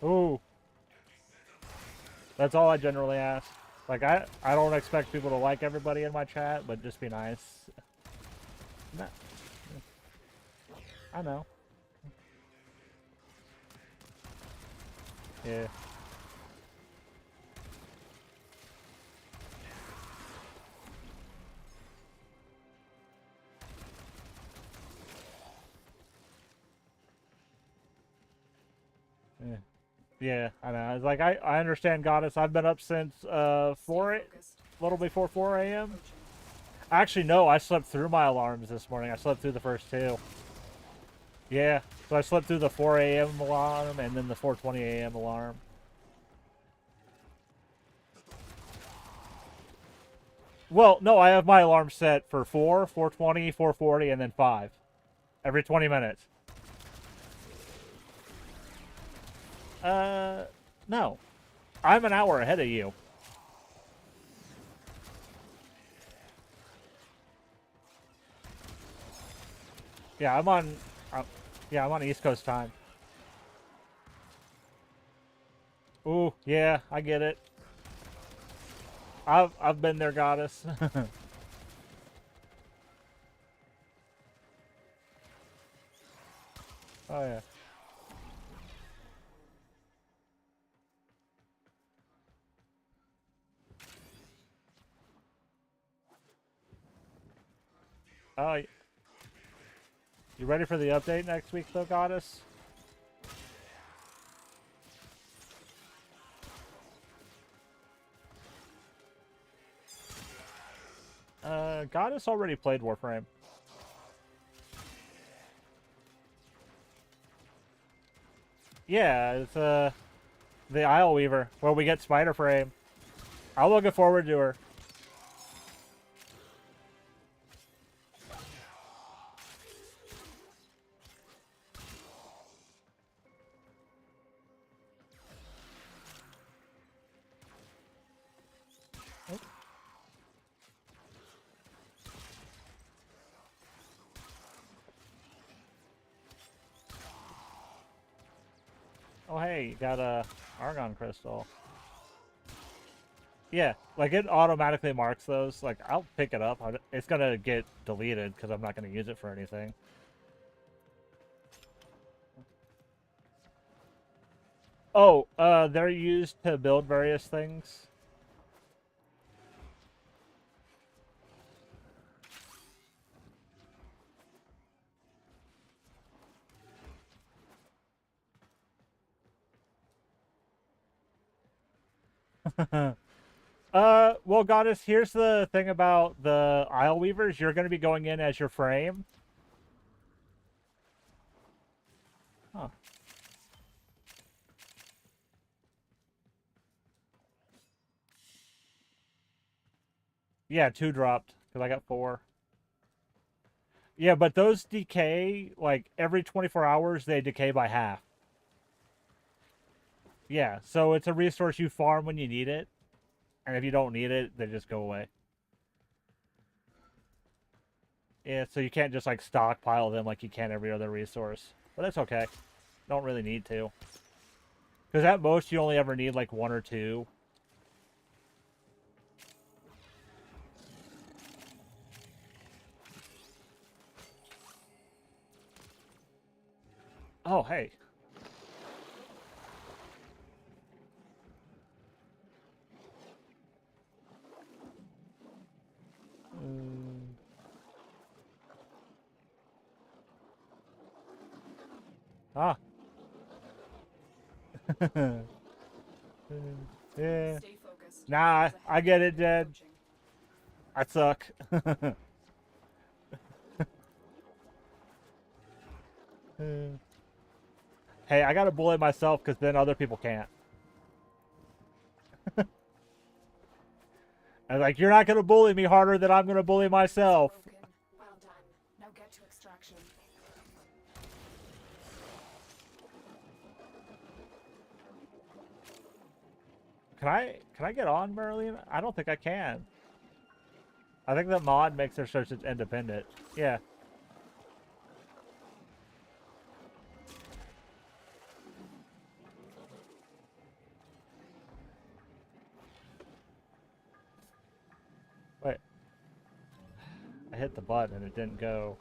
Ooh. That's all I generally ask. Like, I don't expect people to like everybody in my chat, but just be nice. Nah. I know. Yeah. Yeah. Yeah, I know. It's like I understand, Goddess. I've been up since 4 little before 4 a.m. Actually, no, I slept through my alarms this morning. I slept through the first two. Yeah, so I slept through the 4 a.m. alarm and then the 4:20 a.m. alarm. Well, no, I have my alarm set for 4, 4:20, 4:40, and then 5. Every 20 minutes. No. I'm an hour ahead of you. Yeah, I'm on East Coast time. Ooh, yeah, I get it. I've been there, Goddess. Oh yeah. Oh, you ready for the update next week, though, Goddess? Goddess already played Warframe. Yeah, it's the Isle Weaver, where we get Spider Frame. I'm looking forward to her. Oh hey, you got a Argon Crystal. Yeah, like it automatically marks those. Like I'll pick it up. It's gonna get deleted because I'm not gonna use it for anything. Oh, they're used to build various things. Well, Goddess, here's the thing about the Isle Weavers. You're going to be going in as your frame. Huh. Yeah, 2 dropped, because I got 4. Yeah, but those decay, like, every 24 hours, they decay by half. Yeah, so it's a resource you farm when you need it, and if you don't need it, they just go away. Yeah, so you can't just, like, stockpile them like you can every other resource. But that's okay. Don't really need to. Because at most, you only ever need, like, 1 or 2. Oh, hey. Ah. Yeah. Nah, I get it, Jed. I suck. Hey, I gotta bully myself because then other people can't. I'm like, you're not gonna bully me harder than I'm gonna bully myself. Well done. Now get to extraction. Can I get on, Merlin? I don't think I can. I think the mod makes it so it's independent. Yeah. I hit the button and it didn't go.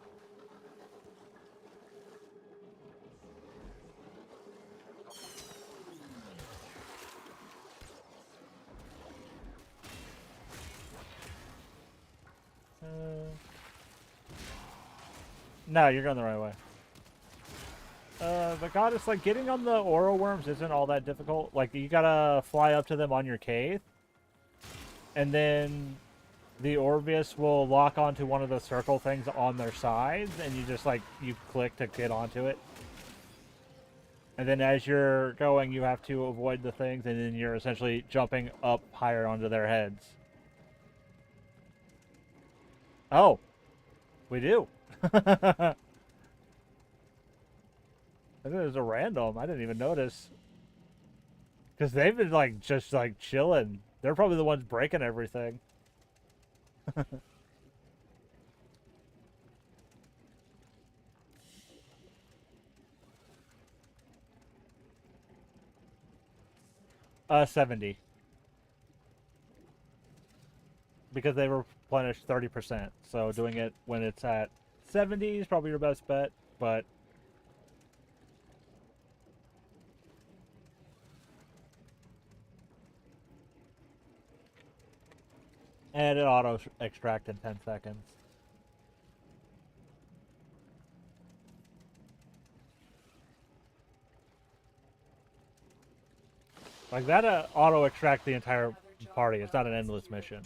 No, you're going the right way. But God, it's like getting on the Oro worms isn't all that difficult. Like, you gotta fly up to them on your Cave, and then the Orbius will lock onto one of the circle things on their sides, and you just, like, you click to get onto it. And then as you're going, you have to avoid the things, and then you're essentially jumping up higher onto their heads. Oh, we do. It was a random. I didn't even notice. Because they've been, like, just, like, chilling. They're probably the ones breaking everything. 70. Because they replenish 30%. So doing it when it's at 70 is probably your best bet, but... And it auto-extract in 10 seconds. Like, that auto-extract the entire party. It's not an endless mission.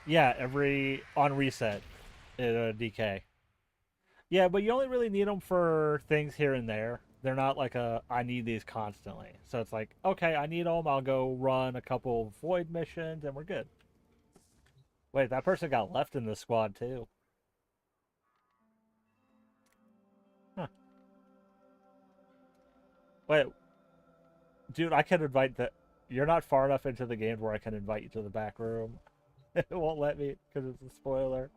Yeah, on reset, it'll decay. Yeah, but you only really need them for things here and there. They're not like I need these constantly. So it's like, okay, I need them. I'll go run a couple void missions and we're good. Wait, that person got left in the squad too. Huh. Wait, dude, I can invite the... You're not far enough into the game where I can invite you to the back room. It won't let me because it's a spoiler.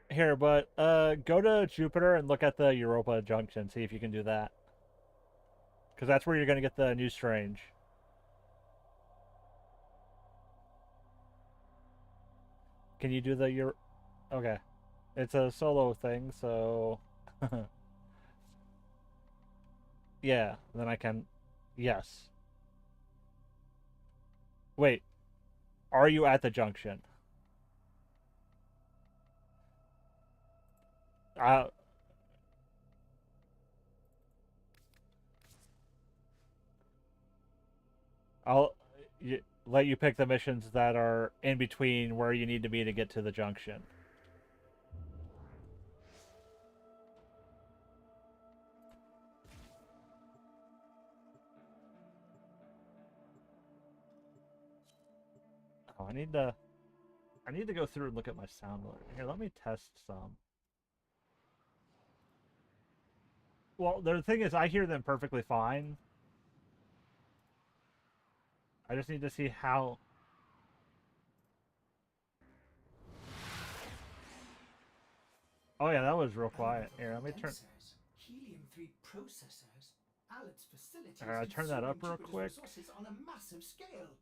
Here, but go to Jupiter and look at the Europa Junction. See if you can do that. Because that's where you're going to get the new Strange. Can you do the Okay. It's a solo thing, so... Yeah, then I can... Yes. Wait. Are you at the junction? Uh, I'll let you pick the missions that are in between where you need to be to get to the junction. Oh, I need to go through and look at my sound alert. Here, let me test some. Well, the thing is, I hear them perfectly fine. I just need to see how... Oh yeah, that was real quiet. Here, let me turn... Helium-3 processors. Alet's facilities Alright, I'll turn that up real Jupiter's quick. resources on a massive scale.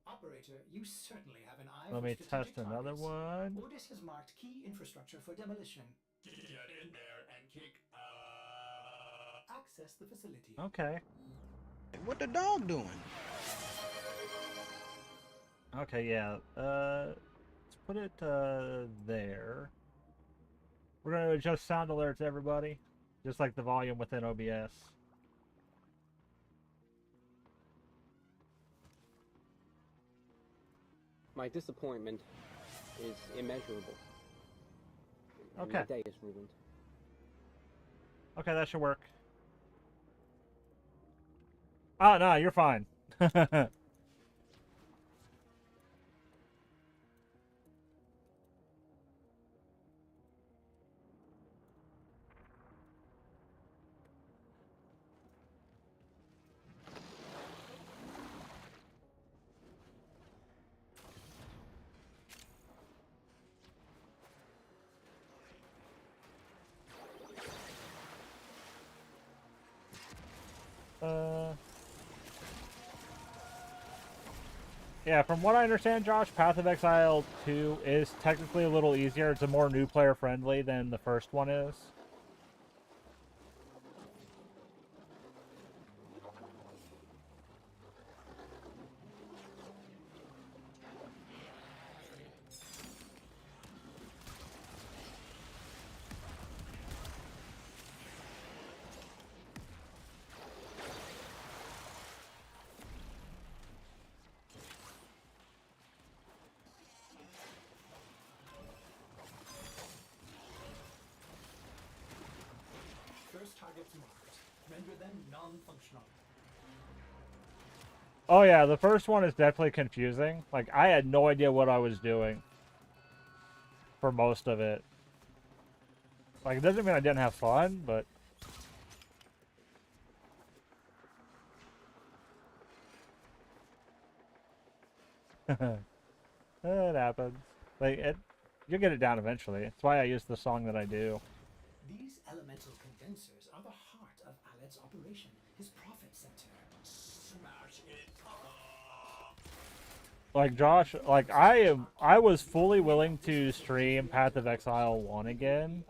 Operator, you certainly have an eye Let for me strategic test another targets. one. Ordis has marked key infrastructure for demolition. Get in there and kick Access the facility. Okay. What the dog doing? Okay, yeah. Let's put it there. We're going to adjust sound alerts, everybody. Just like the volume within OBS. My disappointment is immeasurable. Okay. My day is ruined. Okay, that should work. Oh, no, you're fine. Yeah, from what I understand, Josh, Path of Exile 2 is technically a little easier. It's a more new player friendly than the first one is. First targets marked. Render them non-functional. Oh yeah, the first one is definitely confusing. Like, I had no idea what I was doing for most of it. Like, it doesn't mean I didn't have fun, but... It happens. Like, you'll get it down eventually. That's why I use the song that I do. These elemental condensers are the heart of Alet's operation, his profit center. Smash it up! Like, Josh, like, I was fully willing to stream Path of Exile 1 again.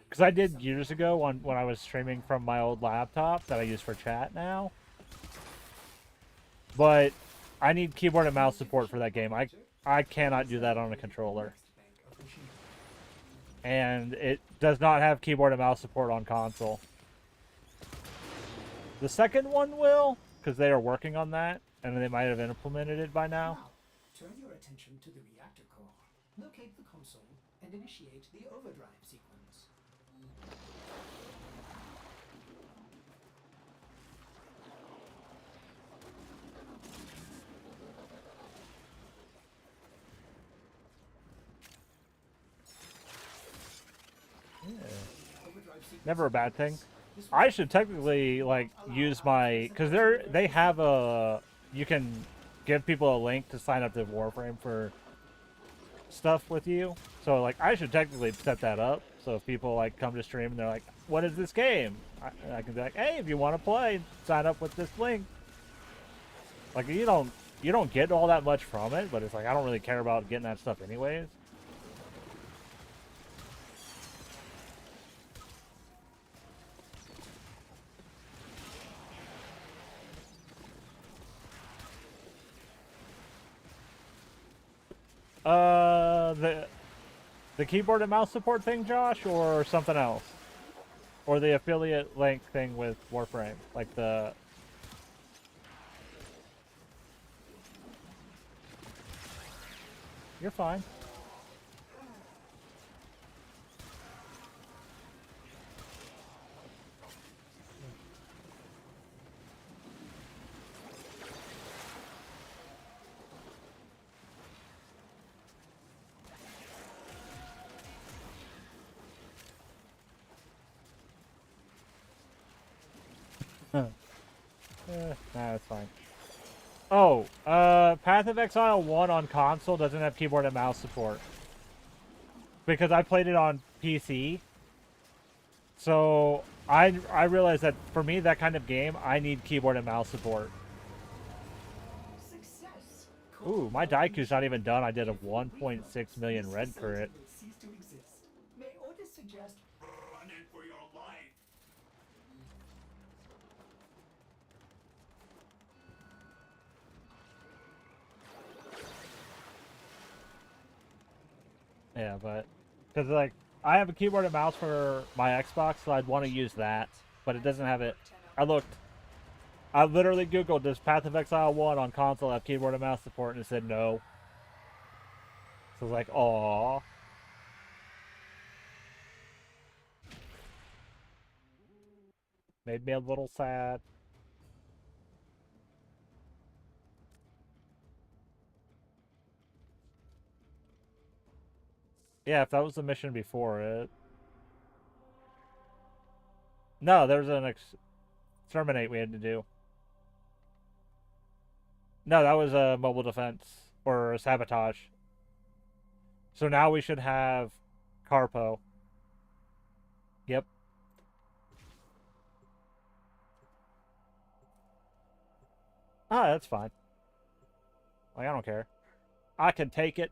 Because I did years ago when I was streaming from my old laptop that I use for chat now. But I need keyboard and mouse support for that game. I cannot do that on a controller. And it does not have keyboard and mouse support on console. The second one will, because they are working on that, and they might have implemented it by now. Turn your attention to the reactor core. Locate the console and initiate the overdrive sequence. Never a bad thing. I should technically like use my, because they have a, you can give people a link to sign up to Warframe for stuff with you. So like I should technically set that up. So if people like come to stream and they're like, "What is this game?" I can be like, "Hey, if you want to play, sign up with this link." Like you don't get all that much from it, but it's like I don't really care about getting that stuff anyways. The keyboard and mouse support thing, Josh, or something else? Or the affiliate link thing with Warframe, like the... You're fine. Nah, that's fine. Oh, Path of Exile 1 on console doesn't have keyboard and mouse support. Because I played it on PC. So, I realized that for me, that kind of game, I need keyboard and mouse support. Success. Ooh, my Daiku's not even done. I did a 1.6 million red crit. Cease to exist. May orders suggest running for your life. Yeah, but because like I have a keyboard and mouse for my Xbox, so I'd want to use that, but it doesn't have it. I literally Googled, does Path of Exile 1 on console have keyboard and mouse support, and it said no. So I was like, aww. Made me a little sad. Yeah, if that was the mission before it. No, there was an exterminate we had to do. No, that was a mobile defense or a sabotage. So now we should have Carpo. Yep. Ah, that's fine. Like, I don't care. I can take it.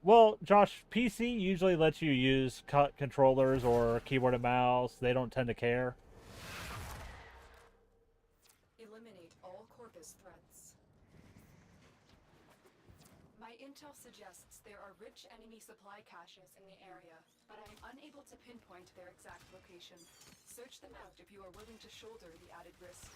Well, Josh, PC usually lets you use controllers or keyboard and mouse. They don't tend to care. Eliminate all Corpus threats. My intel suggests there are rich enemy supply caches in the area, but I am unable to pinpoint their exact location. Search them out if you are willing to shoulder the added risk.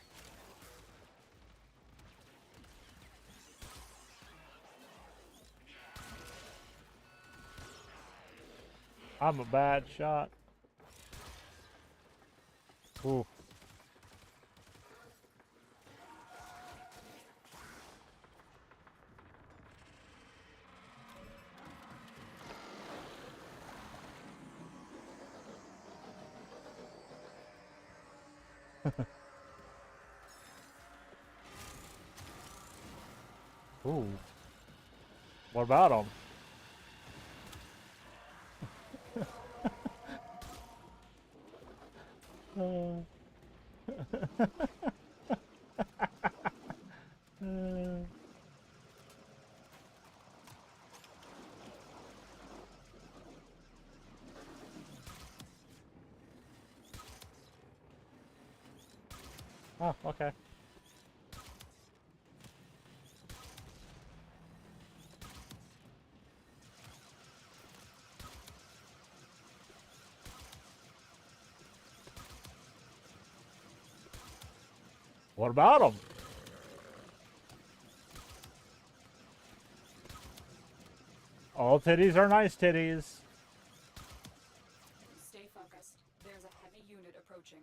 I'm a bad shot. Ooh. Ooh. What about him? Oh, okay. What about him? All titties are nice titties. Stay focused. There's a heavy unit approaching.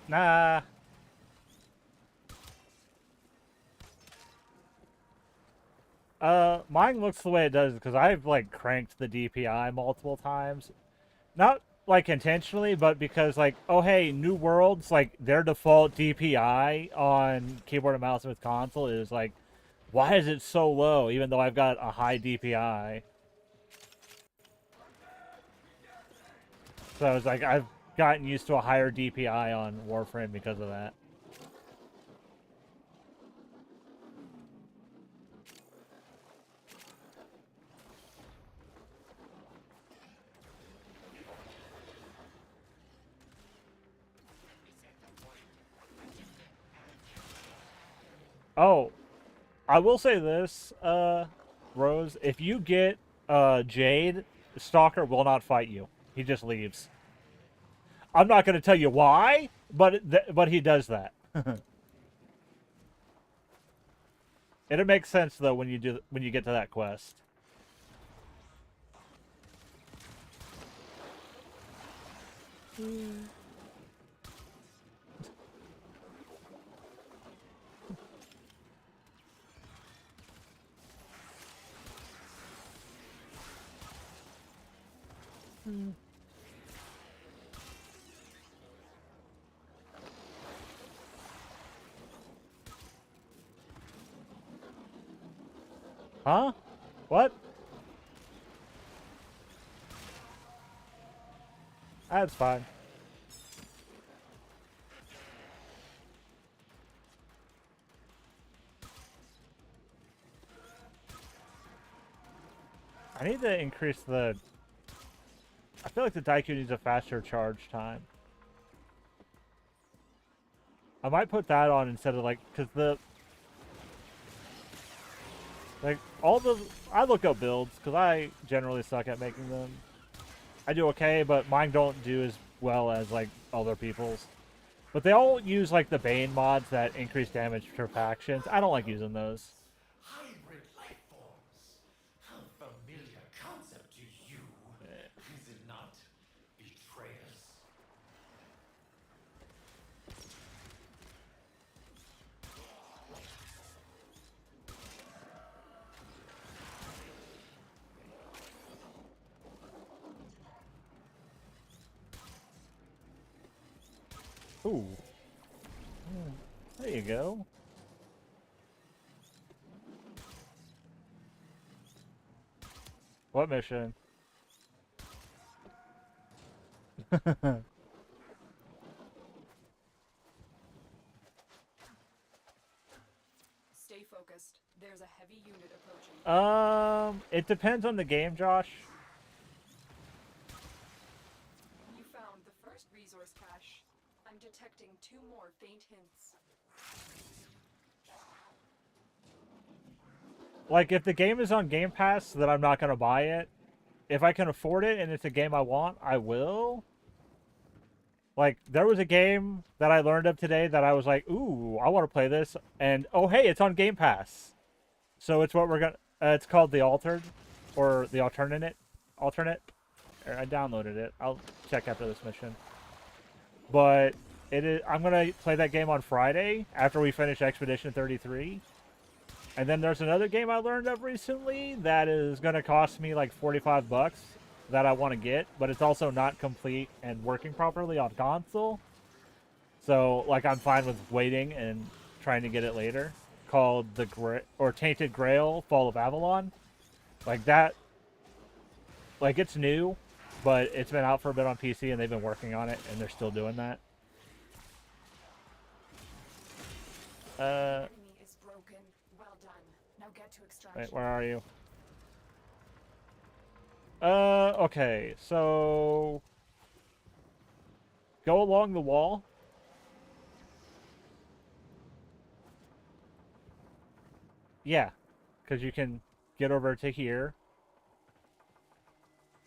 Nah. Mine looks the way it does because I've like cranked the DPI multiple times. Not like intentionally, but because like, oh hey, New Worlds, like their default DPI on keyboard and mouse with console is like, why is it so low even though I've got a high DPI? So it's like I've gotten used to a higher DPI on Warframe because of that. Oh, I will say this, Rose, if you get Jade, Stalker will not fight you. He just leaves. I'm not going to tell you why, but he does that. It'll make sense though when you get to that quest. Huh? What? That's fine. I need to increase the... I feel like the Daiku needs a faster charge time. I might put that on instead of like... Because the... Like, all the... I look up builds, because I generally suck at making them. I do okay, but mine don't do as well as, like, other people's. But they all use, like, the Bane mods that increase damage for factions. I don't like using those. Hybrid life forms. How familiar concept to you, is it not? Betrayers. Ooh. There you go. What mission? Stay focused. There's a heavy unit approaching. It depends on the game, Josh. You found the first resource cache. I'm detecting 2 more faint hints. Like, if the game is on Game Pass, then I'm not going to buy it. If I can afford it and it's a game I want, I will. Like, there was a game that I learned of today that I was like, ooh, I want to play this. And, oh, hey, it's on Game Pass. So it's what we're going to... it's called The Altered. Or The Alternate. I downloaded it. I'll check after this mission. But it is... I'm going to play that game on Friday after we finish Expedition 33. And then there's another game I learned of recently that is going to cost me like $45 that I want to get, but it's also not complete and working properly on console. So, like, I'm fine with waiting and trying to get it later. Called Tainted Grail: Fall of Avalon. Like that, like it's new, but it's been out for a bit on PC and they've been working on it and they're still doing that. Enemy is broken. Well done. Now get to extraction. Wait, where are you? Okay, so go along the wall. Yeah, because you can get over to here.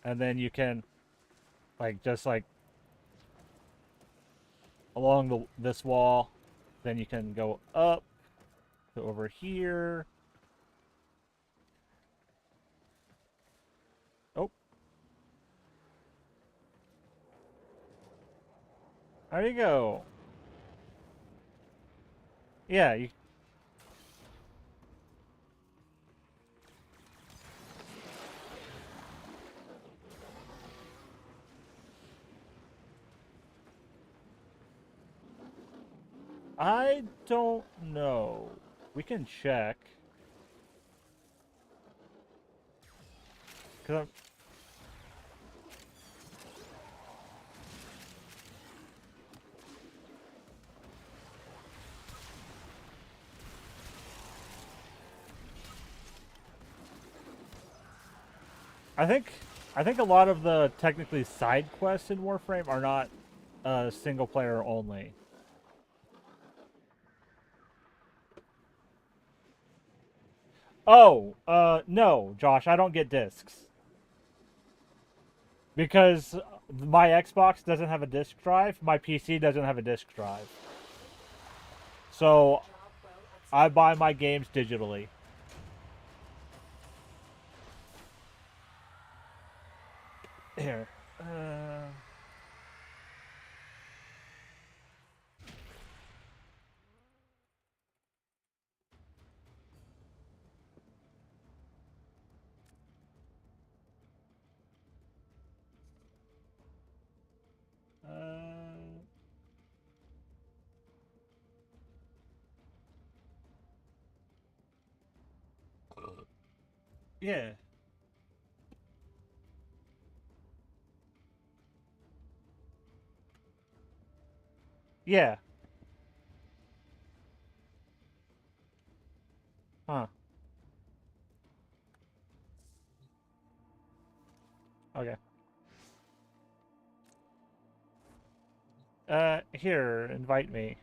And then you can, like, just, like, along this wall. Then you can go up to over here. Oh. There you go. Yeah, you... I don't know. We can check. 'Cause I think a lot of the technically side quests in Warframe are not single player only. Oh, no, Josh, I don't get discs. Because my Xbox doesn't have a disk drive, my PC doesn't have a disk drive. So, I buy my games digitally. Here. Yeah. Yeah. Huh. Okay. Here, invite me.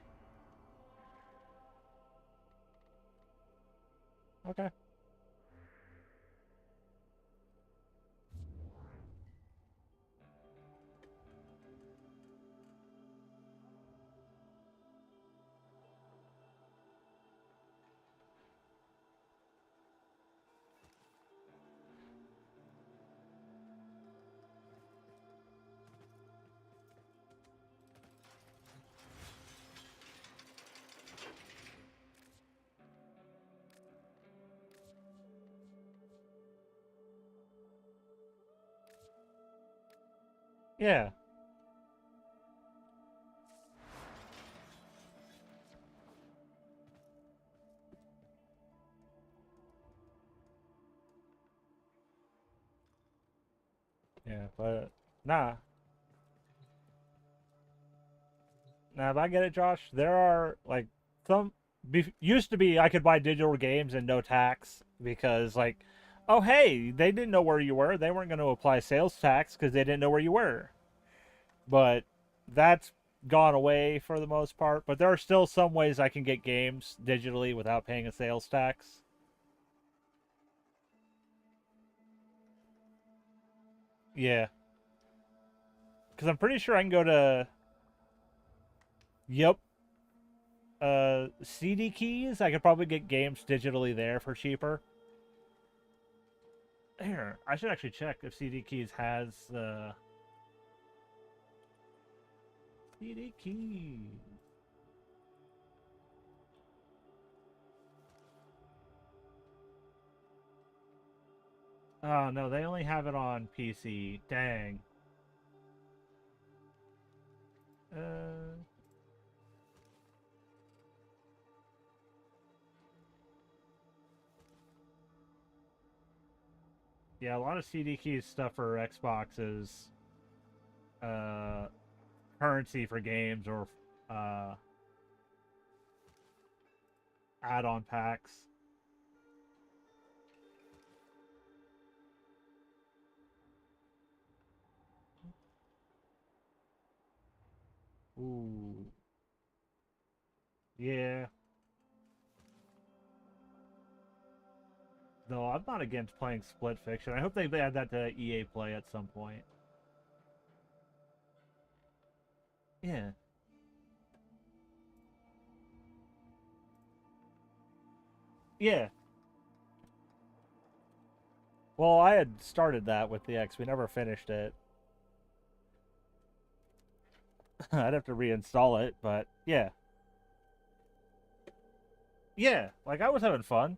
Okay. Yeah. Yeah, but nah. Now, if I get it, Josh, there are like some used to be I could buy digital games and no tax because like, oh hey, they didn't know where you were. They weren't going to apply sales tax because they didn't know where you were. But that's gone away for the most part. But there are still some ways I can get games digitally without paying a sales tax. Yeah, because I'm pretty sure I can go to. Yep. CD keys. I could probably get games digitally there for cheaper. Here, I should actually check if CD keys has CD keys. Oh no, they only have it on PC. Dang. Uh. Yeah, a lot of CD keys stuff for Xbox is currency for games or uh, add-on packs. Ooh. Yeah. Though I'm not against playing Split Fiction. I hope they add that to EA Play at some point. Yeah. Yeah. Well, I had started that with the X. We never finished it. I'd have to reinstall it, but yeah. Yeah, like I was having fun.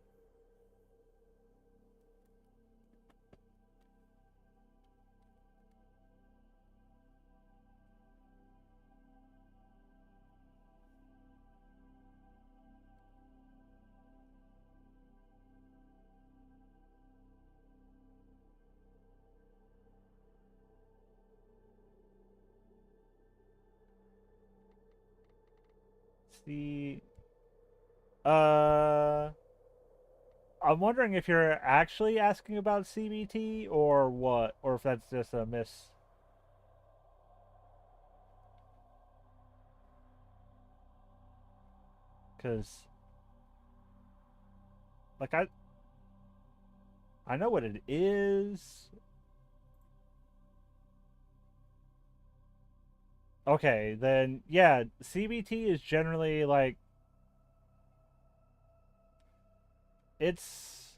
See, uh, I'm wondering if you're actually asking about CBT or what, or if that's just a miss. Because, like, I know what it is. Okay, then yeah, CBT is generally like it's.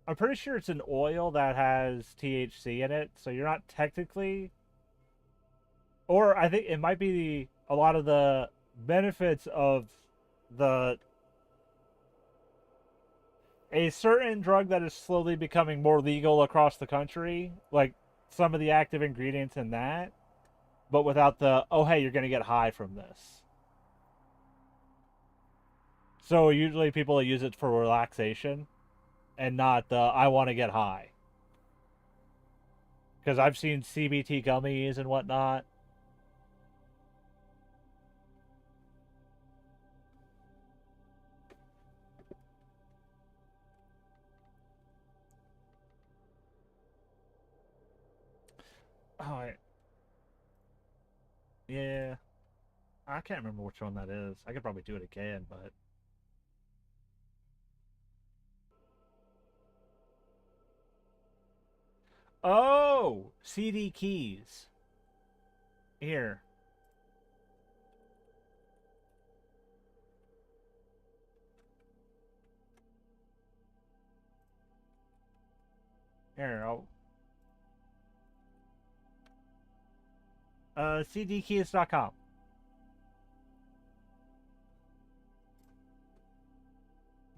I'm pretty sure it's an oil that has THC in it, so you're not technically. Or I think it might be a lot of the benefits of the a certain drug that is slowly becoming more legal across the country, like some of the active ingredients in that, but without the oh hey you're gonna get high from this. So usually people use it for relaxation and not the I want to get high. Because I've seen CBT gummies and whatnot. Oh, yeah. I can't remember which one that is. I could probably do it again, but oh, CD keys. Here. Here, cdkeys.com.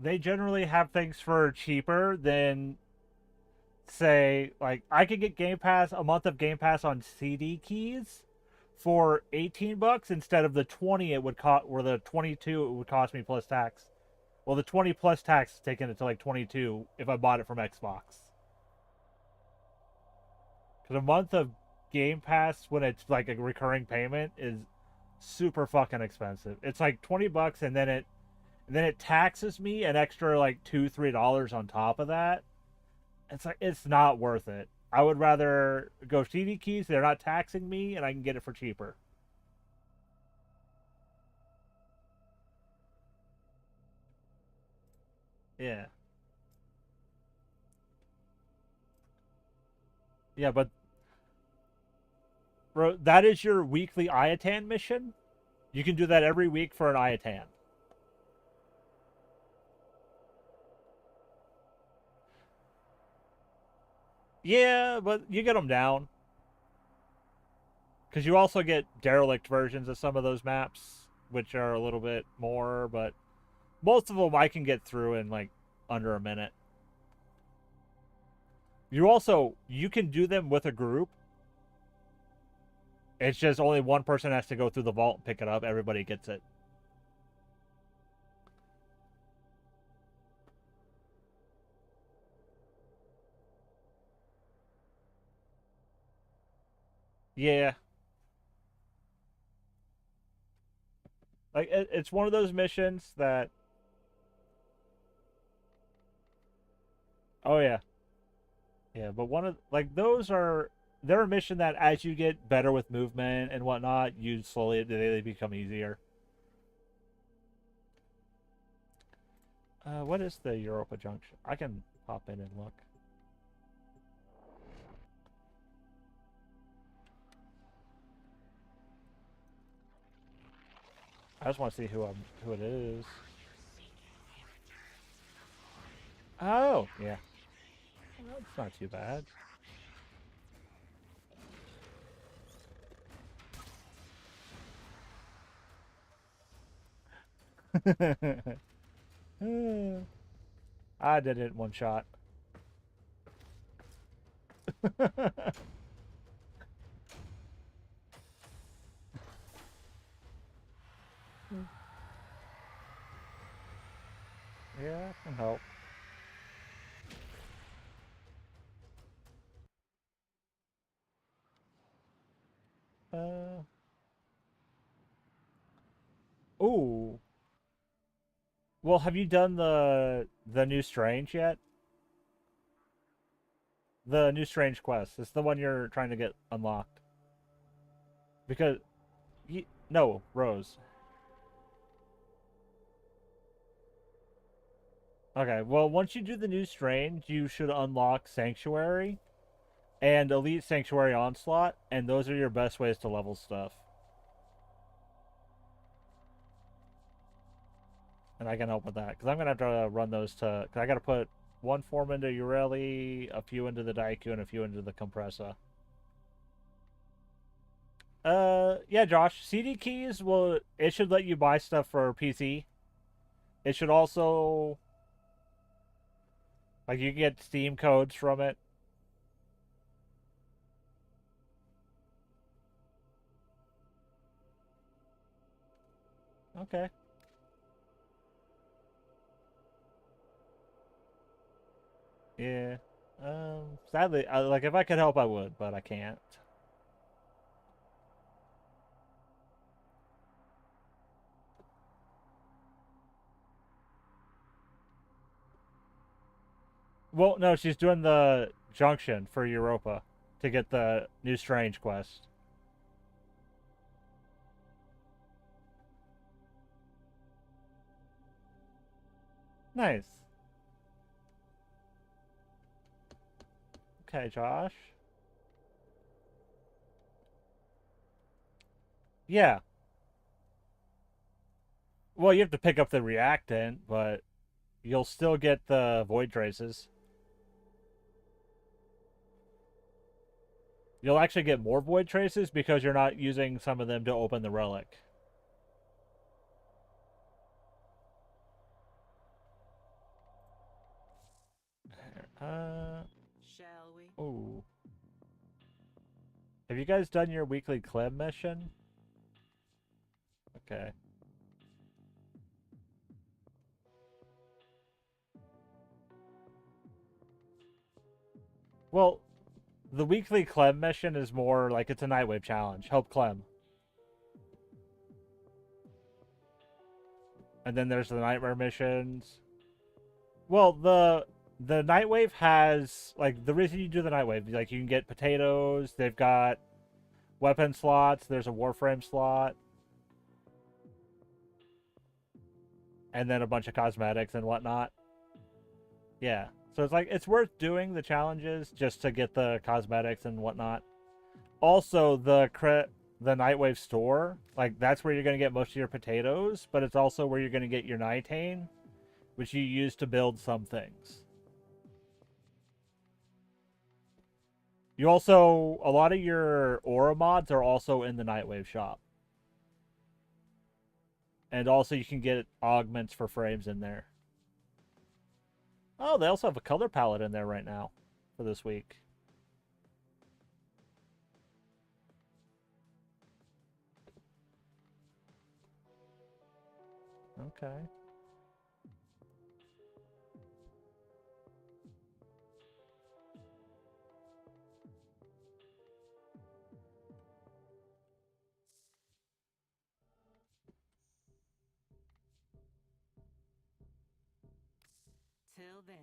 They generally have things for cheaper than say like I could get Game Pass a month of Game Pass on CD keys for $18 instead of the 20 it would cost or the 22 it would cost me plus tax. Well, the 20 plus tax is taking it to like 22 if I bought it from Xbox. Because a month of Game Pass, when it's like a recurring payment, is super fucking expensive. It's like $20, and then it taxes me an extra like $2-3 on top of that. It's like it's not worth it. I would rather go CD keys. They're not taxing me, and I can get it for cheaper. Yeah. Yeah, but bro, that is your weekly Iatan mission. You can do that every week for an Iatan. Yeah, but you get them down. Because you also get derelict versions of some of those maps, which are a little bit more, but most of them I can get through in like under a minute. You can do them with a group. It's just only one person has to go through the vault and pick it up. Everybody gets it. Yeah. Like it's one of those missions that. Oh yeah. Yeah, but one of like those are they're a mission that as you get better with movement and whatnot, you slowly they become easier. What is the Europa Junction? I can pop in and look. I just want to see who it is. Oh, yeah. Well, that's not too bad. I did it in one shot. Yeah, I can help. Uh. Ooh. Well, have you done the new Strange yet? The new Strange quest. It's the one you're trying to get unlocked. Because no, Rose. Okay, well, once you do the new Strange, you should unlock Sanctuary and Elite Sanctuary Onslaught, and those are your best ways to level stuff. And I can help with that, because I'm going to have to run those to... Because I got to put one form into Ureli, a few into the Daiku, and a few into the Compressa. Yeah, Josh. CD keys, it should let you buy stuff for PC. It should also... Like, you can get Steam codes from it. Okay. Yeah. Sadly, like, if I could help, I would, but I can't. Well, no, she's doing the junction for Europa to get the new Strange quest. Nice. Okay, Josh. Yeah. Well, you have to pick up the reactant, but you'll still get the void traces. You'll actually get more void traces because you're not using some of them to open the relic. Shall we? Oh. Have you guys done your weekly Clem mission? Okay. Well, The weekly Clem mission is more like it's a Nightwave challenge. Help Clem. And then there's the Nightmare missions. Well, the Nightwave has, like, the reason you do the Nightwave, like, you can get potatoes, they've got weapon slots, there's a Warframe slot, and then a bunch of cosmetics and whatnot. Yeah. So it's like, it's worth doing the challenges just to get the cosmetics and whatnot. Also, the Nightwave store, like, that's where you're going to get most of your potatoes, but it's also where you're going to get your Nitane, which you use to build some things. You also, a lot of your aura mods are also in the Nightwave shop. And also you can get augments for frames in there. Oh, they also have a color palette in there right now for this week. Okay. Till then.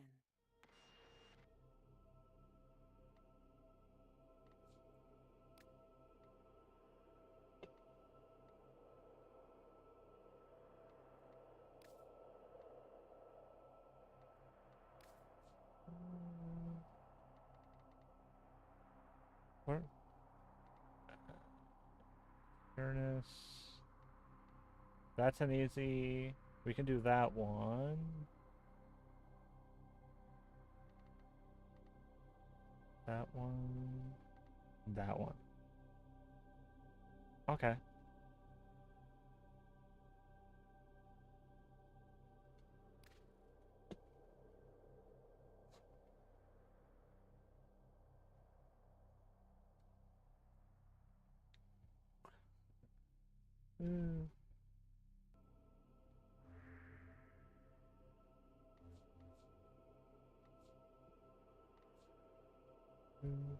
Where? Furnace. That's an easy. We can do that one. That one. That one. Okay. Mm. Mm.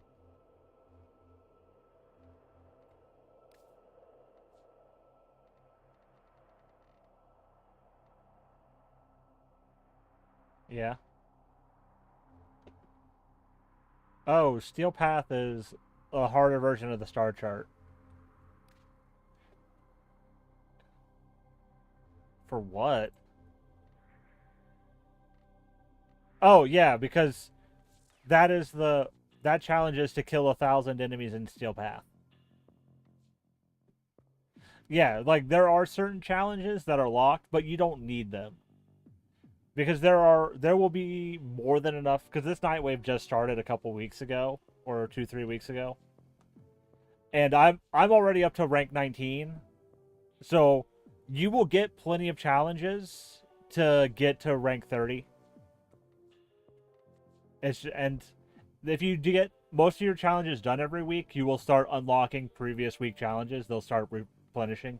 Yeah. Oh, Steel Path is a harder version of the star chart. For what? Oh, yeah, because that challenge is to kill 1,000 enemies in Steel Path. Yeah, like there are certain challenges that are locked, but you don't need them. Because there will be more than enough, because this Nightwave just started a couple weeks ago, or 2-3 weeks ago. And I'm already up to rank 19. So you will get plenty of challenges to get to rank 30. And if you get most of your challenges done every week, you will start unlocking previous week challenges. They'll start replenishing.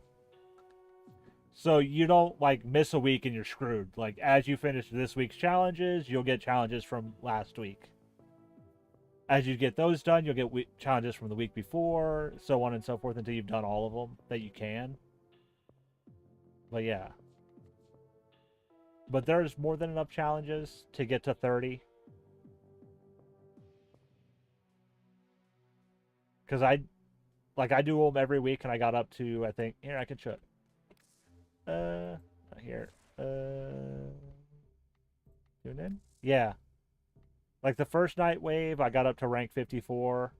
So you don't like miss a week and you're screwed. Like as you finish this week's challenges, you'll get challenges from last week. As you get those done, you'll get challenges from the week before, so on and so forth until you've done all of them that you can. But yeah. But there's more than enough challenges to get to 30. Because I do them every week and I got up to, I think, here, I can show it. Here. Tune in? Yeah. Like the first night wave, I got up to rank 54.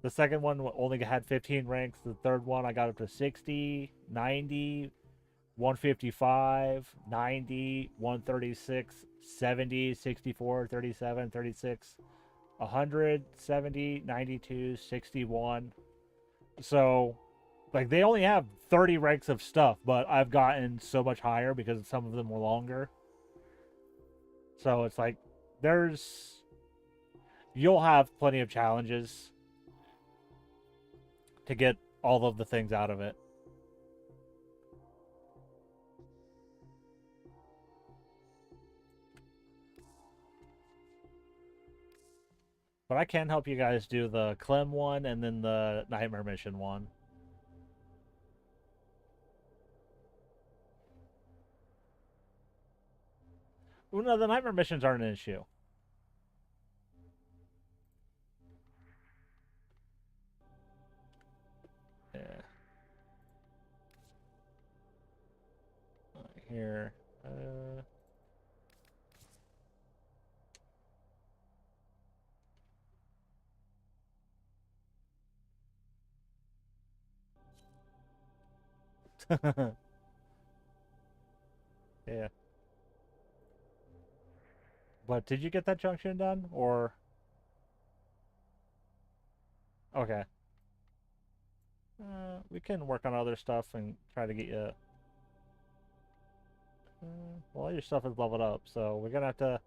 The second one only had 15 ranks. The third one, I got up to 60, 90, 155, 90, 136, 70, 64, 37, 36, 100, 70, 92, 61. So, like, they only have 30 ranks of stuff, but I've gotten so much higher because some of them were longer. So it's like, you'll have plenty of challenges to get all of the things out of it. But I can help you guys do the Clem one and then the Nightmare Mission one. Well, no, the Nightmare Missions aren't an issue. Yeah. Here. Yeah. But did you get that junction done, or? Okay. We can work on other stuff and try to get you. Well, all your stuff is leveled up, so we're gonna have to.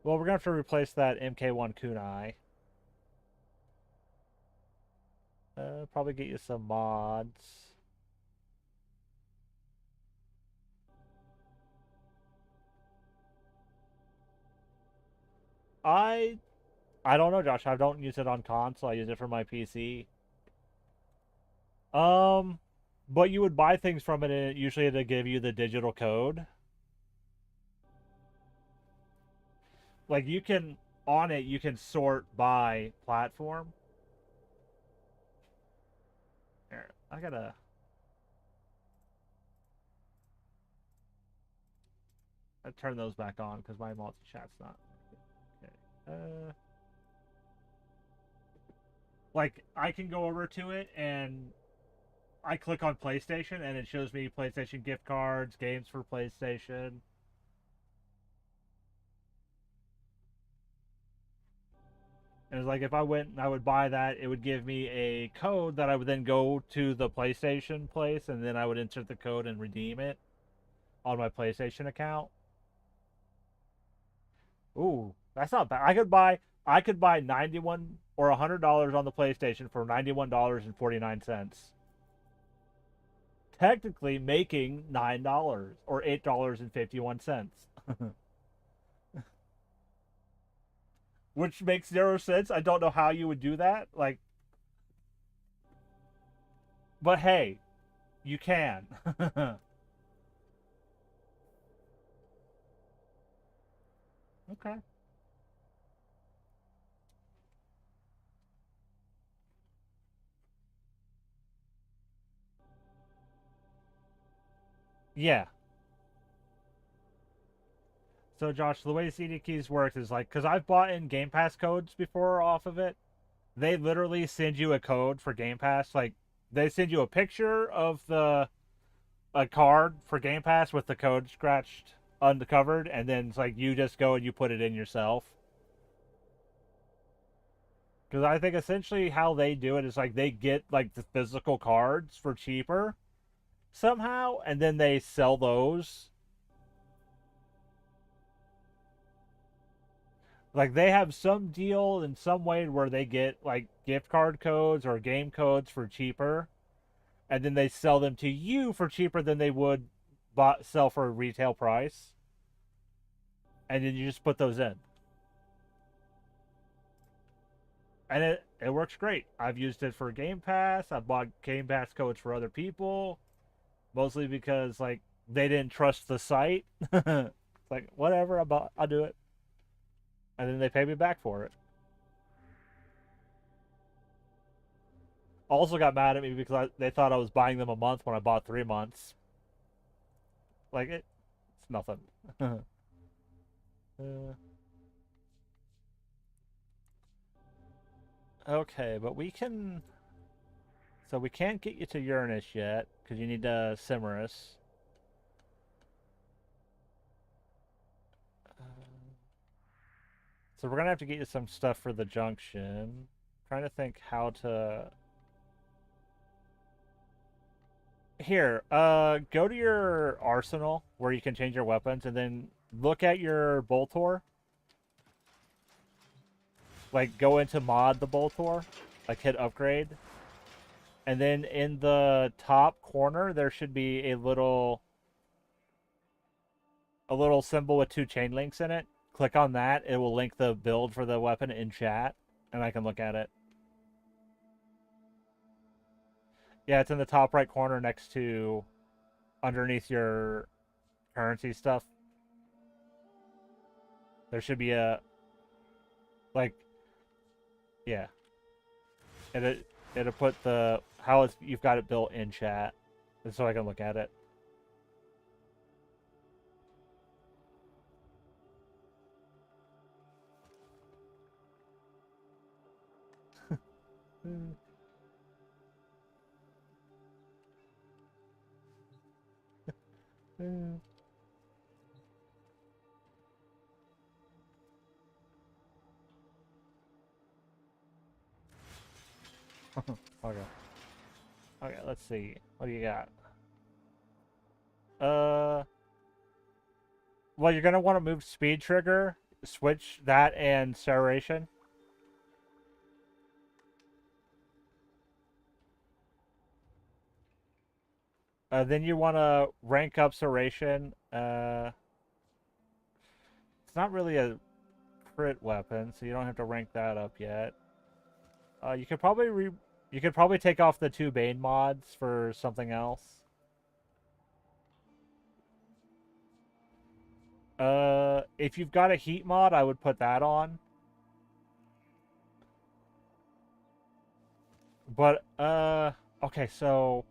Well, we're gonna have to replace that MK1 kunai. Probably get you some mods. I don't know, Josh. I don't use it on console. I use it for my PC. But you would buy things from it, and usually to give you the digital code. Like you can on it, you can sort by platform. Here, I gotta. I turn those back on because my multi-chat's not. Okay. Like I can go over to it and I click on PlayStation and it shows me PlayStation gift cards, games for PlayStation. And it's like if I went and I would buy that, it would give me a code that I would then go to the PlayStation place and then I would insert the code and redeem it on my PlayStation account. Ooh, that's not bad. I could buy 91 or $100 on the PlayStation for $91.49. Technically making $9 or $8.51. Which makes zero sense. I don't know how you would do that. Like, but hey, you can. Okay. Yeah. So Josh, the way CD keys works is like, because I've bought in Game Pass codes before off of it. They literally send you a code for Game Pass. Like, they send you a picture of a card for Game Pass with the code scratched uncovered, and then it's like you just go and you put it in yourself. Because I think essentially how they do it is like they get like the physical cards for cheaper somehow, and then they sell those. Like they have some deal in some way where they get like gift card codes or game codes for cheaper, and then they sell them to you for cheaper than they would sell for a retail price. And then you just put those in. And it works great. I've used it for Game Pass. I've bought Game Pass codes for other people, mostly because like they didn't trust the site. It's like whatever, I'll do it, and then they pay me back for it. Also got mad at me because they thought I was buying them a month when I bought 3 months. Like it's nothing. Okay, but we can. So we can't get you to Uranus yet because you need to Cimerus. So we're gonna have to get you some stuff for the junction. Trying to think how to. Here, go to your arsenal where you can change your weapons, and then look at your Boltor. Like, go into mod the Boltor, like hit upgrade, and then in the top corner there should be a little symbol with two chain links in it. Click on that; it will link the build for the weapon in chat. and I can look at it. Yeah, it's in the top right corner next to, underneath your currency stuff. There should be a, like, yeah. It'll put the, how it's, you've got it built in chat, so I can look at it. Okay. Okay, let's see. What do you got? Well, you're gonna want to move speed trigger, switch that and serration. Then you want to rank up serration. It's not really a crit weapon, so you don't have to rank that up yet. You could probably take off the 2 Bane mods for something else. If you've got a heat mod, I would put that on. But, okay, so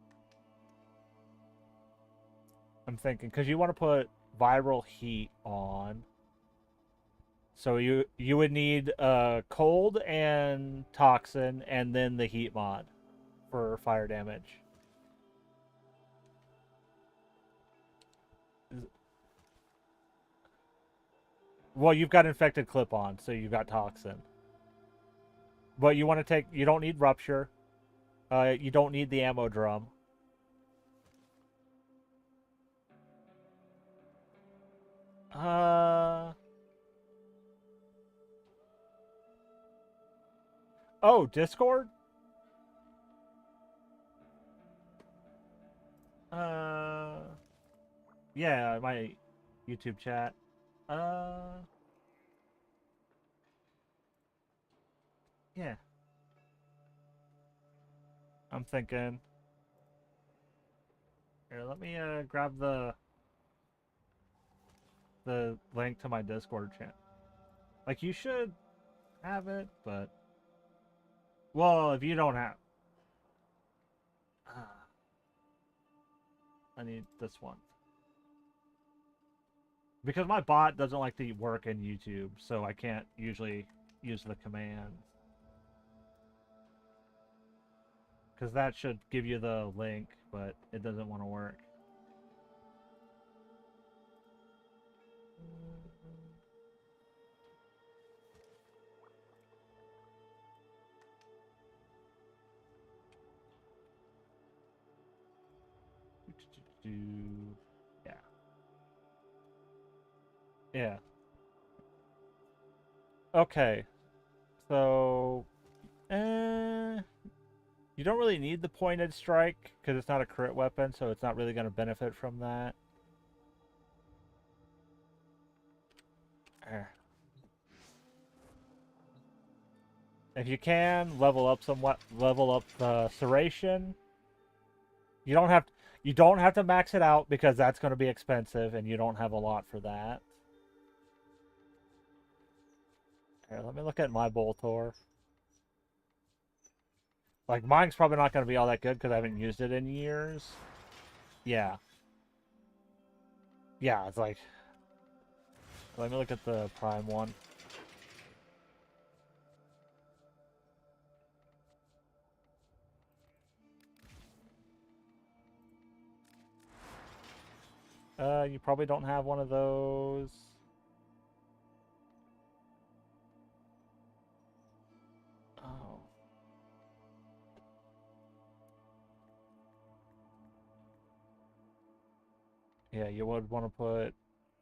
I'm thinking, because you want to put viral heat on. So you would need cold and toxin, and then the heat mod for fire damage. Well, you've got infected clip on, so you've got toxin. But you want to take, you don't need rupture. You don't need the ammo drum. Oh, Discord? Yeah, my YouTube chat. Yeah. I'm thinking. Here, let me grab the link to my Discord chat. Like, you should have it, but well, if you don't have, I need this one because my bot doesn't like to work in YouTube, so I can't usually use the command. Because that should give you the link, but it doesn't want to work. Yeah. Yeah. Okay. So, you don't really need the pointed strike because it's not a crit weapon, so it's not really going to benefit from that. If you can, level up somewhat, level up the serration. You don't have to max it out because that's going to be expensive and you don't have a lot for that. Here, let me look at my Boltor. Like, mine's probably not going to be all that good because I haven't used it in years. Yeah. Yeah, it's like... Let me look at the Prime one. You probably don't have one of those. Oh. Yeah, you would want to put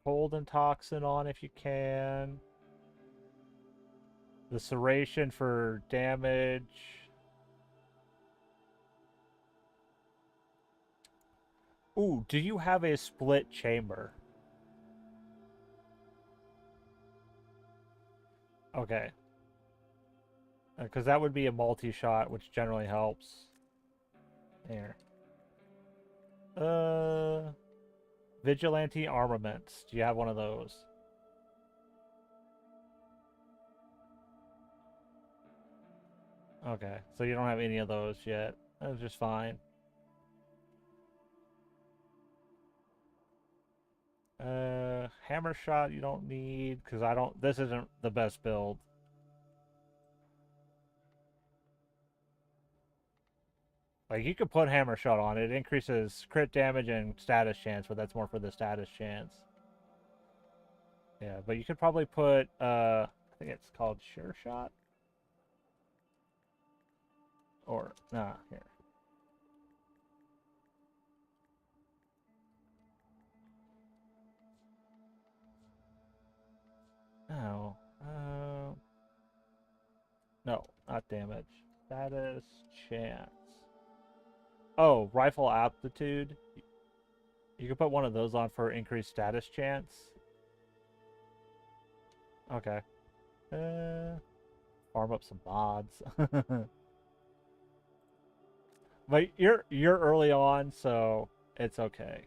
cold and toxin on if you can. The serration for damage. Ooh, do you have a split chamber? Okay. Because that would be a multi-shot, which generally helps. There. Vigilante armaments. Do you have one of those? Okay, so you don't have any of those yet. That's just fine. Hammer shot you don't need, because I don't, this isn't the best build. Like, you could put hammer shot on it. It increases crit damage and status chance, but that's more for the status chance. Yeah, but you could probably put, I think it's called sure shot? Or, nah, here. Oh, no, not damage. Status chance. Oh, rifle aptitude. You can put one of those on for increased status chance. Okay. Farm up some mods. But you're early on, so it's okay.